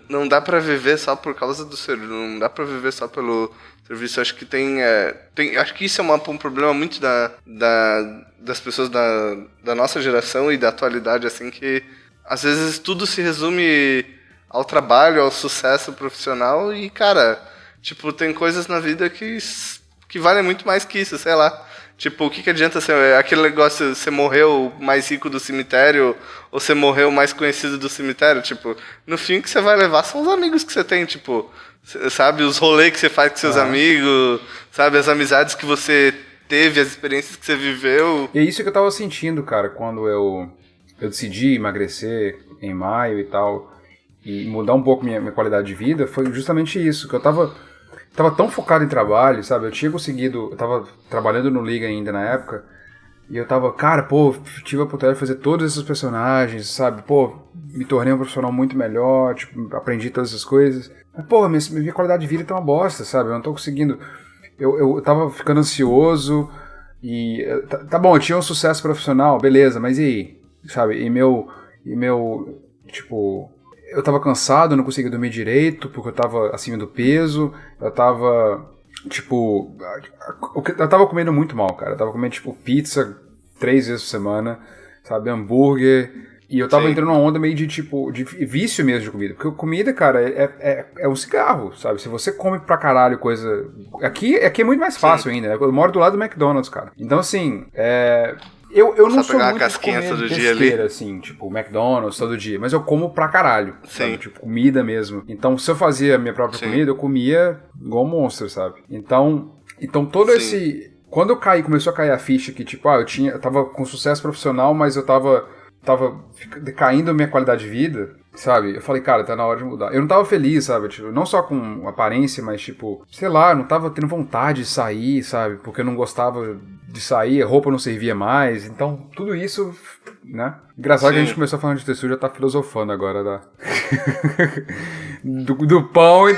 não dá pra viver só por causa do serviço, não dá pra viver só pelo serviço. Acho que acho que isso é um problema muito das pessoas da nossa geração e da atualidade, assim, que às vezes tudo se resume ao trabalho, ao sucesso profissional e, cara, tipo, tem coisas na vida que valem muito mais que isso, sei lá. Tipo, o que adianta aquele negócio, você morreu mais rico do cemitério ou você morreu mais conhecido do cemitério? Tipo, no fim o que você vai levar são os amigos que você tem, tipo, sabe, os rolês que você faz com seus amigos, sabe, as amizades que você teve, as experiências que você viveu. E é isso que eu tava sentindo, cara, quando eu decidi emagrecer em maio e tal, e mudar um pouco minha qualidade de vida, foi justamente isso, que eu tava tão focado em trabalho, sabe? Eu tava trabalhando no Liga ainda na época, e eu tava, cara, tive a oportunidade de fazer todos esses personagens, sabe? Me tornei um profissional muito melhor, tipo, aprendi todas essas coisas. Mas, minha qualidade de vida tá uma bosta, sabe? Eu não tô conseguindo... Eu tava ficando ansioso, e... Tá bom, eu tinha um sucesso profissional, beleza, mas e aí? Sabe? E meu... Tipo... Eu tava cansado, não conseguia dormir direito, porque eu tava acima do peso, eu tava, tipo... Eu tava comendo muito mal, cara. Eu tava comendo, tipo, pizza 3 vezes por semana, sabe? Hambúrguer. E eu tava entrando numa onda meio de, tipo, de vício mesmo de comida. Porque comida, cara, é um cigarro, sabe? Se você come pra caralho coisa... Aqui é muito mais fácil ainda, né? Eu moro do lado do McDonald's, cara. Então, assim, Eu não Só sou pegar uma muito de casquinha comer todo dia ali. besteira, assim, tipo McDonald's todo dia, mas eu como pra caralho, sabe? Sim. Tipo, comida mesmo. Então, se eu fazia a minha própria Sim. comida, eu comia igual um monstro, sabe? Então todo Sim. esse... Quando começou a cair a ficha que, tipo, eu tava com sucesso profissional, mas eu tava decaindo a minha qualidade de vida, sabe? Eu falei, cara, tá na hora de mudar. Eu não tava feliz, sabe? Tipo, não só com aparência, mas, tipo, sei lá, não tava tendo vontade de sair, sabe? Porque eu não gostava de sair, a roupa não servia mais. Então, tudo isso, né? Engraçado que a gente começou falando de textura, já tá filosofando agora do pão e...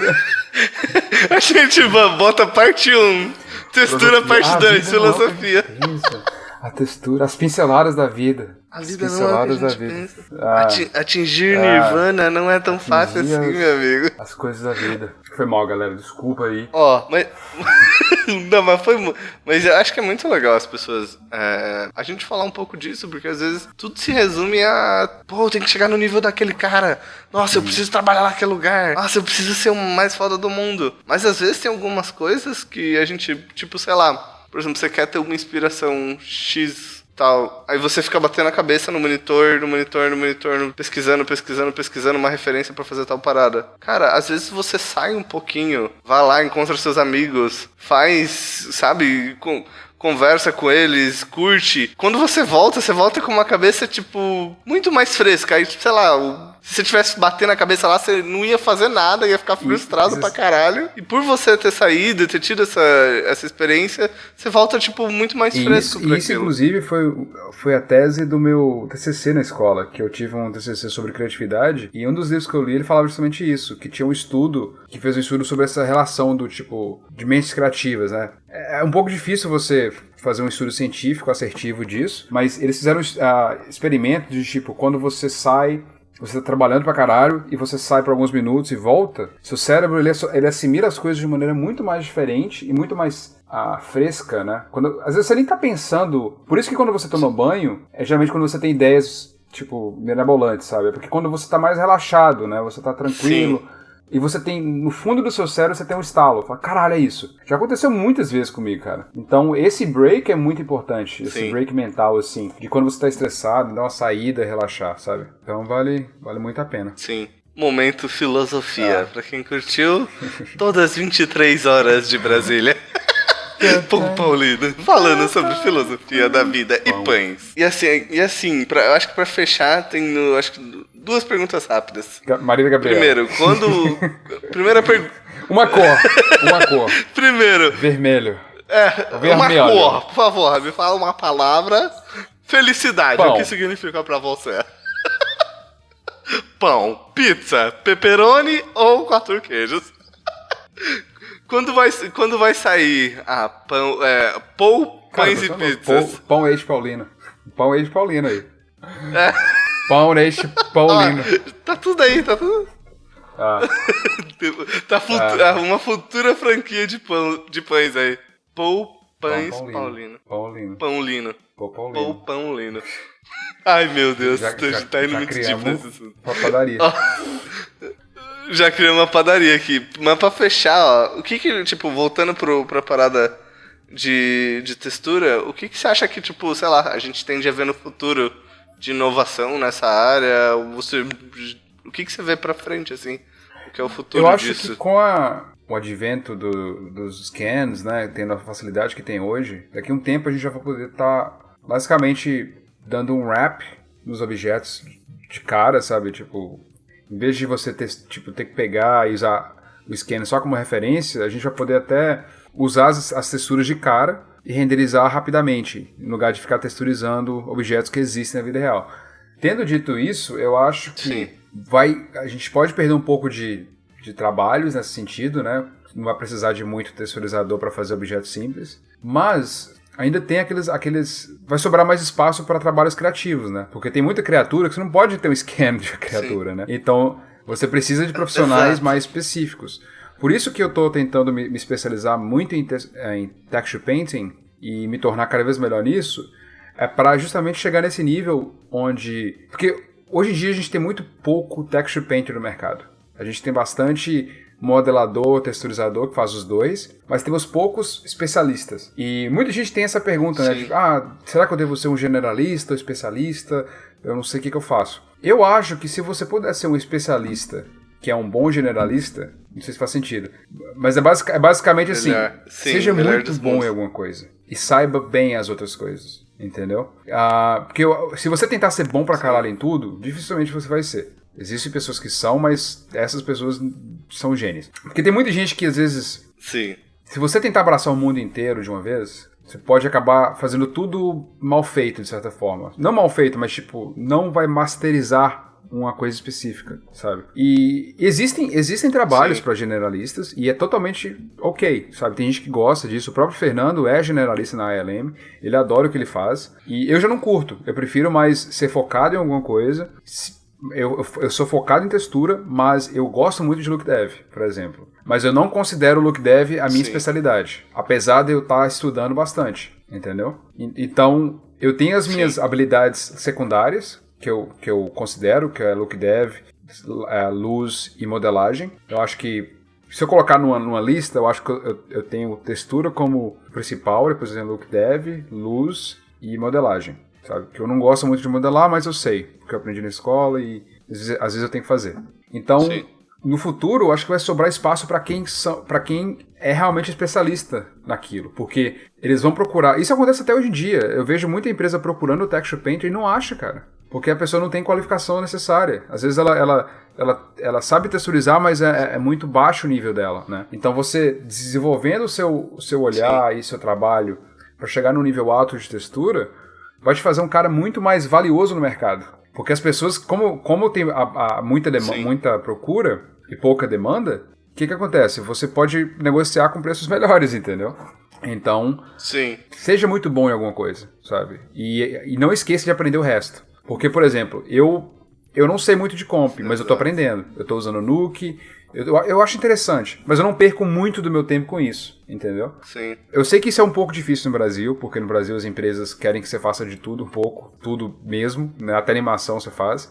A gente bota parte 1, textura parte 2, filosofia. A textura, as pinceladas da vida. A vida não é o que a gente pensa. Atingir Nirvana não é tão fácil assim, meu amigo. As coisas da vida. Foi mal, galera. Desculpa aí. Mas... não, mas eu acho que é muito legal as pessoas... a gente falar um pouco disso, porque às vezes tudo se resume a... Pô, eu tenho que chegar no nível daquele cara. Nossa, eu preciso trabalhar naquele lugar. Nossa, eu preciso ser o mais foda do mundo. Mas às vezes tem algumas coisas que a gente... Tipo, sei lá... Por exemplo, você quer ter uma inspiração X... tal. Aí você fica batendo a cabeça no monitor, pesquisando uma referência pra fazer tal parada. Cara, às vezes você sai um pouquinho, vai lá, encontra seus amigos, faz, sabe, conversa com eles, curte. Quando você volta com uma cabeça, tipo, muito mais fresca. Aí, sei lá, se você tivesse batendo a cabeça lá, você não ia fazer nada, ia ficar frustrado pra caralho. E por você ter saído e ter tido essa experiência, você volta, tipo, muito mais fresco pra isso, aquilo. inclusive, foi a tese do meu TCC na escola, que eu tive um TCC sobre criatividade, e um dos livros que eu li, ele falava justamente isso, que tinha um estudo, que fez um estudo sobre essa relação do, tipo, de mentes criativas, né? É um pouco difícil você fazer um estudo científico assertivo disso, mas eles fizeram experimentos de, tipo, quando você sai... Você tá trabalhando pra caralho e você sai por alguns minutos e volta, seu cérebro ele assimila as coisas de maneira muito mais diferente e muito mais fresca, né? Às vezes você nem tá pensando... Por isso que quando você toma banho, é geralmente quando você tem ideias, tipo, mirabolantes, sabe? É porque quando você tá mais relaxado, né? Você tá tranquilo... Sim. E você tem, no fundo do seu cérebro, você tem um estalo. Fala, caralho, é isso. Já aconteceu muitas vezes comigo, cara. Então, esse break é muito importante. Esse break mental, assim. De quando você tá estressado, dar uma saída, relaxar, sabe? Então, vale muito a pena. Sim. Momento filosofia. Pra quem curtiu, todas as 23 horas de Brasília. Pão Paulino, falando sobre filosofia da vida e pães. E assim, eu acho que pra fechar, tem duas perguntas rápidas. Maria Gabriela. Primeiro, primeira pergunta. Uma cor. Primeiro. Vermelho. Vermelho. Uma cor, por favor, me fala uma palavra. Felicidade, pão. O que significa pra você? Pão, pizza, pepperoni ou 4 queijos? Quando vai sair pães e pizzas? Pão Eixo Paulino. Pão Eixo Paulino aí. Pão Eixo Paulino. Tá tudo aí, tá tudo. Uma futura franquia de pães aí. Pães Paulino. Paulino. Ai, meu Deus, a gente tá indo muito deep nesse assunto. Uma padaria. Já criei uma padaria aqui. Mas pra fechar, ó, o que tipo, voltando pra parada de textura, o que você acha que, tipo, sei lá, a gente tende a ver no futuro de inovação nessa área? O que você vê pra frente, assim? O que é o futuro disso? Eu acho que com o advento dos scans, né, tendo a facilidade que tem hoje, daqui a um tempo a gente já vai poder estar, basicamente, dando um wrap nos objetos de cara, sabe? Tipo... Em vez de você ter que pegar e usar o scanner só como referência, a gente vai poder até usar as texturas de cara e renderizar rapidamente, em lugar de ficar texturizando objetos que existem na vida real. Tendo dito isso, eu acho que a gente pode perder um pouco de trabalhos nesse sentido, né? Não vai precisar de muito texturizador para fazer objetos simples, mas... ainda tem aqueles... Vai sobrar mais espaço para trabalhos criativos, né? Porque tem muita criatura que você não pode ter um scan de criatura, né? Então, você precisa de profissionais mais específicos. Por isso que eu tô tentando me especializar muito em texture painting e me tornar cada vez melhor nisso, é para justamente chegar nesse nível onde... Porque hoje em dia a gente tem muito pouco texture painter no mercado. A gente tem bastante modelador, texturizador, que faz os dois, mas temos poucos especialistas. E muita gente tem essa pergunta, né? Tipo, será que eu devo ser um generalista ou especialista? Eu não sei o que eu faço. Eu acho que se você puder ser um especialista que é um bom generalista, não sei se faz sentido, mas é basicamente assim, seja muito bom em alguma coisa e saiba bem as outras coisas, entendeu? Porque se você tentar ser bom pra caralho em tudo, dificilmente você vai ser. Existem pessoas que são, mas essas pessoas são gênios. Porque tem muita gente que às vezes, se você tentar abraçar o mundo inteiro de uma vez, você pode acabar fazendo tudo mal feito, de certa forma. Não mal feito, mas tipo, não vai masterizar uma coisa específica, sabe? E existem trabalhos para generalistas e é totalmente ok, sabe? Tem gente que gosta disso. O próprio Fernando é generalista na ALM, ele adora o que ele faz. E eu já não curto. Eu prefiro mais ser focado em alguma coisa. Eu sou focado em textura, mas eu gosto muito de look dev, por exemplo. Mas eu não considero o look dev a minha especialidade, apesar de eu estar estudando bastante, entendeu? Então, eu tenho as minhas habilidades secundárias, que eu considero, que é look dev, luz e modelagem. Eu acho que, se eu colocar numa lista, eu acho que eu tenho textura como principal, depois eu tenho look dev, luz e modelagem, sabe? Que eu não gosto muito de modelar, mas eu sei, porque eu aprendi na escola e às vezes eu tenho que fazer. Então, no futuro, eu acho que vai sobrar espaço para quem é realmente especialista naquilo, porque eles vão procurar. Isso acontece até hoje em dia. Eu vejo muita empresa procurando o Texture Painter e não acha, cara. Porque a pessoa não tem qualificação necessária. Às vezes ela sabe texturizar, mas é muito baixo o nível dela, né? Então você desenvolvendo o seu olhar e seu trabalho para chegar num nível alto de textura, vai te fazer um cara muito mais valioso no mercado. Porque as pessoas, como tem muita procura e pouca demanda, o que acontece? Você pode negociar com preços melhores, entendeu? Então, seja muito bom em alguma coisa, sabe? E não esqueça de aprender o resto. Porque, por exemplo, eu não sei muito de comp, mas eu tô aprendendo. Eu tô usando o Nuke, eu acho interessante, mas eu não perco muito do meu tempo com isso, entendeu? Sim. Eu sei que isso é um pouco difícil no Brasil, porque no Brasil as empresas querem que você faça de tudo um pouco, tudo mesmo, né? Até animação você faz,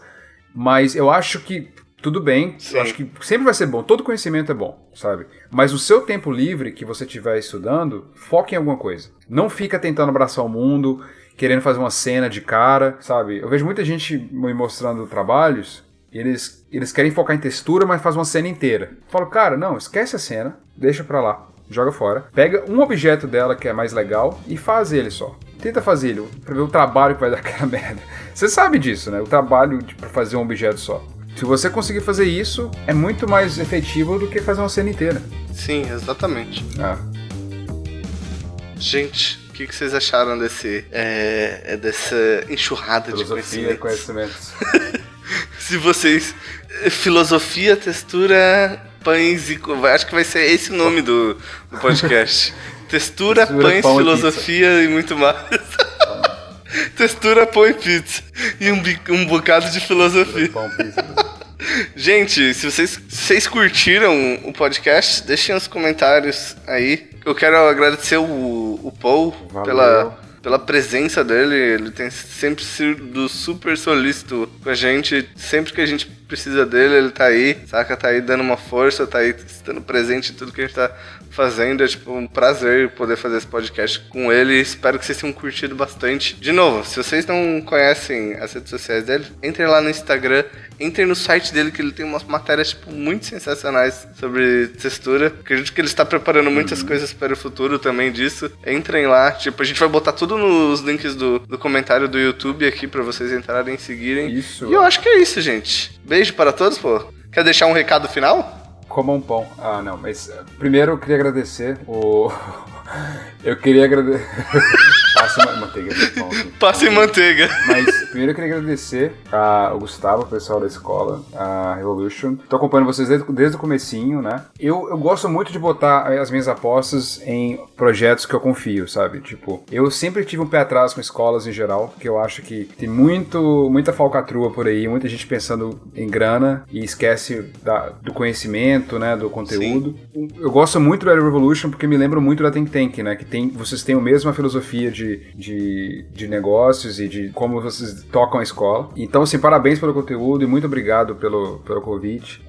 mas eu acho que tudo bem, eu acho que sempre vai ser bom, todo conhecimento é bom, sabe? Mas o seu tempo livre que você estiver estudando, foque em alguma coisa. Não fica tentando abraçar o mundo, querendo fazer uma cena de cara, sabe? Eu vejo muita gente me mostrando trabalhos, e eles querem focar em textura, mas faz uma cena inteira. Eu falo, cara, não, esquece a cena, deixa pra lá, joga fora. Pega um objeto dela que é mais legal e faz ele só. Tenta fazer ele, pra ver o trabalho que vai dar aquela merda. Você sabe disso, né? O trabalho pra fazer um objeto só. Se você conseguir fazer isso, é muito mais efetivo do que fazer uma cena inteira. Sim, exatamente. Gente, o que vocês acharam dessa enxurrada de conhecimentos? Se vocês... Filosofia, textura, pães e... Acho que vai ser esse o nome do podcast. Textura, pães, filosofia e muito mais. Textura, pão e pizza. E um bocado de filosofia. Gente, se vocês curtiram o podcast, deixem nos comentários aí. Eu quero agradecer o Paul pela presença dele. Ele tem sempre sido super solícito com a gente. Sempre que a gente precisa dele, ele tá aí, saca? Tá aí dando uma força, tá aí estando presente em tudo que a gente tá fazendo. É tipo um prazer poder fazer esse podcast com ele. Espero que vocês tenham curtido bastante. De novo, se vocês não conhecem as redes sociais dele, entrem lá no Instagram, entrem no site dele, que ele tem umas matérias tipo, muito sensacionais sobre textura. Acredito que ele está preparando muitas coisas para o futuro também disso. Entrem lá, tipo, a gente vai botar tudo nos links do comentário do YouTube aqui para vocês entrarem e seguirem. Isso. E eu acho que é isso, gente. Beijo para todos, pô. Quer deixar um recado final? Coma um pão. Ah, não, mas primeiro eu queria agradecer Eu queria agradecer... Passa manteiga no pão. Passa em manteiga. Mas primeiro eu queria agradecer ao Gustavo, o pessoal da escola, a Revolution. Tô acompanhando vocês desde o comecinho, né? Eu gosto muito de botar as minhas apostas em projetos que eu confio, sabe? Tipo, eu sempre tive um pé atrás com escolas em geral, porque eu acho que tem muita falcatrua por aí, muita gente pensando em grana e esquece do conhecimento, né? Do conteúdo. Sim. Eu gosto muito do Revolution porque me lembra muito da Think Tank, né? Que vocês têm a mesma filosofia de de negócios e de como vocês tocam a escola. Então, assim, parabéns pelo conteúdo e muito obrigado pelo convite.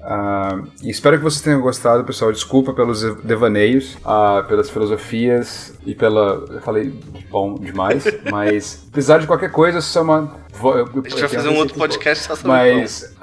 E espero que vocês tenham gostado, pessoal. Desculpa pelos devaneios, pelas filosofias e eu falei bom demais, mas precisar de qualquer coisa, só a gente vai fazer um outro podcast só sobre Mas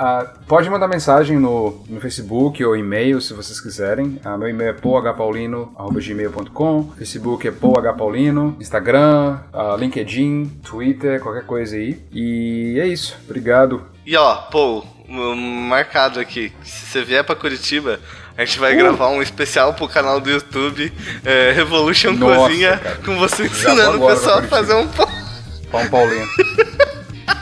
pode mandar mensagem no Facebook ou e-mail, se vocês quiserem. Meu e-mail é poapaulino@gmail.com, Facebook é poapaulino, Instagram, LinkedIn, Twitter, qualquer coisa aí. E é isso. Obrigado. E ó, Paul, marcado aqui, se você vier pra Curitiba, a gente vai gravar um especial pro canal do YouTube, Revolution Nossa, Cozinha, cara. com você ensinando o pessoal a fazer um pão. Pão paulino.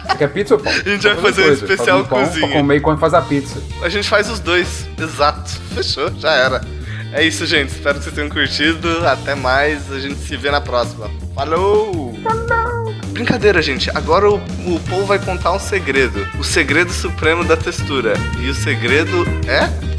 Você quer pizza ou pão? A gente vai fazer um especial cozinha. Pra comer quando faz a pizza. A gente faz os dois, exato. Fechou, já era. É isso, gente. Espero que vocês tenham curtido. Até mais. A gente se vê na próxima. Falou! Brincadeira, gente. Agora o Paul vai contar um segredo. O segredo supremo da textura. E o segredo é...